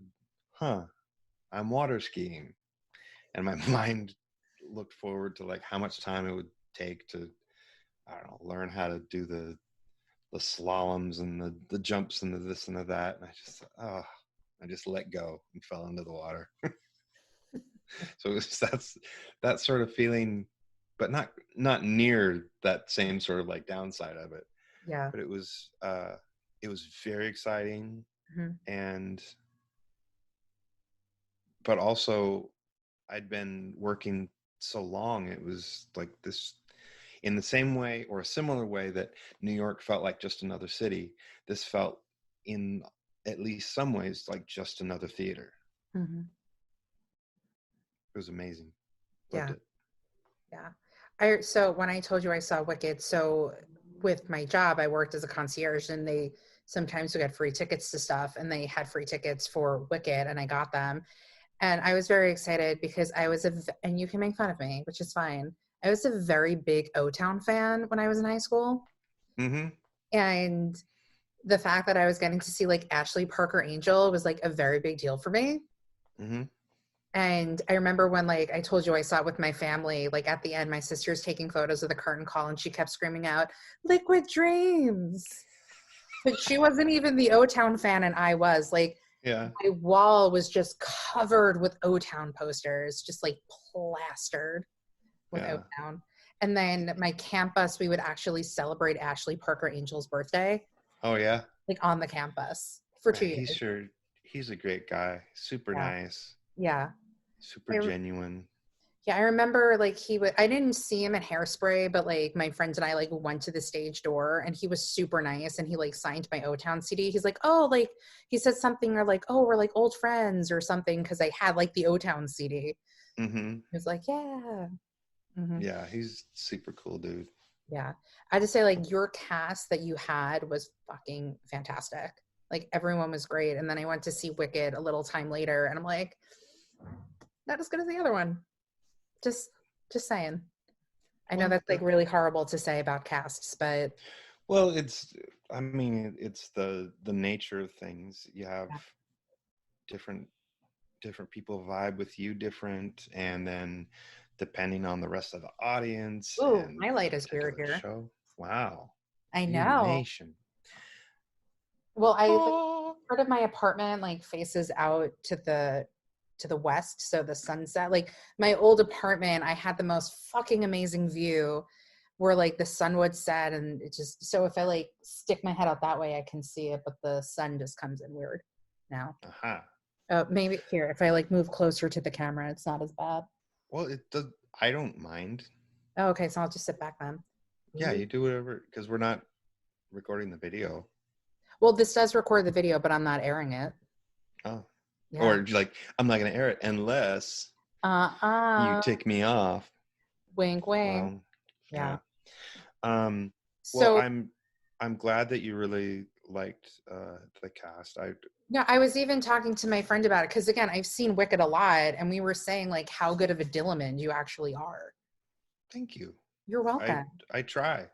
I'm water skiing. And my mind looked forward to like how much time it would take to, I don't know, learn how to do the slaloms and the jumps and the this and the that. And I just let go and fell into the water. So it was, that sort of feeling, but not near that same sort of like downside of it.
Yeah.
But it was very exciting.
Mm-hmm.
And but also I'd been working so long, it was like this, in the same way or a similar way that New York felt like just another city, this felt in at least some ways like just another theater.
Mm-hmm.
It was amazing.
Yeah.
Loved it.
Yeah. So when I told you I saw Wicked, so with my job, I worked as a concierge, and they sometimes would get free tickets to stuff, and they had free tickets for Wicked, and I got them. And I was very excited because and you can make fun of me, which is fine. I was a very big O-Town fan when I was in high school.
Mm-hmm.
And the fact that I was getting to see like Ashley Parker Angel was like a very big deal for me.
Mm-hmm.
And I remember when, like, I told you I saw it with my family, like at the end, my sister's taking photos of the curtain call and she kept screaming out, "Liquid Dreams." But she wasn't even the O-Town fan, and I was. Like,
Yeah.
my wall was just covered with O-Town posters, just like plastered with O-Town. And then my campus, we would actually celebrate Ashley Parker Angel's birthday.
Oh yeah.
Like on the campus for 2 years.
He's a great guy. Super nice.
Yeah.
Super genuine.
Yeah, I remember like I didn't see him at Hairspray, but like my friends and I like went to the stage door, and he was super nice, and he like signed my O-Town CD. He's like, "Oh," like he said something, or like, "Oh, we're like old friends," or something, because I had like the O-Town CD.
Mm-hmm.
He was like, "Yeah." Mm-hmm.
Yeah, he's super cool, dude.
Yeah. I just say like your cast that you had was fucking fantastic. Like everyone was great. And then I went to see Wicked a little time later, and I'm like, not as good as the other one. Just saying. I know that's like really horrible to say about casts, but
it's the nature of things. You have different people vibe with you different, and then depending on the rest of the audience.
Ooh, my light is weird here.
Show. Wow.
I know. Well, part of my apartment like faces out to the west, so the sunset. Like my old apartment, I had the most fucking amazing view where like the sun would set, and it just, so if I like stick my head out that way, I can see it, but the sun just comes in weird now. Maybe here, if I like move closer to the camera, it's not as bad.
Well, it does. I don't mind.
Oh, okay, so I'll just sit back then.
Yeah, you do whatever, because we're not recording the video.
Well, this does record the video, but I'm not airing it.
Oh. Yeah. Or like, I'm not going to air it unless you take me off.
Wink, wink.
Well,
yeah.
Well, I'm glad that you really liked the cast.
I was even talking to my friend about it, because again, I've seen Wicked a lot, and we were saying like how good of a Dillamond you actually are.
Thank you.
You're welcome.
I try.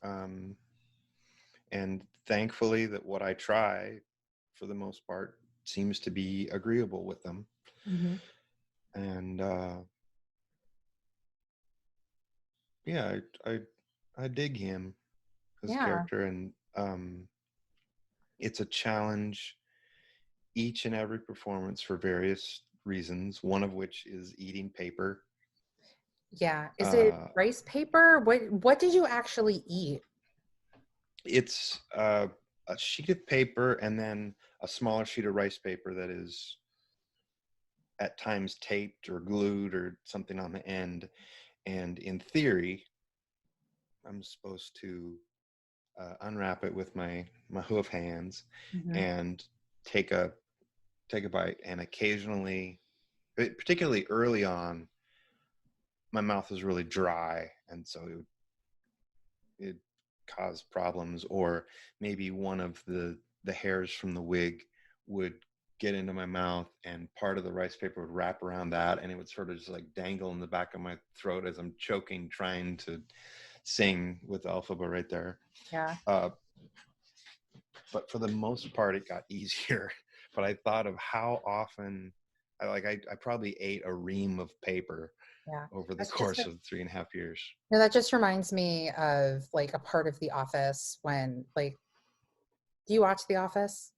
And thankfully that what I try, for the most part, seems to be agreeable with them.
Mm-hmm.
And yeah, I dig him, his
Yeah.
character, and it's a challenge each and every performance for various reasons, one of which is eating paper.
Yeah. Is it rice paper? What did you actually eat?
It's a sheet of paper and then a smaller sheet of rice paper that is at times taped or glued or something on the end. And in theory, I'm supposed to unwrap it with my hoof hands and take a bite. And occasionally, particularly early on, my mouth was really dry, and so it caused problems. Or maybe one of the hairs from the wig would get into my mouth, and part of the rice paper would wrap around that, and it would sort of just like dangle in the back of my throat as I'm choking, trying to sing with Elphaba right there.
Yeah.
But for the most part, it got easier. But I thought of how often I probably ate a ream of paper over the course of 3.5 years.
No, that just reminds me of like a part of The Office when like, do you watch The Office?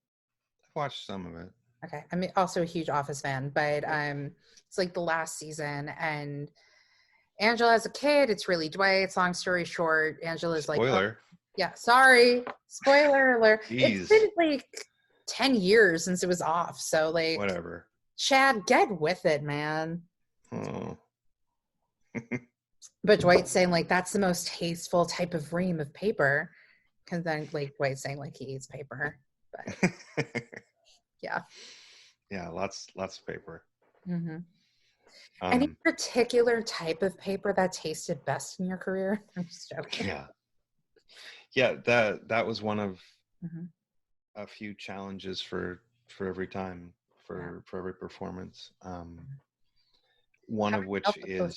I've watched some of it.
Okay. I'm also a huge Office fan, but it's like the last season, and Angela as a kid, it's really Dwight's. Long story short, Angela's
Spoiler.
like, oh, yeah, sorry. Spoiler alert.
Jeez.
It's been like 10 years since it was off. So like,
whatever.
Chad, get with it, man.
Oh.
But Dwight's saying like, that's the most tasteful type of ream of paper. Because then like Dwight's saying like he eats paper. But yeah.
Yeah, lots of paper.
Mm-hmm. Any particular type of paper that tasted best in your career? I'm just joking.
Yeah, that was one of a few challenges for every time, for every performance. One of which is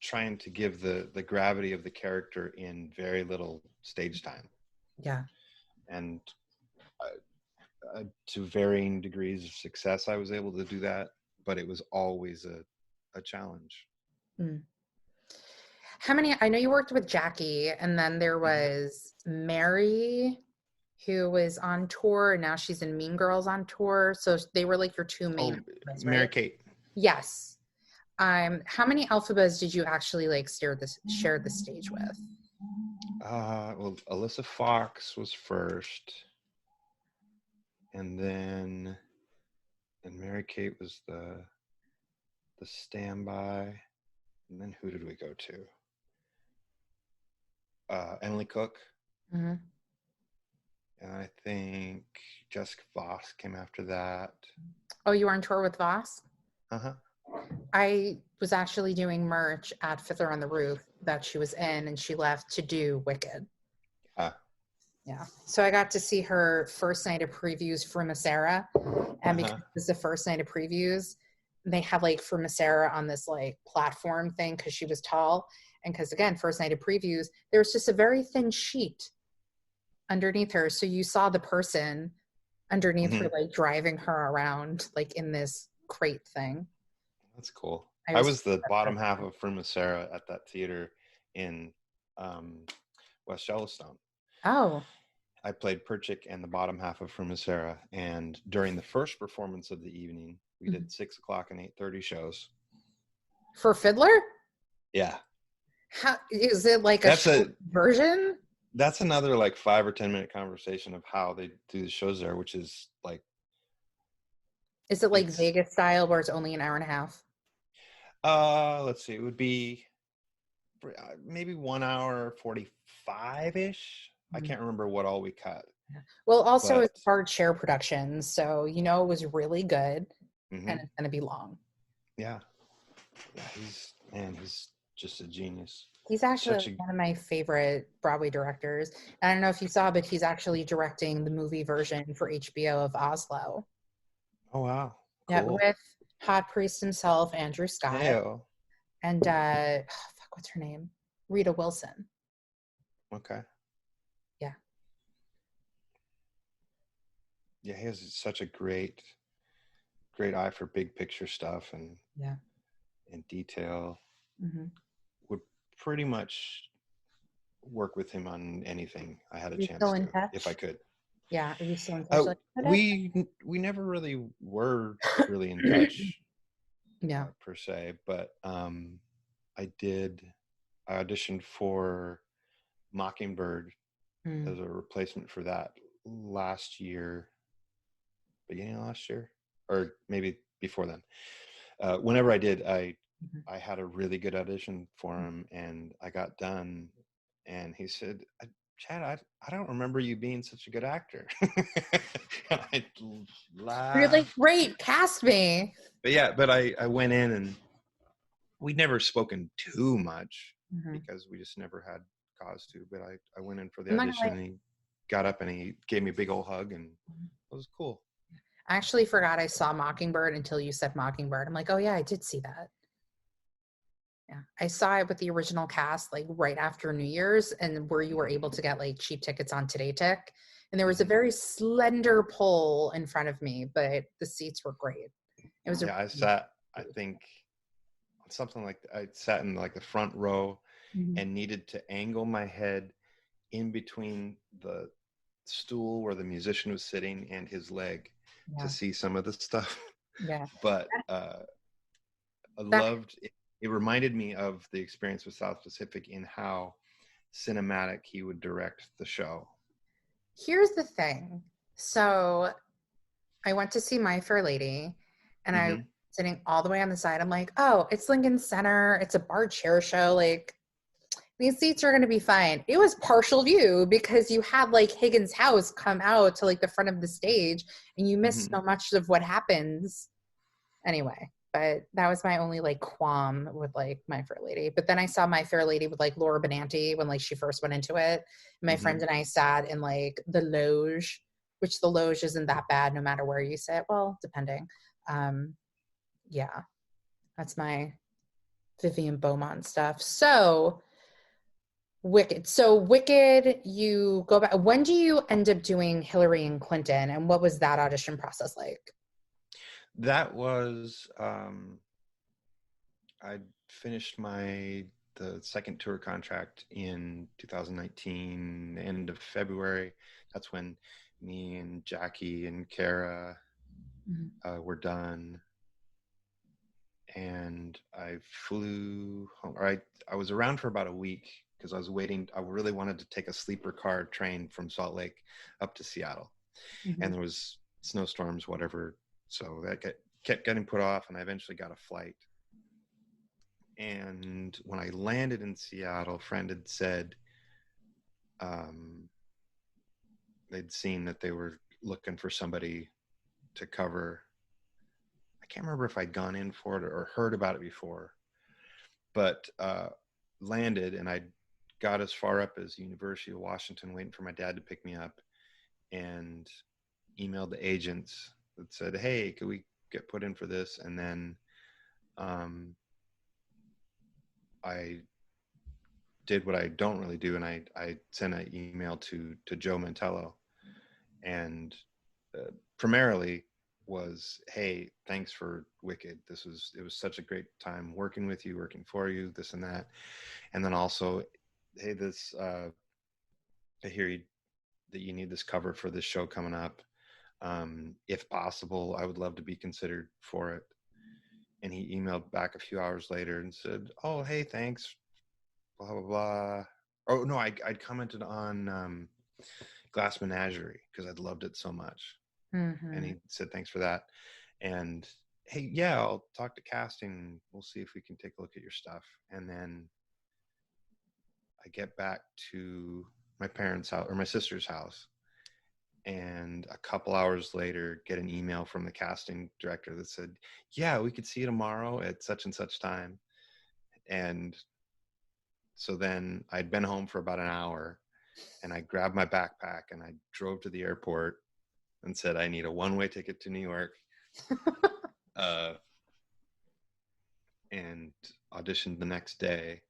trying to give the gravity of the character in very little stage time.
Yeah.
And to varying degrees of success, I was able to do that, but it was always a challenge.
How many? I know you worked with Jackie, and then there was Mary, who was on tour, and now she's in Mean Girls on tour. So they were like your two main.
Mary Kate.
Yes. How many Elphabas did you actually like share the stage with?
Well, Alyssa Fox was first, and then Mary Kate was the standby, and then who did we go to? Emily Cook, and I think Jessica Voss came after that.
Oh, you were on tour with Voss? I was actually doing merch at Fiddler on the Roof that she was in, and she left to do Wicked. Yeah. So I got to see her first night of previews for Masera, and because it was the first night of previews, they had like for Masera on this like platform thing because she was tall, and because again, first night of previews, there was just a very thin sheet underneath her, so you saw the person underneath her like driving her around like in this crate thing.
That's cool. I was the bottom half of Frumacera at that theater in West Yellowstone.
Oh.
I played Perchik and the bottom half of Frumacera, and during the first performance of the evening, we did 6 o'clock and 8:30 shows.
For Fiddler?
Yeah.
How is it like a short version?
That's another like 5 or 10 minute conversation of how they do the shows there, which is like.
Is it like Vegas style where it's only an hour and a half?
Let's see. It would be maybe 1 hour 45-ish. I can't remember what all we cut.
Well, also it's hard share productions, so it was really good, and it's going to be long.
Yeah, he's just a genius.
He's actually one of my favorite Broadway directors. I don't know if you saw, but he's actually directing the movie version for HBO of Oslo.
Oh wow!
Cool. Yeah, with Hot Priest himself, Andrew Scott, and what's her name? Rita Wilson.
Okay. Yeah, he has such a great eye for big picture stuff and detail. would pretty much work with him on anything I had a chance
still in
to,
touch?
if I could.
Yeah, are you still in touch?
We never really were really in touch, per se. But I auditioned for Mockingbird as a replacement for that beginning of last year, or maybe before then. Whenever I did, I had a really good audition for him, and I got done, and he said, Chad, I don't remember you being such a good actor. I laughed.
Really great, cast me.
But I went in, and we'd never spoken too much because we just never had cause to. But I went in for the audition, and he got up and he gave me a big old hug, and it was cool.
I actually forgot I saw Mockingbird until you said Mockingbird. I'm like, oh yeah, I did see that. Yeah, I saw it with the original cast like right after New Year's, and where you were able to get like cheap tickets on Today Tick. And there was a very slender pole in front of me, but the seats were great. It was
I sat, I think, something like I sat in like the front row and needed to angle my head in between the stool where the musician was sitting and his leg to see some of the stuff.
Yeah.
But I loved it. It reminded me of the experience with South Pacific in how cinematic he would direct the show.
Here's the thing. So I went to see My Fair Lady, and I was sitting all the way on the side. I'm like, oh, it's Lincoln Center. It's a bar chair show. Like, these seats are going to be fine. It was partial view because you had like Higgins' house come out to like the front of the stage, and you missed so much of what happens. Anyway, but that was my only like qualm with like My Fair Lady. But then I saw My Fair Lady with like Laura Benanti when like she first went into it. My friend and I sat in like the loge, which the loge isn't that bad no matter where you sit. Well, depending. Yeah, that's my Vivian Beaumont stuff. So Wicked. So Wicked, you go back. When do you end up doing Hillary and Clinton, and what was that audition process like?
That was I finished the second tour contract in 2019, end of February. That's when me and Jackie and Kara were done, and I flew home. I was around for about a week because I was waiting. I really wanted to take a sleeper car train from Salt Lake up to Seattle, and there was snowstorms, whatever. So that kept getting put off, and I eventually got a flight. And when I landed in Seattle, a friend had said they'd seen that they were looking for somebody to cover. I can't remember if I'd gone in for it or heard about it before, but landed, and I got as far up as University of Washington waiting for my dad to pick me up, and emailed the agents that said, hey, could we get put in for this? And then I did what I don't really do, and I sent an email to Joe Mantello, and primarily was, hey, thanks for Wicked. It was such a great time working with you, working for you, this and that. And then also, hey, I hear that you need this cover for this show coming up. If possible, I would love to be considered for it. And he emailed back a few hours later and said, oh, hey, thanks, blah, blah, blah. Oh, no, I'd commented on Glass Menagerie because I'd loved it so much. And he said, thanks for that. And, hey, yeah, I'll talk to casting. We'll see if we can take a look at your stuff. And then I get back to my parents' house, or my sister's house, and a couple hours later get an email from the casting director that said, yeah, we could see you tomorrow at such and such time. And so then I'd been home for about an hour, and I grabbed my backpack and I drove to the airport and said, I need a one-way ticket to New York. And auditioned the next day.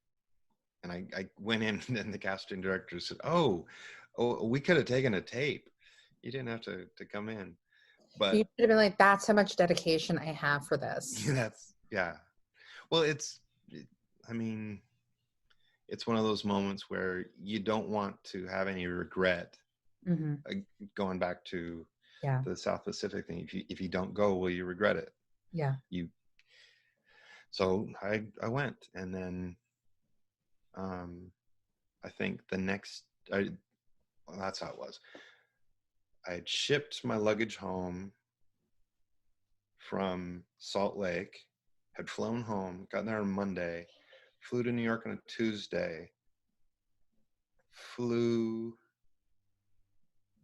And I went in, and the casting director said, oh, we could have taken a tape. You didn't have to come in. But
you should have been like, that's how much dedication I have for this.
Yeah. Well, I mean, it's one of those moments where you don't want to have any regret going back to the South Pacific thing. If you don't go, will you regret it?
Yeah.
So I went, and then I think that's how it was. I had shipped my luggage home from Salt Lake, had flown home, got there on Monday, flew to New York on a Tuesday, flew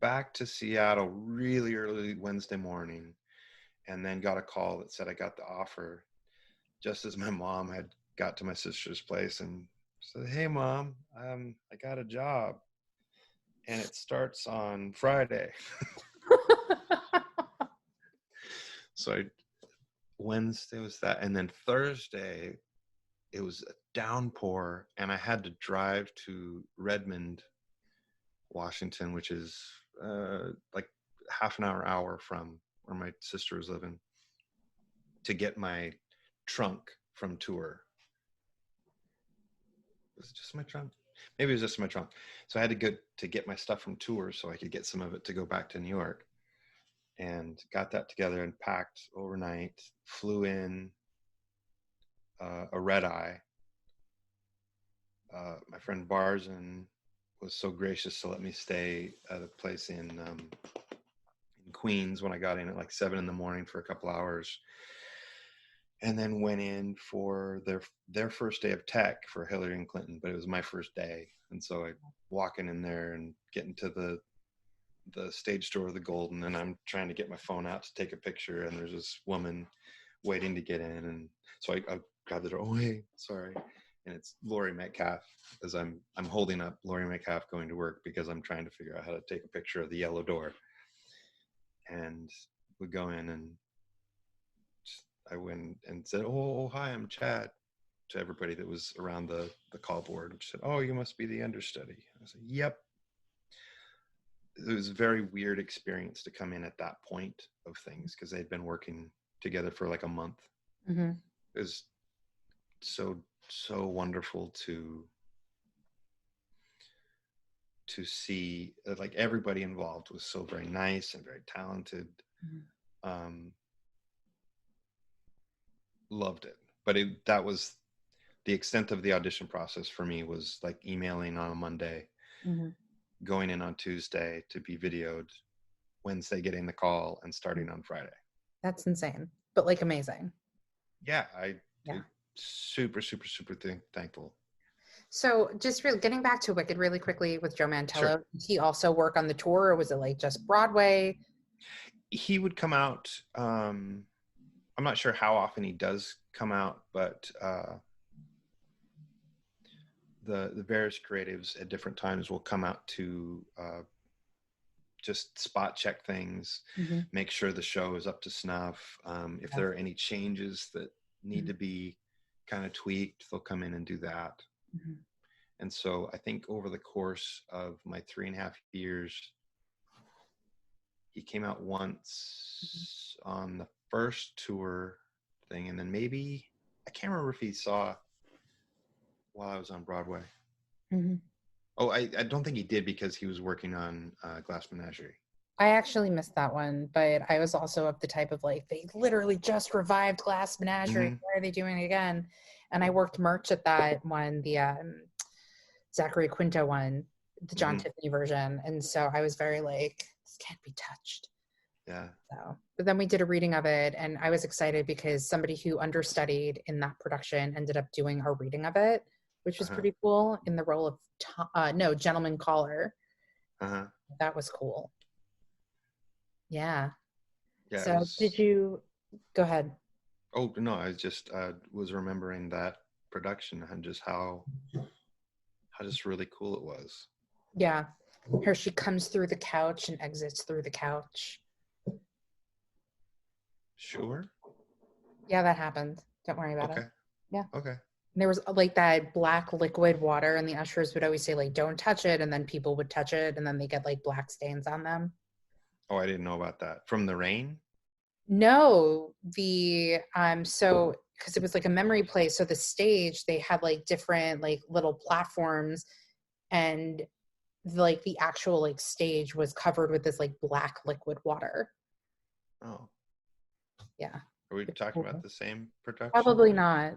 back to Seattle really early Wednesday morning, and then got a call that said I got the offer just as my mom had got to my sister's place and said, "Hey, Mom, I got a job, and it starts on Friday." So Wednesday was that, and then Thursday it was a downpour, and I had to drive to Redmond, Washington, which is like half an hour from where my sister was living, to get my trunk from tour. Was it just my trunk? Maybe it was just my trunk. So I had to go to get my stuff from tour so I could get some of it to go back to New York, and got that together and packed overnight, flew in a red eye. My friend Barzan was so gracious to let me stay at a place in Queens when I got in at like 7 a.m. for a couple hours, and then went in for their first day of tech for Hillary and Clinton, but it was my first day. And so I walking in there and getting to the stage door of the Golden, and I'm trying to get my phone out to take a picture, and there's this woman waiting to get in, and so I grabbed the door. "Oh, hey, sorry." And it's Laurie Metcalf, as I'm holding up Laurie Metcalf going to work because I'm trying to figure out how to take a picture of the yellow door. And we go in, and I went and said, "Oh, hi, I'm Chad," to everybody that was around the call board, which said, "Oh, you must be the understudy." I said, "Yep." It was a very weird experience to come in at that point of things because they'd been working together for like a month. It was so wonderful to see, like, everybody involved was so very nice and very talented. Loved it. But that was the extent of the audition process for me, was like emailing on a Monday, going in on Tuesday to be videoed, Wednesday getting the call, and starting on Friday.
That's insane, but like amazing.
Yeah, super thankful.
So just getting back to Wicked really quickly with Joe Mantello, sure. Did he also work on the tour, or was it like just Broadway?
He would come out. I'm not sure how often he does come out, but the various creatives at different times will come out to just spot check things, make sure the show is up to snuff. If there are any changes that need to be kind of tweaked, they'll come in and do that. And so I think over the course of my 3.5 years, he came out once on the first tour thing, and then maybe, I can't remember if he saw while I was on Broadway. Oh, I don't think he did, because he was working on Glass Menagerie.
I actually missed that one, but I was also of the type of like, they literally just revived Glass Menagerie. Why are they doing it again? And I worked merch at that one, the Zachary Quinto one, the John Tiffany version. And so I was very like, this can't be touched.
Yeah.
So, but then we did a reading of it, and I was excited because somebody who understudied in that production ended up doing a reading of it, which was pretty cool, in the role of Gentleman Caller. That was cool. Yeah. So did you go ahead?
Oh no, I just was remembering that production and just how just really cool it was.
Yeah. She comes through the couch and exits through the couch.
Sure.
Yeah, that happened. Don't worry about it. Yeah.
Okay.
And there was like that black liquid water, and the ushers would always say like, don't touch it, and then people would touch it, and then they get like black stains on them.
Oh, I didn't know about that. From the rain?
No, so because it was like a memory place. So the stage, they had like different like little platforms, and like the actual like stage was covered with this like black liquid water.
Oh.
Yeah.
Are we talking about the same production?
Probably not.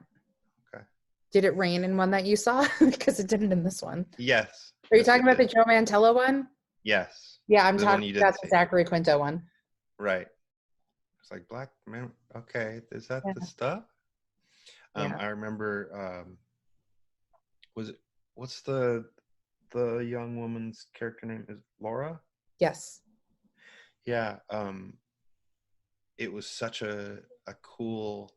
Okay.
Did it rain in one that you saw? Because it didn't in this one.
Yes.
Are you talking about the Joe Mantello one?
Yes.
Yeah, I'm talking about the Zachary Quinto one.
Right. It's like Black Man. Okay. Is that the stuff? I remember, what's the young woman's character name? Is Laura?
Yes.
Yeah. It was such a cool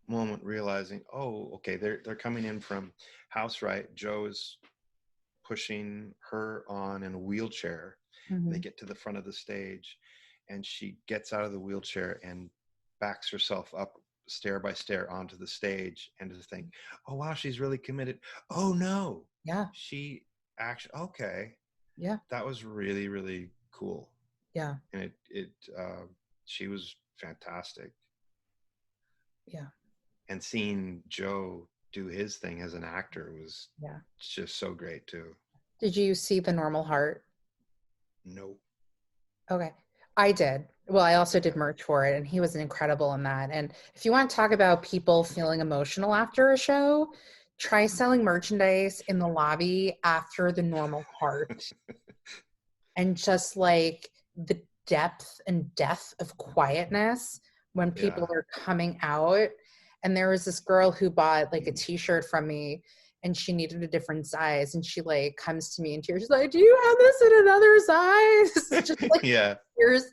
moment realizing, oh, okay, they're coming in from house right. Joe is pushing her on in a wheelchair. Mm-hmm. They get to the front of the stage, and she gets out of the wheelchair and backs herself up stair by stair onto the stage, and to think, oh wow, she's really committed. Oh no, she actually, okay, that was really, really cool. And it she was fantastic. And seeing Joe do his thing as an actor was just so great too.
Did you see The Normal Heart?
No.
Okay. I did. Well, I also did merch for it, and he was incredible in that. And if you want to talk about people feeling emotional after a show, try selling merchandise in the lobby after The Normal Heart. And just like the depth and depth of quietness when people are coming out. And there was this girl who bought like a t-shirt from me, and she needed a different size, and she like comes to me in tears. She's like, do you have this in another size? Just like tears.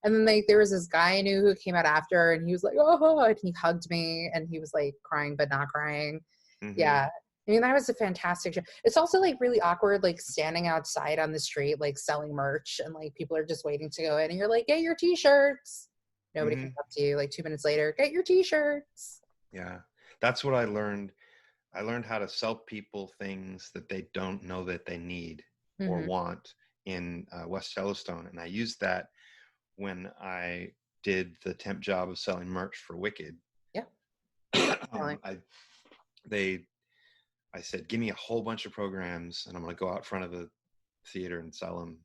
And then like there was this guy I knew who came out after, and he was like, oh, and he hugged me, and he was like crying but not crying. Mm-hmm. Yeah. I mean, that was a fantastic show. It's also like really awkward, like standing outside on the street, like selling merch, and like people are just waiting to go in, and you're like, get your t-shirts. Nobody comes up to you. Like 2 minutes later, get your t-shirts.
Yeah. That's what I learned. I learned how to sell people things that they don't know that they need or want in West Yellowstone. And I used that when I did the temp job of selling merch for Wicked.
Yeah.
I said, give me a whole bunch of programs, and I'm going to go out front of the theater and sell them.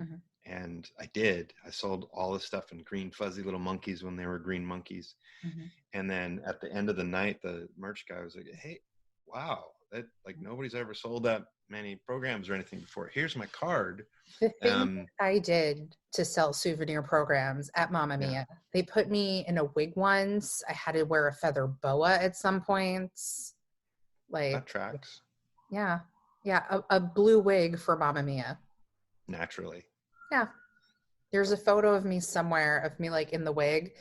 Mm-hmm. And I did. I sold all the stuff in green fuzzy little monkeys when they were green monkeys. Mm-hmm. And then at the end of the night, the merch guy was like, hey, wow, that like nobody's ever sold that many programs or anything before. Here's my card.
The thing I did to sell souvenir programs at Mamma Mia, they put me in a wig once. I had to wear a feather boa at some points. Like
that tracks.
Yeah. A blue wig for Mamma Mia.
Naturally.
Yeah. There's a photo of me somewhere of me like in the wig.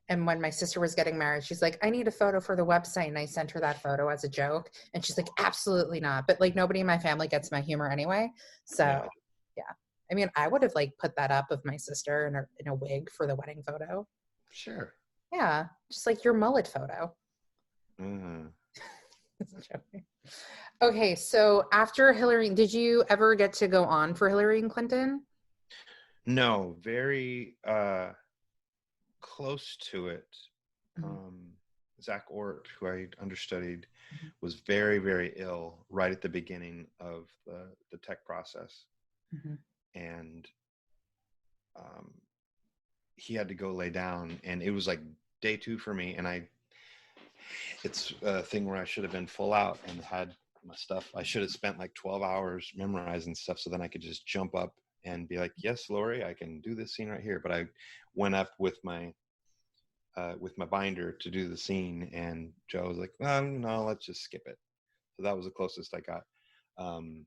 And when my sister was getting married, she's like, I need a photo for the website. And I sent her that photo as a joke. And she's like, absolutely not. But like nobody in my family gets my humor anyway. So yeah. I mean, I would have like put that up of my sister in a wig for the wedding photo.
Sure.
Yeah. Just like your mullet photo. Okay. So after Hillary, did you ever get to go on for Hillary and Clinton?
No, very close to it. Zach Ort, who I understudied, was very, very ill right at the beginning of the tech process. And he had to go lay down, and it was like day 2 for me. And it's a thing where I should have been full out and had my stuff. I should have spent like 12 hours memorizing stuff, so then I could just jump up and be like, yes, Lori, I can do this scene right here. But I went up with my binder to do the scene, and Joe was like, no, let's just skip it. So that was the closest I got. And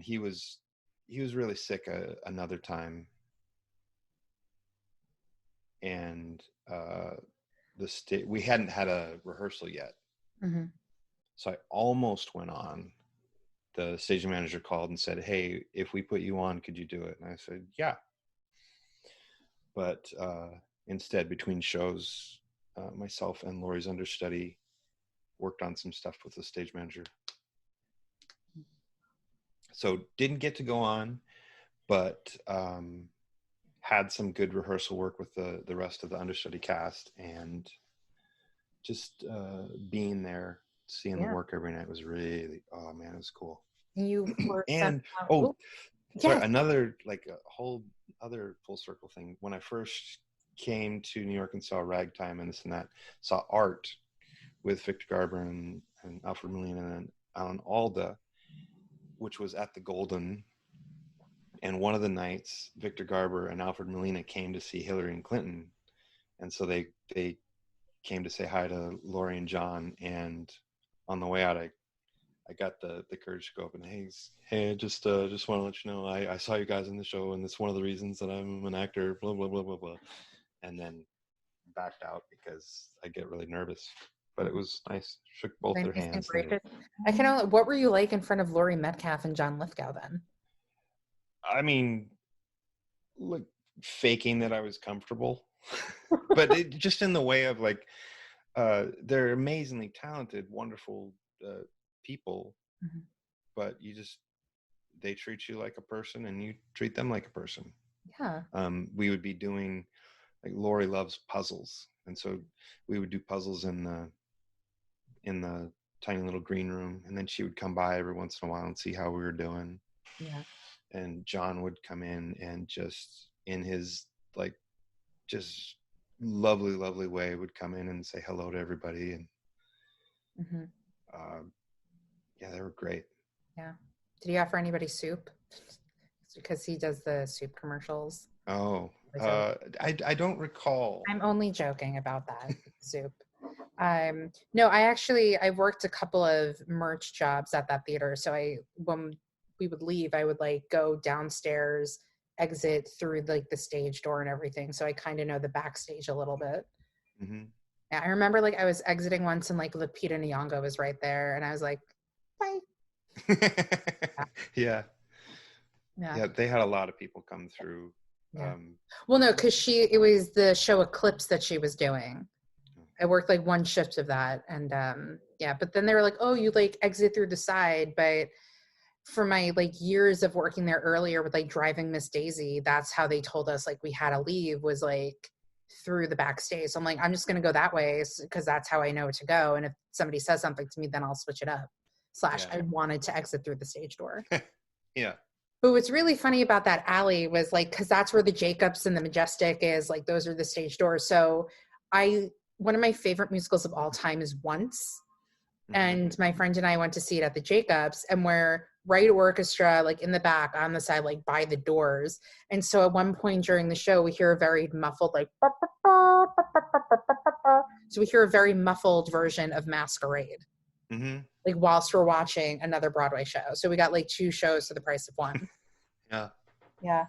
he was really sick another time. And we hadn't had a rehearsal yet. So I almost went on. The stage manager called and said, hey, if we put you on, could you do it? And I said, yeah. But instead, between shows, myself and Lori's understudy worked on some stuff with the stage manager. So didn't get to go on, but had some good rehearsal work with the rest of the understudy cast, and just being there, seeing the work every night was really, oh man, it was cool.
You were
and sorry, another like a whole other full circle thing. When I first came to New York and saw Ragtime and this and that, saw Art with Victor Garber and Alfred Molina and Alan Alda, which was at the Golden. And one of the nights, Victor Garber and Alfred Molina came to see Hillary and Clinton, and so they came to say hi to Laurie and John. And on the way out, I got the courage to go up and hey, just want to let you know I saw you guys in the show, and it's one of the reasons that I'm an actor. Blah blah blah blah blah, and then backed out because I get really nervous. But it was nice. Shook both their hands.
I can only. What were you like in front of Laurie Metcalf and John Lithgow then?
I mean, like faking that I was comfortable, but it just in the way of like, they're amazingly talented, wonderful people, but they treat you like a person and you treat them like a person.
Yeah.
We would be doing, like, Laurie loves puzzles, and so we would do puzzles in the tiny little green room, and then she would come by every once in a while and see how we were doing.
Yeah.
And John would come in and just in his like just lovely way would come in and say hello to everybody, and yeah, they were great.
Yeah. Did he offer anybody soup? Because he does the soup commercials.
Oh, I don't recall.
I'm only joking about that soup. No, I worked a couple of merch jobs at that theater. So when we would leave, I would like go downstairs, exit through like the stage door and everything. So I kind of know the backstage a little bit. Yeah, I remember like I was exiting once and like Lupita Nyong'o was right there, and I was like, bye.
Yeah, they had a lot of people come through.
Yeah. Well, no, because it was the show Eclipse that she was doing. I worked like one shift of that, and but then they were like, oh, you like exit through the side. But for my like years of working there earlier with like Driving Miss Daisy, that's how they told us like we had to leave, was like through the backstage. So I'm like, I'm just gonna go that way because that's how I know to go, and if somebody says something to me, then I'll switch it up. I wanted to exit through the stage door.
Yeah.
But what's really funny about that alley was like, because that's where the Jacobs and the Majestic is, like those are the stage doors. So one of my favorite musicals of all time is Once. And my friend and I went to see it at the Jacobs, and we're right orchestra, like in the back on the side, like by the doors. And so at one point during the show, we hear a very muffled, like, so we hear a very muffled version of Masquerade, like whilst we're watching another Broadway show. So we got like 2 shows for the price of 1.
Yeah.
Yeah.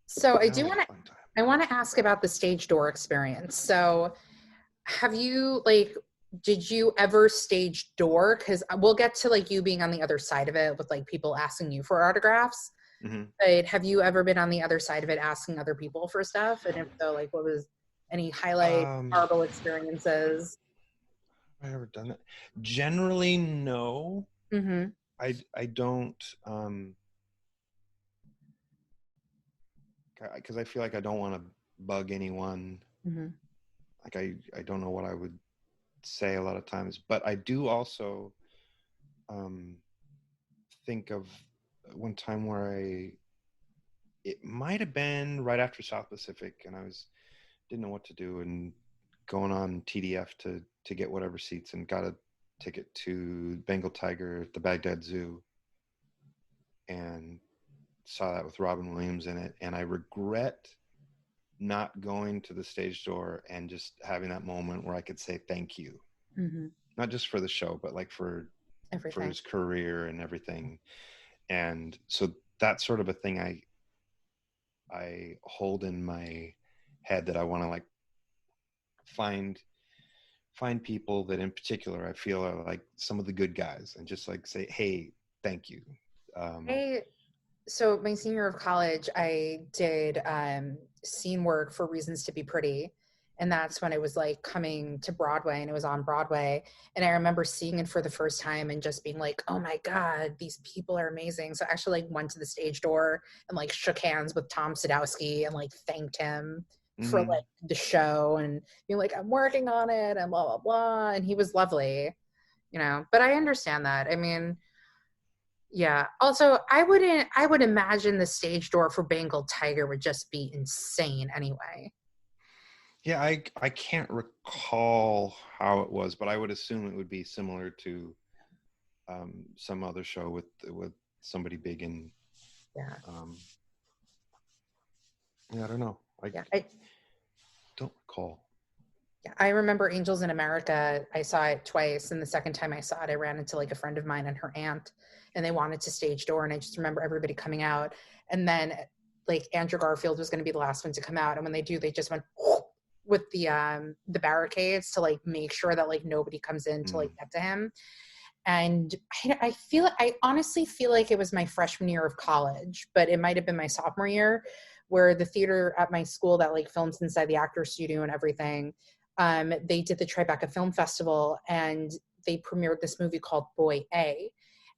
So I want to ask about the stage door experience. So have you did you ever stage door? Because we'll get to like you being on the other side of it with like people asking you for autographs. But have you ever been on the other side of it asking other people for stuff? And if so, like what was any highlight horrible experiences?
Have I ever done that? Generally, no. I don't, because I feel like I don't want to bug anyone. Like I don't know what I would say a lot of times, but I do also think of one time where it might have been right after South Pacific, and I didn't know what to do, and going on TDF to get whatever seats, and got a ticket to Bengal Tiger at the Baghdad Zoo, and saw that with Robin Williams in it, and I regret not going to the stage door and just having that moment where I could say thank you, not just for the show, but like for his career and everything. And so that's sort of a thing I hold in my head, that I want to like find people that in particular I feel are like some of the good guys, and just like say, hey, thank you.
So my senior year of college, I did scene work for Reasons to Be Pretty. And that's when it was like coming to Broadway, and it was on Broadway. And I remember seeing it for the first time and just being like, oh my God, these people are amazing. So I actually like went to the stage door and like shook hands with Tom Sadowski and like thanked him for like the show and being like, I'm working on it and blah, blah, blah. And he was lovely, you know, but I understand that. I mean, yeah. Also, I would imagine the stage door for Bengal Tiger would just be insane anyway.
Yeah, I can't recall how it was, but I would assume it would be similar to some other show with somebody big in.
Yeah.
Yeah, I don't know. I don't recall.
Yeah, I remember Angels in America. I saw it twice, and the second time I saw it, I ran into like a friend of mine and her aunt, and they wanted to stage door, and I just remember everybody coming out, and then like Andrew Garfield was going to be the last one to come out, and when they do, they just went with the barricades to like make sure that like nobody comes in to like get to him. And I honestly feel like it was my freshman year of college, but it might have been my sophomore year, where the theater at my school that like films inside the actor studio and everything, they did the Tribeca Film Festival and they premiered this movie called Boy A.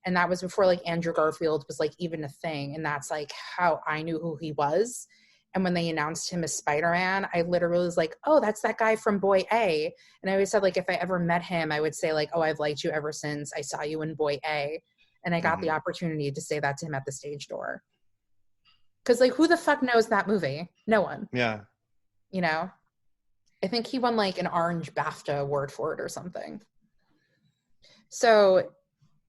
And that was before like Andrew Garfield was like even a thing. And that's like how I knew who he was. And when they announced him as Spider-Man, I literally was like, oh, that's that guy from Boy A. And I always said, like, if I ever met him, I would say, like, oh, I've liked you ever since I saw you in Boy A. And I got the opportunity to say that to him at the stage door. Because, like, who the fuck knows that movie? No one.
Yeah.
You know? I think he won, like, an Orange BAFTA award for it or something. So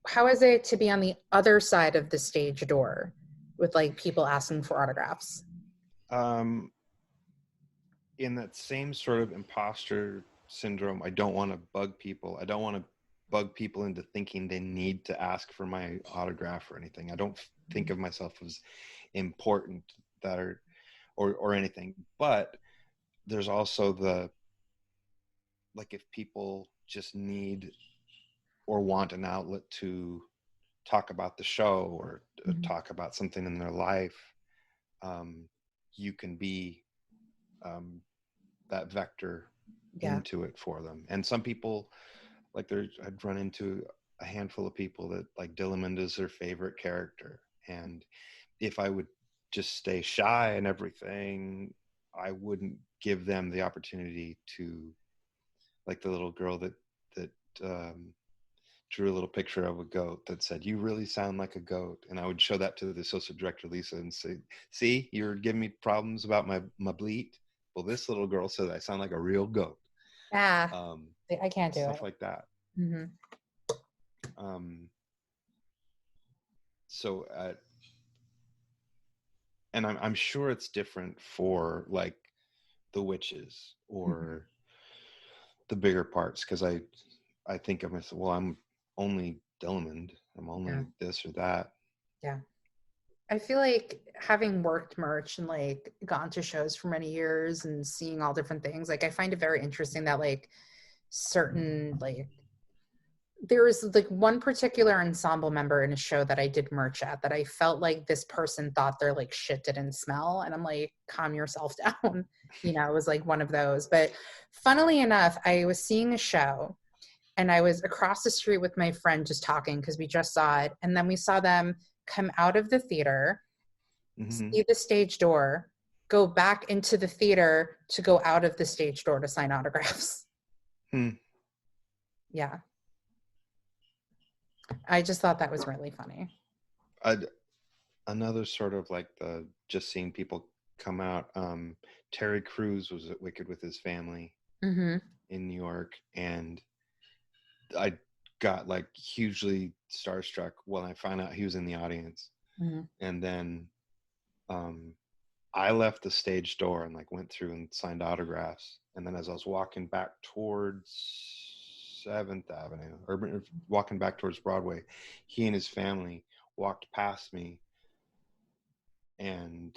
how is it to be on the other side of the stage door with, like, people asking for autographs?
In that same sort of imposter syndrome, I don't want to bug people. I don't want to bug people into thinking they need to ask for my autograph or anything. I don't think of myself as important that or anything. But there's also the, like, if people just need or want an outlet to talk about the show or talk about something in their life, you can be that vector into it for them. And some people, like, I'd run into a handful of people that like Dillamond is their favorite character, and if I would just stay shy and everything, I wouldn't give them the opportunity to, like the little girl that drew a little picture of a goat that said, "You really sound like a goat," and I would show that to the associate director Lisa and say, "See, you're giving me problems about my bleat. Well, this little girl said I sound like a real goat."
I can't do
stuff
it.
like that. So, and I'm sure it's different for like the witches or the bigger parts, because I think of myself, well, I'm only Dillamond. I'm only this or that.
Yeah. I feel like having worked merch and like gone to shows for many years and seeing all different things, like I find it very interesting that like certain, like there was like one particular ensemble member in a show that I did merch at that I felt like this person thought their like shit didn't smell. And I'm like, calm yourself down. You know, it was like one of those. But funnily enough, I was seeing a show and I was across the street with my friend just talking because we just saw it. And then we saw them come out of the theater, see the stage door, go back into the theater to go out of the stage door to sign autographs. Yeah. I just thought that was really funny.
Another sort of like the just seeing people come out. Terry Crews was at Wicked with his family in New York, and I got like hugely starstruck when I found out he was in the audience. And then I left the stage door and like went through and signed autographs. And then as I was walking back towards 7th Avenue or walking back towards Broadway, he and his family walked past me, and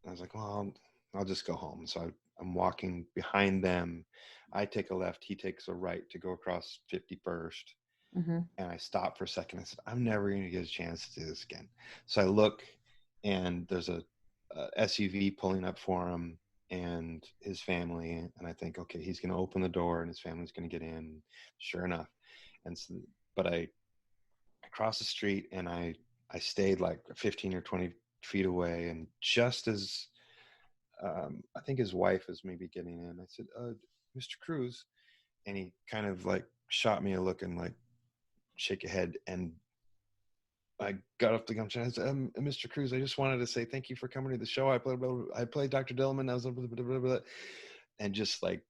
I was like, well, I'll just go home. So I'm walking behind them. I take a left, he takes a right to go across 51st. And I stopped for a second. I said, I'm never going to get a chance to do this again. So I look, and there's a SUV pulling up for him and his family. And I think, okay, he's going to open the door and his family's going to get in. Sure enough. And so, but I crossed the street and I stayed like 15 or 20 feet away. And just as I think his wife was maybe getting in. I said, Mr. Cruz. And he kind of like shot me a look and like shake a head. And I got off the gumption. I said, Mr. Cruz, I just wanted to say thank you for coming to the show. I played Dr. Dillamond. I was blah, blah, blah, blah, and just like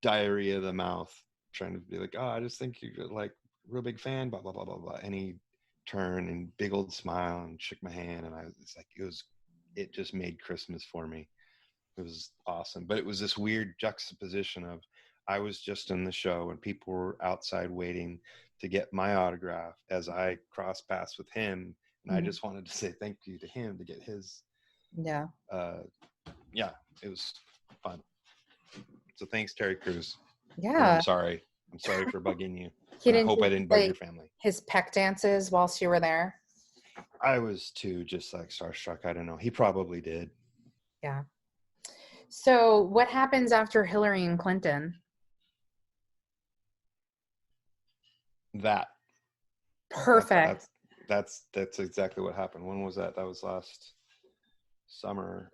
diarrhea of the mouth, trying to be like, oh, I just think you're like real big fan, blah, blah, blah, blah, blah. And he turned and big old smile and shook my hand. And I was like, it just made Christmas for me. It was awesome. But it was this weird juxtaposition of, I was just in the show and people were outside waiting to get my autograph as I crossed paths with him. And I just wanted to say thank you to him to get his.
Yeah.
Yeah, it was fun. So thanks, Terry Crews.
Yeah.
I'm sorry for bugging you. I hope I didn't bug
like,
your family.
His peck dances whilst you were there?
I was too just like starstruck. I don't know. He probably did.
Yeah. So what happens after Hillary and Clinton?
That.
Perfect.
That's exactly what happened. When was that? That was last summer.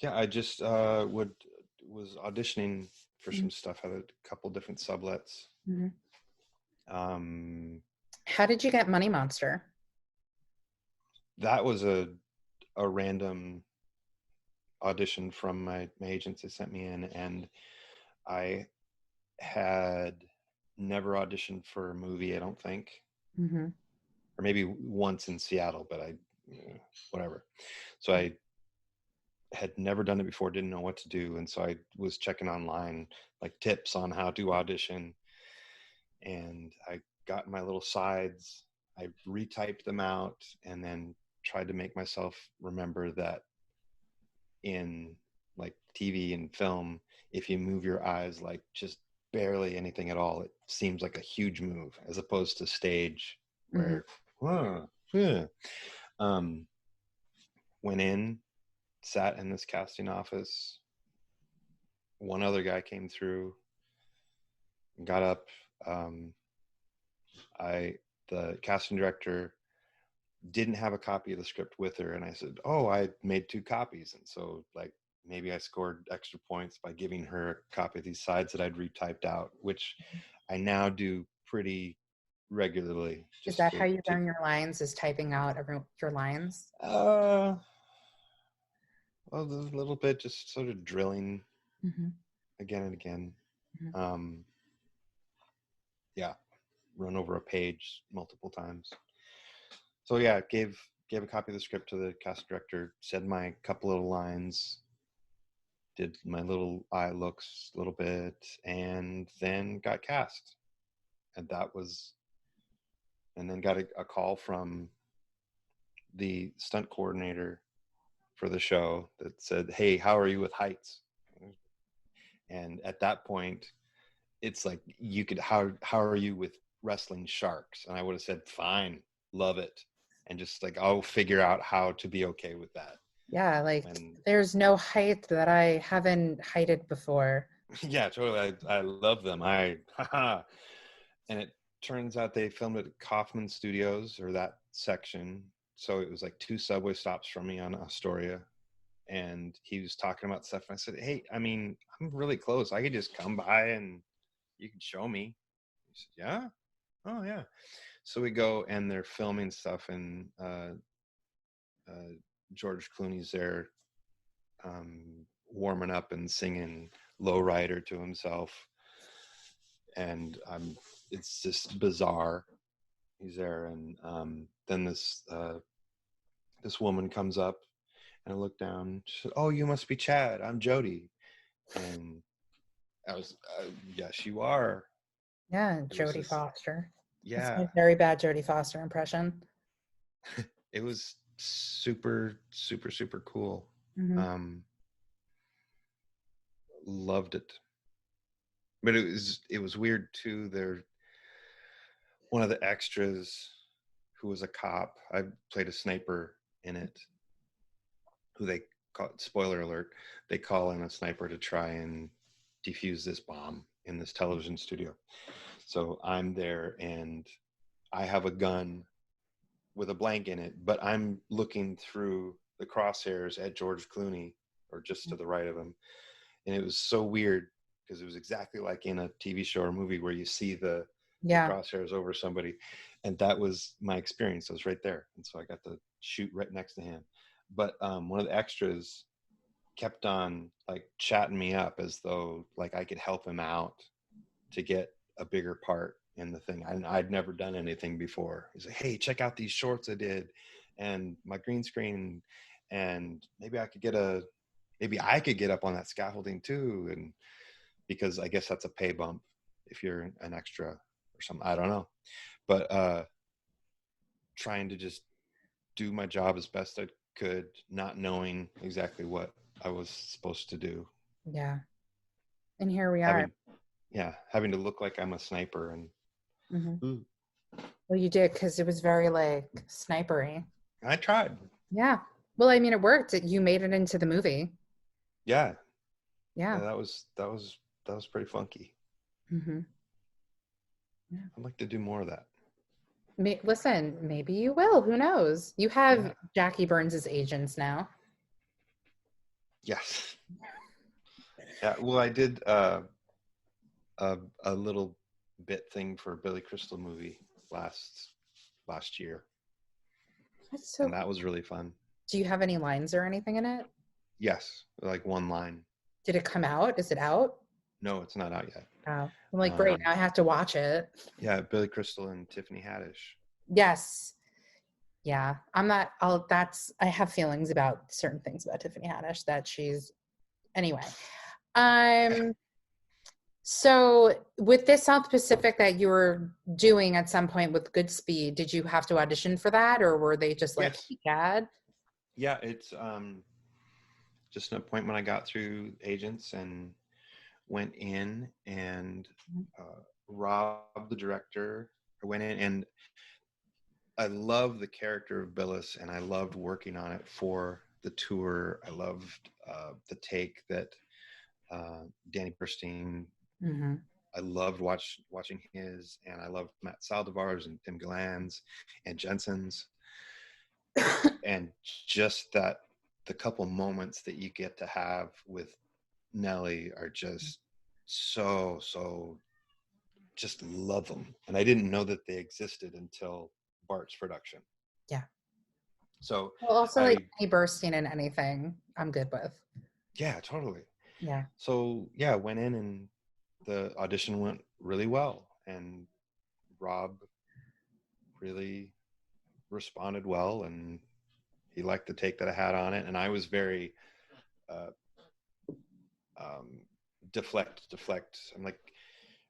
I just was auditioning for some stuff. Had a couple different sublets.
How did you get Money Monster?
That was a random audition from my agents. They sent me in, and I had never auditioned for a movie, I don't think, or maybe once in Seattle, but whatever. So I had never done it before, didn't know what to do, and so I was checking online like tips on how to audition, and I got my little sides. I retyped them out and then tried to make myself remember that in like TV and film, if you move your eyes like just barely anything at all, it seems like a huge move, as opposed to stage where went in, sat in this casting office. One other guy came through, got up. The casting director didn't have a copy of the script with her, and I said, oh, I made 2 copies. And so like maybe I scored extra points by giving her a copy of these sides that I'd retyped out, which I now do pretty regularly.
Is that how you learn your lines, is typing out your lines?
Well, a little bit, just sort of drilling again and again. Yeah, run over a page multiple times. So yeah, gave a copy of the script to the cast director, said my couple little lines, did my little eye looks a little bit, and then got cast. And then got a call from the stunt coordinator for the show that said, hey, how are you with heights? And at that point, it's like, you could, how are you with wrestling sharks? And I would have said, fine, love it. And just like, I'll figure out how to be okay with that.
Yeah, like there's no height that I haven't heighted before.
Yeah, totally. I love them. And it turns out they filmed it at Kaufman Studios, or that section. So it was like 2 subway stops from me on Astoria. And he was talking about stuff. And I said, hey, I mean, I'm really close. I could just come by and you can show me. He said, yeah? Oh, yeah. So we go, and they're filming stuff, and George Clooney's there warming up and singing Lowrider to himself. And it's just bizarre. He's there, and then this woman comes up, and I look down. She said, oh, you must be Chad. I'm Jody. And I was, yes, you are.
Yeah, Jodie Foster.
Yeah.
That's a very bad Jodie Foster impression.
It was super, super, super cool. Loved it. But it was weird too. One of the extras, who was a cop, I played a sniper in it, who they call, spoiler alert, they call in a sniper to try and defuse this bomb in this television studio. So I'm there and I have a gun with a blank in it, but I'm looking through the crosshairs at George Clooney, or just to the right of him. And it was so weird because it was exactly like in a TV show or movie where you see the crosshairs over somebody. And that was my experience. I was right there. And so I got to shoot right next to him. But one of the extras kept on like chatting me up as though like I could help him out to get a bigger part in the thing. I'd never done anything before. He's like, hey, check out these shorts I did and my green screen, and maybe I could get up on that scaffolding too. And because I guess that's a pay bump if you're an extra or something. I don't know. But trying to just do my job as best I could, not knowing exactly what I was supposed to do.
Yeah. And here we are.
Having to look like I'm a sniper. And
well, you did, because it was very like snipery.
I tried.
Yeah. Well, I mean, it worked. You made it into the movie.
Yeah.
Yeah.
That was pretty funky.
Mm-hmm. Yeah.
I'd like to do more of that.
Listen, maybe you will. Who knows? You have Jackie Burns's agents now.
Yes. Yeah. Well, I did a little bit thing for a Billy Crystal movie last year. And that was really fun.
Do you have any lines or anything in it?
Yes, like one line.
Did it come out? Is it out?
No, it's not out yet.
Oh, I'm like, great. Now I have to watch it.
Yeah, Billy Crystal and Tiffany Haddish.
Yes. Yeah, I have feelings about certain things about Tiffany Haddish that she's, anyway. So with this South Pacific that you were doing at some point with Goodspeed, did you have to audition for that, or were they just like,
yes.
Chad?
Yeah, it's just an appointment I got through agents and went in, and Rob, the director, I went in, and I love the character of Billis, and I loved working on it for the tour. I loved the take that Danny Burstein, I loved watching his, and I loved Matt Saldivar's and Tim Gillan's and Jensen's. And just that the couple moments that you get to have with Nellie are just so just love them. And I didn't know that they existed until Bart's production.
Yeah.
So
also like Danny Burstein in anything I'm good with.
Yeah, totally.
Yeah.
So yeah, I went in and the audition went really well, and Rob really responded well, and he liked the take that I had on it, and I was very deflect. I'm like,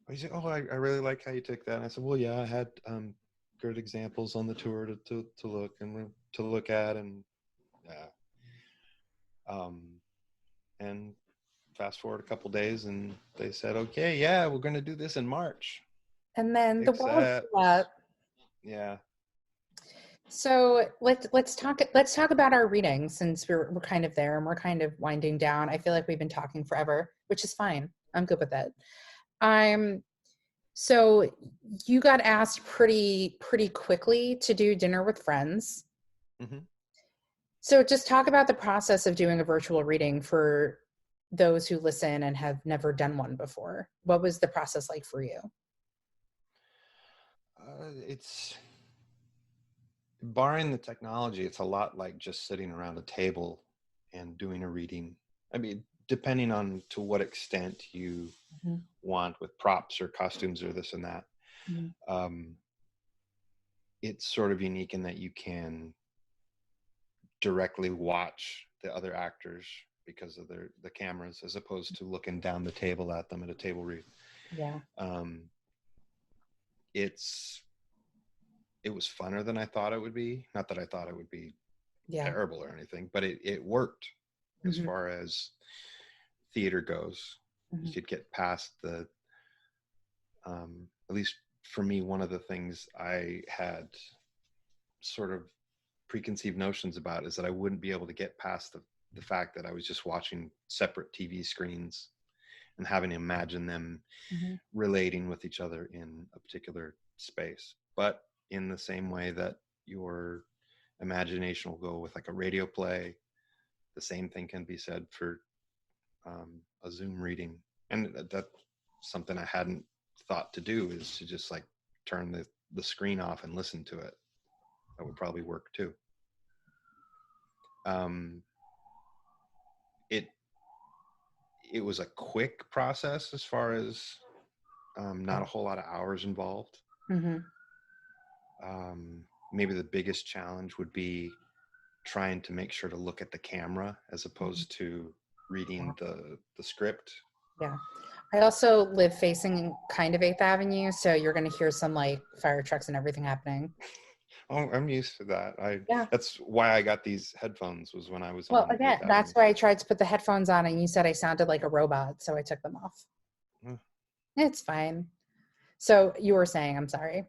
he's like, oh, I really like how you took that. And I said, well, yeah, I had good examples on the tour to look and to look at, and and fast forward a couple days, and they said, okay, yeah, we're going to do this in March.
And then the world blew up.
Yeah.
So let's talk about our reading, since we're kind of there and we're kind of winding down. I feel like we've been talking forever, which is fine. I'm good with it. So you got asked pretty quickly to do Dinner with Friends. Mm-hmm. So just talk about the process of doing a virtual reading for those who listen and have never done one before. What was the process like for you?
It's, barring the technology, it's a lot like just sitting around a table and doing a reading. I mean, depending on to what extent you want with props or costumes or this and that. It's sort of unique in that you can directly watch the other actors because of the cameras, as opposed to looking down the table at them at a table read.
Yeah.
It was funner than I thought it would be. Not that I thought it would be terrible or anything, but it worked as far as theater goes. You could get past the, at least for me, one of the things I had sort of preconceived notions about is that I wouldn't be able to get past the fact that I was just watching separate TV screens and having to imagine them relating with each other in a particular space. But in the same way that your imagination will go with like a radio play, the same thing can be said for a Zoom reading. And that's something I hadn't thought to do, is to just like turn the screen off and listen to it. That would probably work too. It was a quick process as far as not a whole lot of hours involved. Maybe the biggest challenge would be trying to make sure to look at the camera as opposed to reading the script.
Yeah. I also live facing kind of 8th Avenue, so you're going to hear some like fire trucks and everything happening.
Oh, I'm used to that. That's why I got these headphones, was when I was
Well,
on
again, that's why I tried to put the headphones on and you said I sounded like a robot, so I took them off. It's fine. So you were saying, I'm sorry.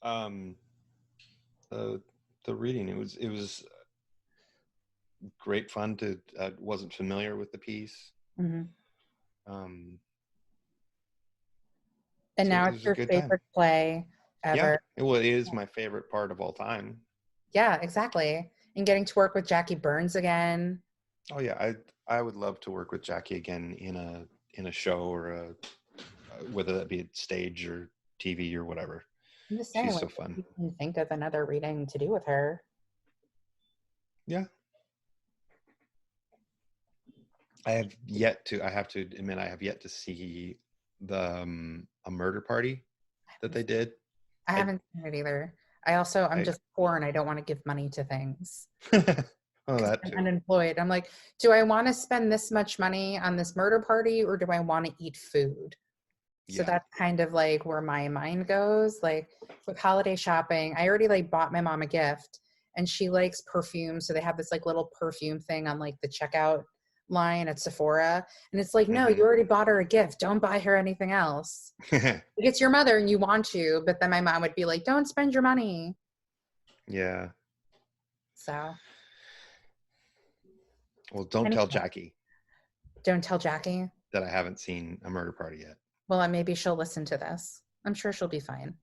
The reading, it was great fun to, I wasn't familiar with the piece.
And
so
now it's your favorite play ever.
Yeah, well, it is my favorite part of all time.
Yeah, exactly. And getting to work with Jackie Burns again.
Oh yeah, I would love to work with Jackie again in a show, or whether that be at stage or TV or whatever.
I'm just saying,
she's so fun.
You can think of another reading to do with her.
Yeah. I have to admit, I have yet to see the A Murder Party that they did.
I haven't seen it either. I'm just poor and I don't want to give money to things.
Oh, that too.
I'm unemployed. I'm like, do I want to spend this much money on this murder party, or do I want to eat food? So that's kind of like where my mind goes. Like with holiday shopping, I already like bought my mom a gift, and she likes perfume. So they have this like little perfume thing on like the checkout line at Sephora. And it's like, no, you already bought her a gift. Don't buy her anything else. It's your mother and you want to, but then my mom would be like, don't spend your money.
Yeah.
So.
Well, don't tell Jackie.
Don't tell Jackie?
That I haven't seen A Murder Party yet.
Well, maybe she'll listen to this. I'm sure she'll be fine.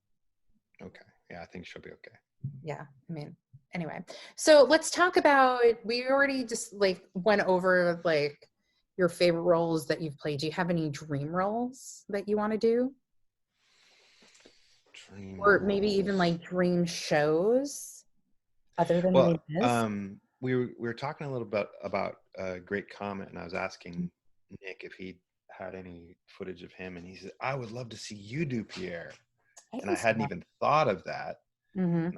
Okay. Yeah, I think she'll be okay.
Yeah. I mean, anyway. So let's talk about, we already just like went over like your favorite roles that you've played. Do you have any dream roles that you want to do? Or maybe even like dream shows other than
we were talking a little bit about Great Comet, and I was asking Nick if he had any footage of him, and he said, I would love to see you do Pierre. And I hadn't even thought of that. And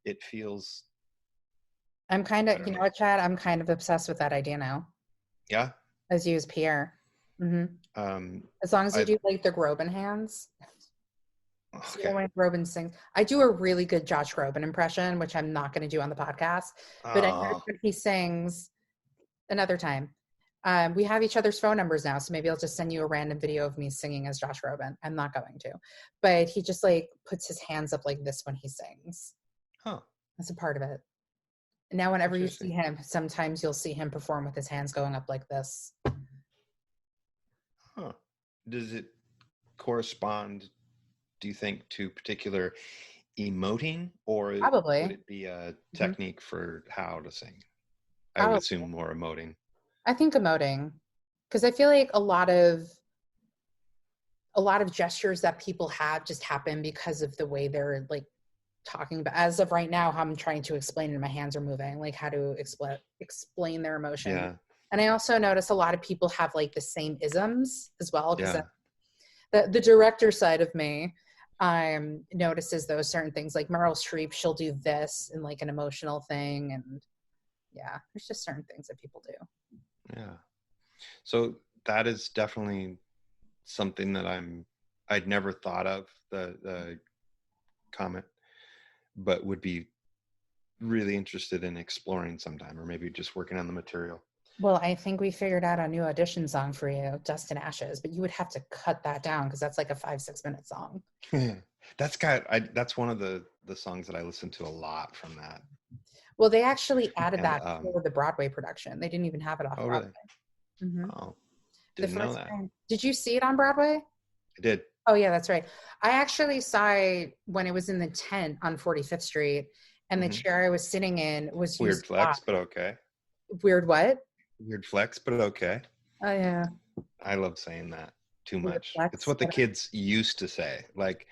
it feels,
I'm kind of, you know what, Chad, I'm kind of obsessed with that idea now.
Yeah,
as you as Pierre. As long as you do like the Groban hands. Okay. So when Groban sings, I do a really good Josh Groban impression, which I'm not going to do on the podcast, but I know when he sings another time. We have each other's phone numbers now, so maybe I'll just send you a random video of me singing as Josh Groban. I'm not going to, but he just like puts his hands up like this when he sings. That's a part of it. And now whenever you see him, sometimes you'll see him perform with his hands going up like this.
Does it correspond, do you think, to particular emoting, or
probably
would it be a technique for how to sing? I would assume more emoting.
I think emoting, because I feel like a lot of gestures that people have just happen because of the way they're like talking. But as of right now, how I'm trying to explain it, my hands are moving, like how to explain their emotion. Yeah. And I also notice a lot of people have like the same isms as well, because the director side of me notices those certain things. Like Meryl Streep, she'll do this in like an emotional thing, and yeah, there's just certain things that people do.
Yeah. So that is definitely something that I'd never thought of, the comment, but would be really interested in exploring sometime, or maybe just working on the material.
Well, I think we figured out a new audition song for you, Dust and Ashes, but you would have to cut that down because that's like a 5-6 minute song.
That's one of the songs that I listen to a lot from that.
Well, they actually added that for the Broadway production. They didn't even have it off Broadway.
Really? Oh. Didn't know that.
time. Did you see it on Broadway?
I did.
Oh yeah, that's right. I actually saw it when it was in the tent on 45th Street, and the chair I was sitting in was
weird
used
flex, but okay.
Weird what?
Weird flex, but okay.
Oh yeah.
I love saying that too much.
Flex,
it's what the kids used to say. Like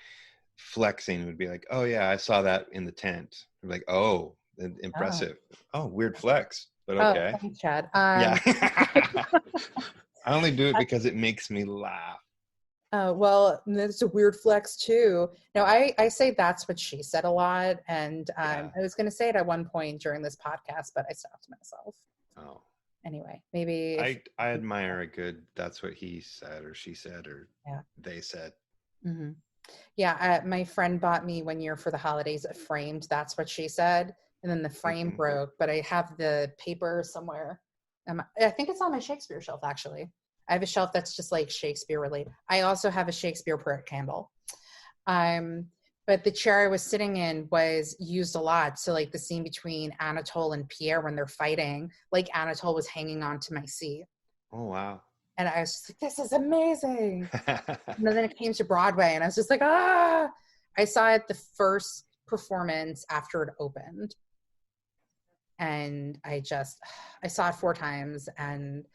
flexing would be like, "Oh yeah, I saw that in the tent." Like, "Oh, impressive." Oh, weird flex, but okay.
Oh, thanks, Chad.
Yeah. I only do it because it makes me laugh.
Well, it's a weird flex too. No, I say that's what she said a lot, and I was going to say it at one point during this podcast, but I stopped myself.
Oh.
Anyway, maybe
I admire a good that's what he said or she said or they said.
Mm-hmm. Yeah, my friend bought me one year for the holidays a framed that's what she said, and then the frame broke, but I have the paper somewhere. I think it's on my Shakespeare shelf, actually. I have a shelf that's just like Shakespeare related. I also have a Shakespeare prayer candle. But the chair I was sitting in was used a lot. So like the scene between Anatole and Pierre when they're fighting, like Anatole was hanging on to my seat.
Oh, wow.
And I was just like, this is amazing. And then it came to Broadway and I was just like, ah! I saw it the first performance after it opened. And I saw it 4 times. And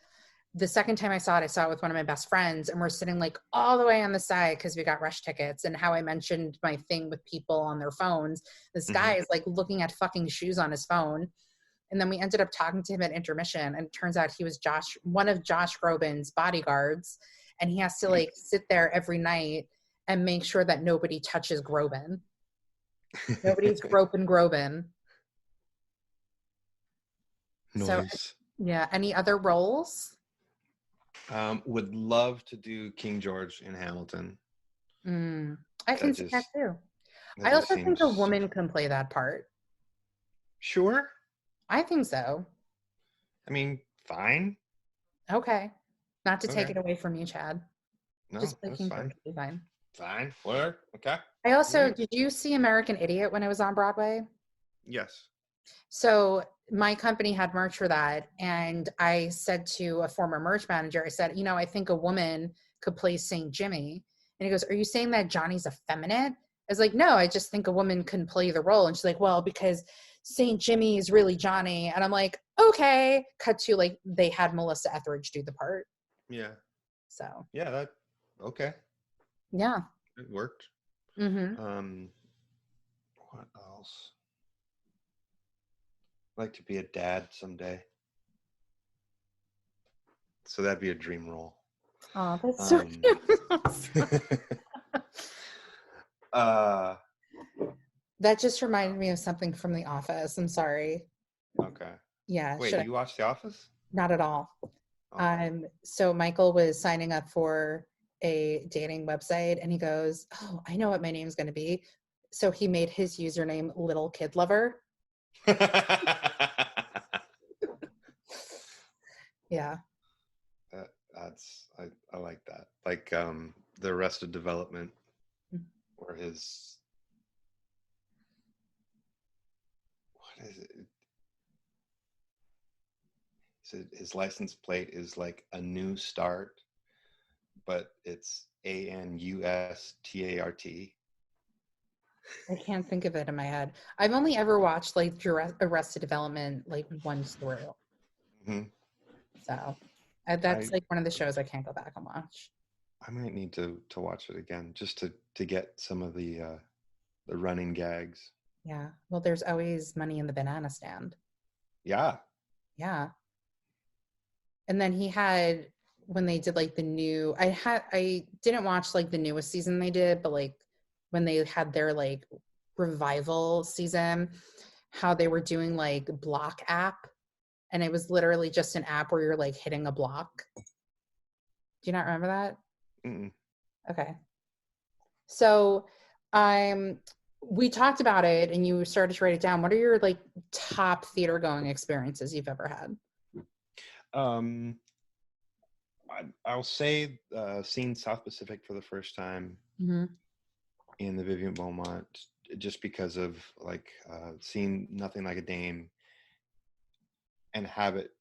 the second time I saw it with one of my best friends, and we're sitting like all the way on the side because we got rush tickets. And how I mentioned my thing with people on their phones, this guy is like looking at fucking shoes on his phone. And then we ended up talking to him at intermission, and it turns out he was one of Josh Groban's bodyguards, and he has to like sit there every night and make sure that nobody touches Groban. Nobody's groping Groban.
Noise.
So, yeah. Any other roles?
Would love to do King George in Hamilton.
I can see that too. I also think a woman can play that part.
Sure.
I think so.
I mean, fine.
Okay. Not to take it away from you, Chad.
No,
just
that's fine.
Fine.
Fine. Whatever. Okay.
I also, did you see American Idiot when it was on Broadway?
Yes.
So my company had merch for that. And I said to a former merch manager, I said, I think a woman could play St. Jimmy. And he goes, are you saying that Johnny's effeminate? I was like, no, I just think a woman can play the role. And she's like, well, because St. Jimmy is really Johnny. And I'm like, okay. Cut to like, they had Melissa Etheridge do the part.
Yeah.
So.
Yeah, okay.
Yeah.
It worked. What else? I'd like to be a dad someday. So that'd be a dream role.
Oh, that's so cute. That just reminded me of something from The Office. I'm sorry.
Okay.
Yeah.
Wait, you watch The Office?
Not at all. Okay. So Michael was signing up for a dating website and he goes, oh, I know what my name's going to be. So he made his username Little Kid Lover. Yeah.
I like that. Like the Arrested Development or his, what is it? So his license plate is like a new start, but it's ANUSTART.
I can't think of it in my head. I've only ever watched like Arrested Development like once through. So that's like one of the shows I can't go back and watch.
I might need to watch it again just to get some of the running gags.
Yeah. Well, there's always money in the banana stand.
Yeah.
Yeah. And then he had, when they did like the new, I didn't watch like the newest season they did, but like when they had their like revival season, how they were doing like block app. And it was literally just an app where you're like hitting a block. Do you not remember that? Okay. So we talked about it and you started to write it down. What are your like top theater going experiences you've ever had?
I'll say seeing South Pacific for the first time in the Vivian Beaumont, just because of like seeing Nothing Like a Dame and have it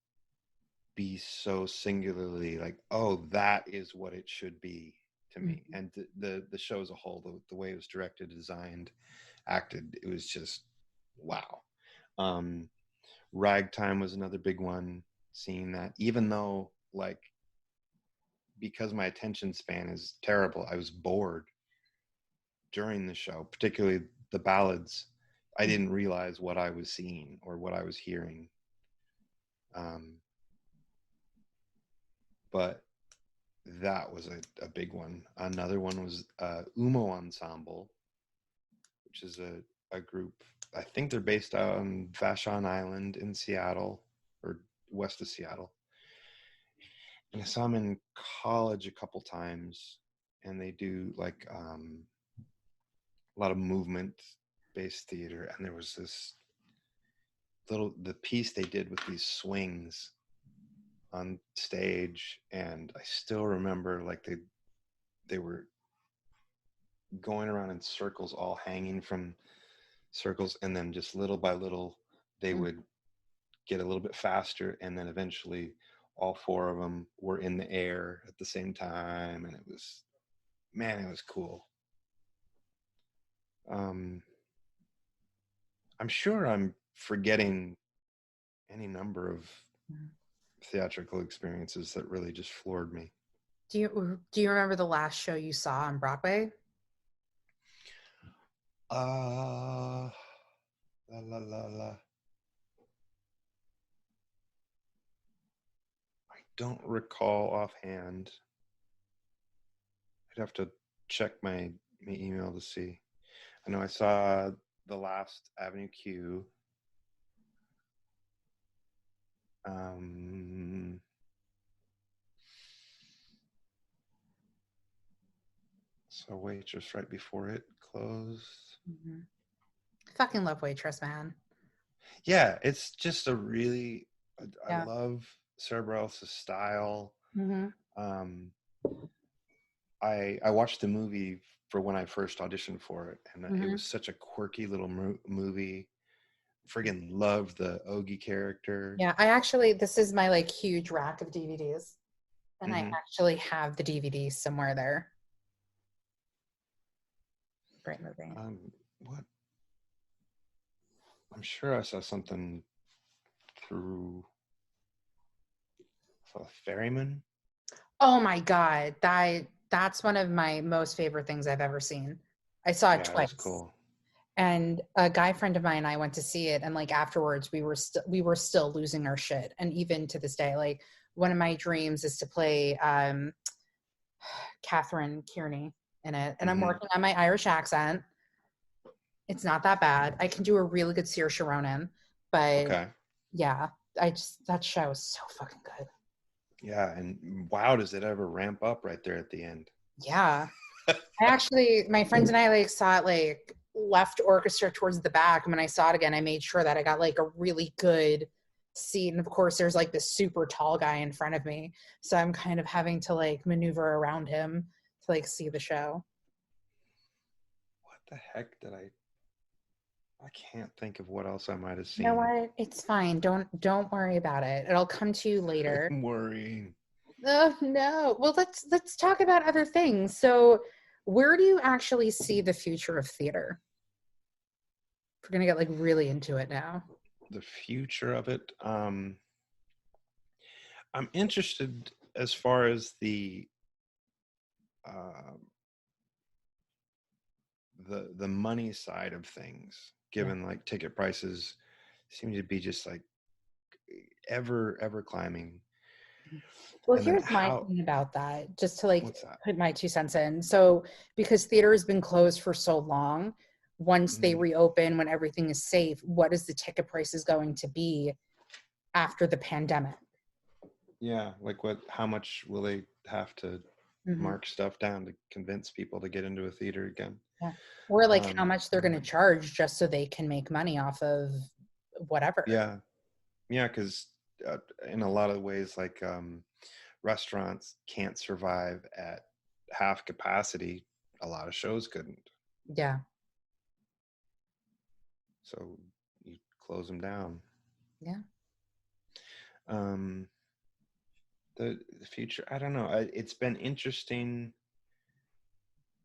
be so singularly like, oh, that is what it should be to me. And the show as a whole, the way it was directed, designed, acted, it was just wow. Ragtime was another big one, seeing that, even though like, because my attention span is terrible, I was bored during the show, particularly the ballads. I didn't realize what I was seeing or what I was hearing. But that was a big one. Another one was Umo Ensemble, which is a group. I think they're based out on Vashon Island in Seattle, or west of Seattle. And I saw them in college a couple times, and they do like a lot of movement-based theater. And there was this the piece they did with these swings on stage, and I still remember like they were going around in circles, all hanging from circles, and then just little by little they would get a little bit faster, and then eventually all four of them were in the air at the same time, and it was cool. I'm sure I'm forgetting any number of theatrical experiences that really just floored me.
Do you remember the last show you saw on Broadway?
I don't recall offhand. I'd have to check my email to see. I know I saw the last Avenue Q. So Waitress right before it closed.
Fucking love Waitress, man.
Yeah, it's just a really, I love Sarah Bareilles' style. I watched the movie for when I first auditioned for it, and it was such a quirky little movie. Friggin' loved the Ogie character.
Yeah, I actually, this is my like huge rack of DVDs, and I actually have the DVDs somewhere there. Great movie.
What? I'm sure I saw something through. I saw Ferryman.
Oh my God, that's one of my most favorite things I've ever seen. I saw it twice.
It was cool.
And a guy friend of mine and I went to see it, and like afterwards we were still losing our shit. And even to this day, like one of my dreams is to play Catherine Kearney in it. And I'm working on my Irish accent. It's not that bad. I can do a really good Saoirse Ronan, but yeah, that show is so fucking good.
Yeah, and wow, does it ever ramp up right there at the end?
Yeah. My friends and I like saw it like left orchestra towards the back. And when I saw it again, I made sure that I got like a really good seat. And of course there's like this super tall guy in front of me. So I'm kind of having to like maneuver around him to like see the show.
What the heck did I can't think of what else I might have seen.
You know what? It's fine. Don't worry about it. It'll come to you later.
I'm worrying.
Oh no. Well, let's talk about other things. So where do you actually see the future of theater? We're gonna get like really into it now.
The future of it. I'm interested as far as the money side of things, given like ticket prices seem to be just like ever climbing.
Well, here's my thing about that, just to like put my 2 cents in. So because theater has been closed for so long, once they reopen, when everything is safe, what is the ticket prices going to be after the pandemic?
Yeah, like how much will they have to mark stuff down to convince people to get into a theater again?
Yeah. Or like how much they're going to charge just so they can make money off of whatever.
Yeah, because in a lot of ways, like restaurants can't survive at half capacity. A lot of shows couldn't.
Yeah.
So you close them down.
Yeah.
The future, I don't know. It's been interesting,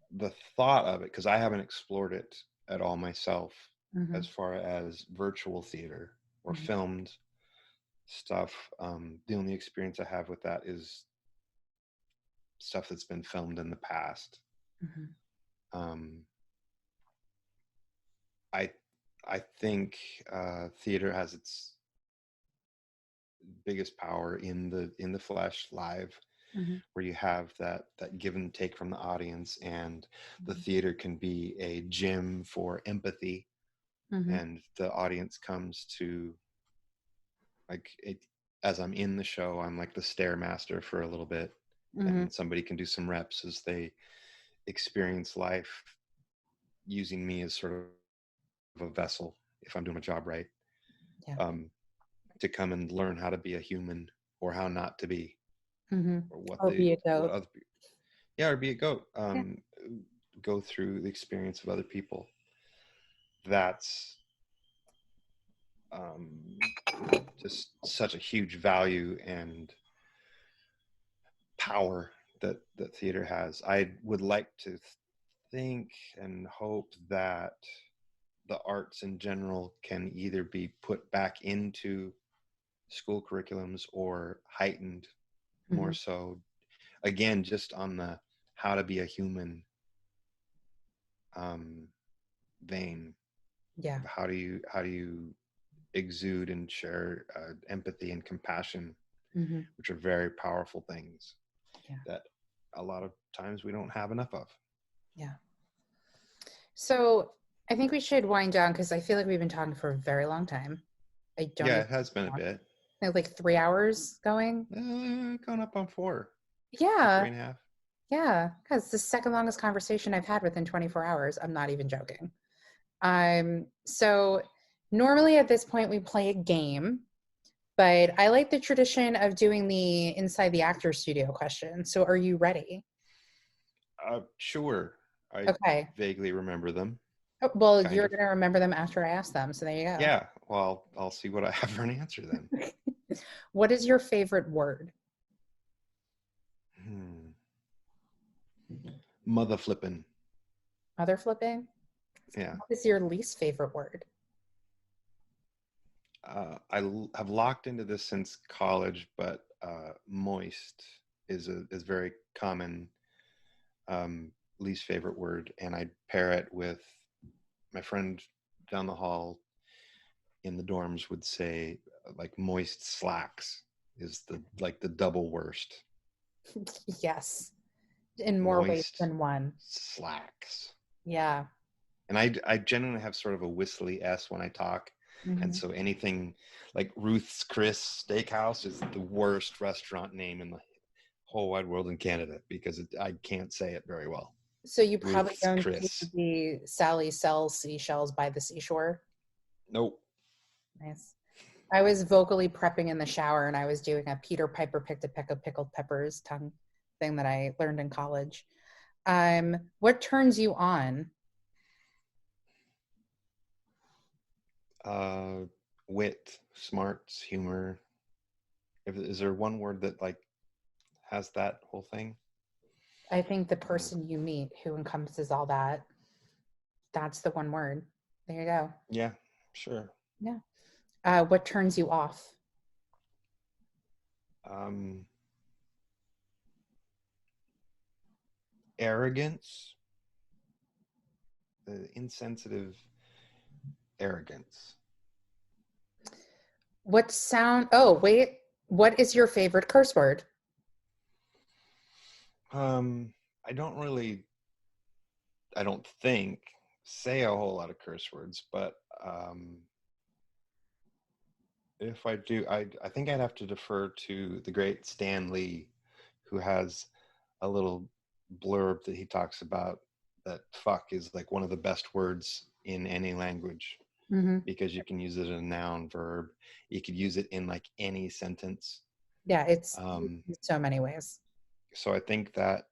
the thought of it, because I haven't explored it at all myself, as far as virtual theater or filmed stuff. The only experience I have with that is stuff that's been filmed in the past. I think theater has its biggest power in the flesh, live, where you have that give and take from the audience, and the theater can be a gym for empathy, and the audience comes to, like, it, as I'm in the show, I'm like the stairmaster for a little bit, and somebody can do some reps as they experience life using me as sort of a vessel, if I'm doing my job right. To come and learn how to be a human, or how not to be, or
be a goat.
Or be a goat. Go through the experience of other people. That's just such a huge value and power that theater has. I would like to think and hope that the arts in general can either be put back into school curriculums or heightened more so, again, just on the how to be a human vein. How do you exude and share empathy and compassion, which are very powerful things that a lot of times we don't have enough of.
So I think we should wind down, because I feel like we've been talking for a very long time.
It has been a bit.
Like 3 hours going.
Going up on 4.
Yeah.
3.5.
Yeah, because it's the second longest conversation I've had within 24 hours. I'm not even joking. So normally at this point we play a game, but I like the tradition of doing the inside the actor studio question. So are you ready?
Sure. I vaguely remember them.
Oh, well, you're going to remember them after I ask them. So there you go.
Yeah. Well, I'll see what I have for an answer then.
What is your favorite word?
Mother flipping.
Mother flipping?
Yeah.
What is your least favorite word?
I have locked into this since college, but moist is very common least favorite word, and I pair it with my friend down the hall in the dorms would say, like, moist slacks is the double worst.
Yes, in more ways than one.
Slacks.
Yeah.
And I genuinely have sort of a whistly S when I talk. And so anything like Ruth's Chris Steakhouse is the worst restaurant name in the whole wide world in Canada, because I can't say it very well.
So you probably don't do the Sally sells seashells by the seashore?
Nope.
Nice. I was vocally prepping in the shower, and I was doing a Peter Piper picked a peck of pickled peppers tongue thing that I learned in college. What turns you on?
Wit, smarts, humor. Is there one word that like has that whole thing?
I think the person you meet who encompasses all that, that's the one word. There you go.
Yeah, sure.
Yeah. What turns you off?
Arrogance. Insensitive arrogance.
What is your favorite curse word?
I don't think say a whole lot of curse words, but if I do, I think I'd have to defer to the great Stan Lee, who has a little blurb that he talks about that fuck is like one of the best words in any language, because you can use it as a noun, verb. You could use it in like any sentence.
Yeah, it's in so many ways.
So I think that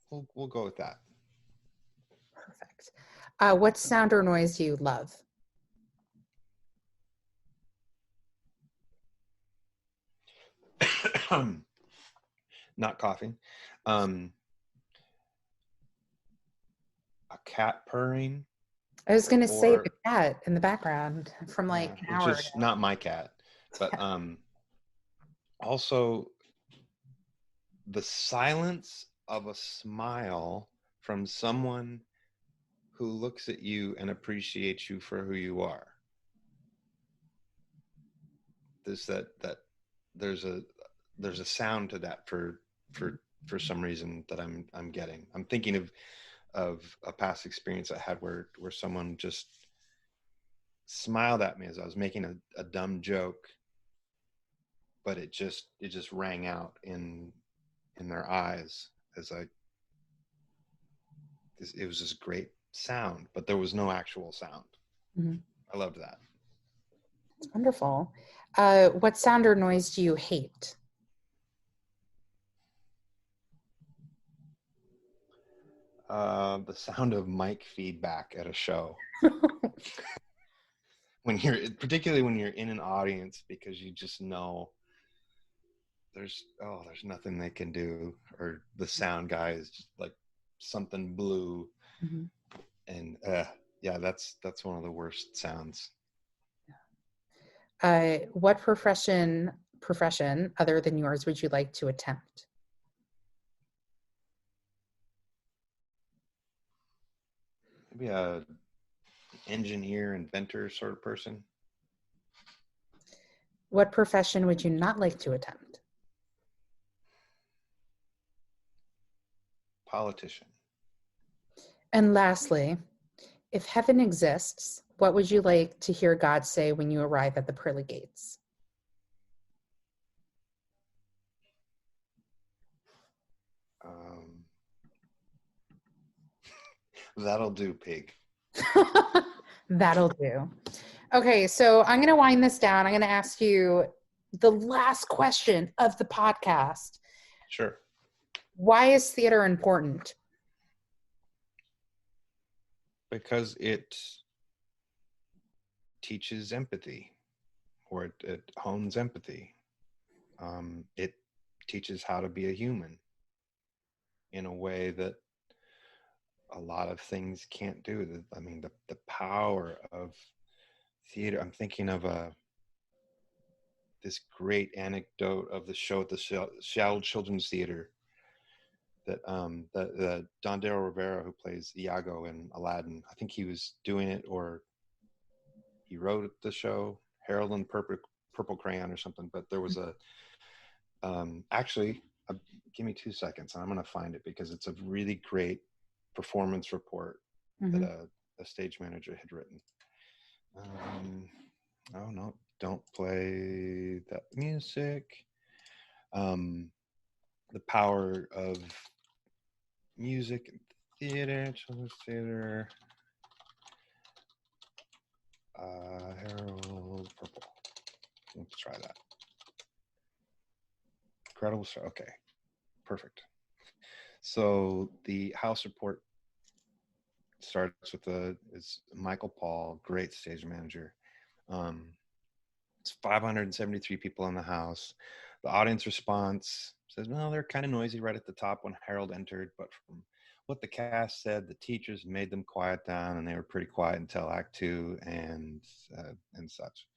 we'll go with that.
Perfect. What sound or noise do you love?
Not coughing. A cat purring.
I was going to say the cat in the background from like an hour
which is
ago.
not my cat, but also the silence of a smile from someone who looks at you and appreciates you for who you are. There's a sound to that for some reason that I'm getting. I'm thinking of a past experience I had where someone just smiled at me as I was making a dumb joke, but it just rang out in their eyes as it was this great sound, but there was no actual sound. Mm-hmm. I loved that.
That's wonderful. What sound or noise do you hate?
The sound of mic feedback at a show. Particularly when you're in an audience, because you just know there's nothing they can do, or the sound guy is just like something blue. Mm-hmm. And that's one of the worst sounds.
What profession other than yours would you like to attempt?
Maybe a engineer, inventor sort of person.
What profession would you not like to attempt?
Politician.
And lastly, if heaven exists, what would you like to hear God say when you arrive at the pearly gates?
That'll do, pig.
That'll do. Okay, so I'm going to wind this down. I'm going to ask you the last question of the podcast.
Sure.
Why is theater important?
Because it teaches empathy, or it hones empathy. It teaches how to be a human in a way that a lot of things can't do. I mean, the power of theater. I'm thinking of this great anecdote of the show at the Seattle Children's Theater that the Don Darrell Rivera, who plays Iago in Aladdin, I think he was doing it, or he wrote the show, Harold and Purple Crayon or something. But there was give me 2 seconds and I'm going to find it, because it's a really great performance report that a stage manager had written. Oh no, don't play that music. The power of music and theater, children's theater. Harold Purple. Let's try that. Incredible show. Okay, perfect. So the house report starts with is Michael Paul, great stage manager. It's 573 people in the house. The audience response says, no, they're kind of noisy right at the top when Harold entered, but from what the cast said, the teachers made them quiet down, and they were pretty quiet until Act 2 and such.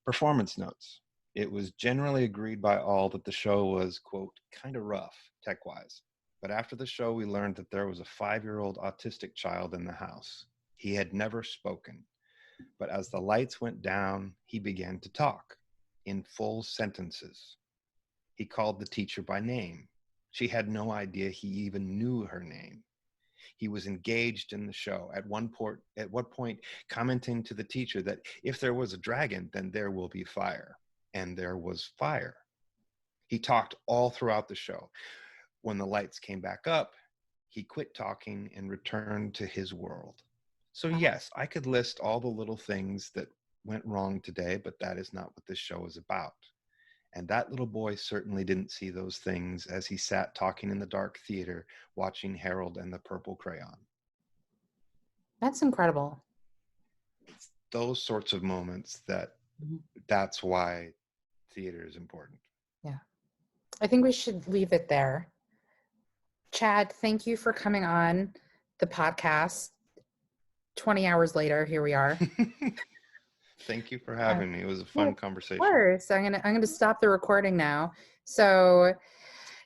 Performance notes. It was generally agreed by all that the show was, quote, kind of rough, tech-wise. But after the show, we learned that there was a 5-year-old autistic child in the house. He had never spoken. But as the lights went down, he began to talk in full sentences. He called the teacher by name. She had no idea he even knew her name. He was engaged in the show, at one point commenting to the teacher that if there was a dragon, then there will be fire. And there was fire. He talked all throughout the show. When the lights came back up, he quit talking and returned to his world. So yes, I could list all the little things that went wrong today, but that is not what this show is about. And that little boy certainly didn't see those things as he sat talking in the dark theater, watching Harold and the Purple Crayon.
That's incredible.
It's those sorts of moments that's why theater is important.
Yeah. I think we should leave it there. Chad, thank you for coming on the podcast. 20 hours later, here we are.
Thank you for having me. It was a fun conversation.
Of course. I'm gonna stop the recording now. So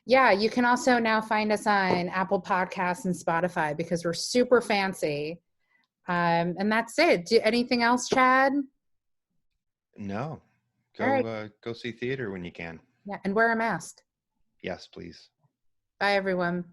yeah, you can also now find us on Apple Podcasts and Spotify because we're super fancy. And that's it. Anything else, Chad?
No. Go see theater when you can.
Yeah, and wear a mask.
Yes, please.
Bye, everyone.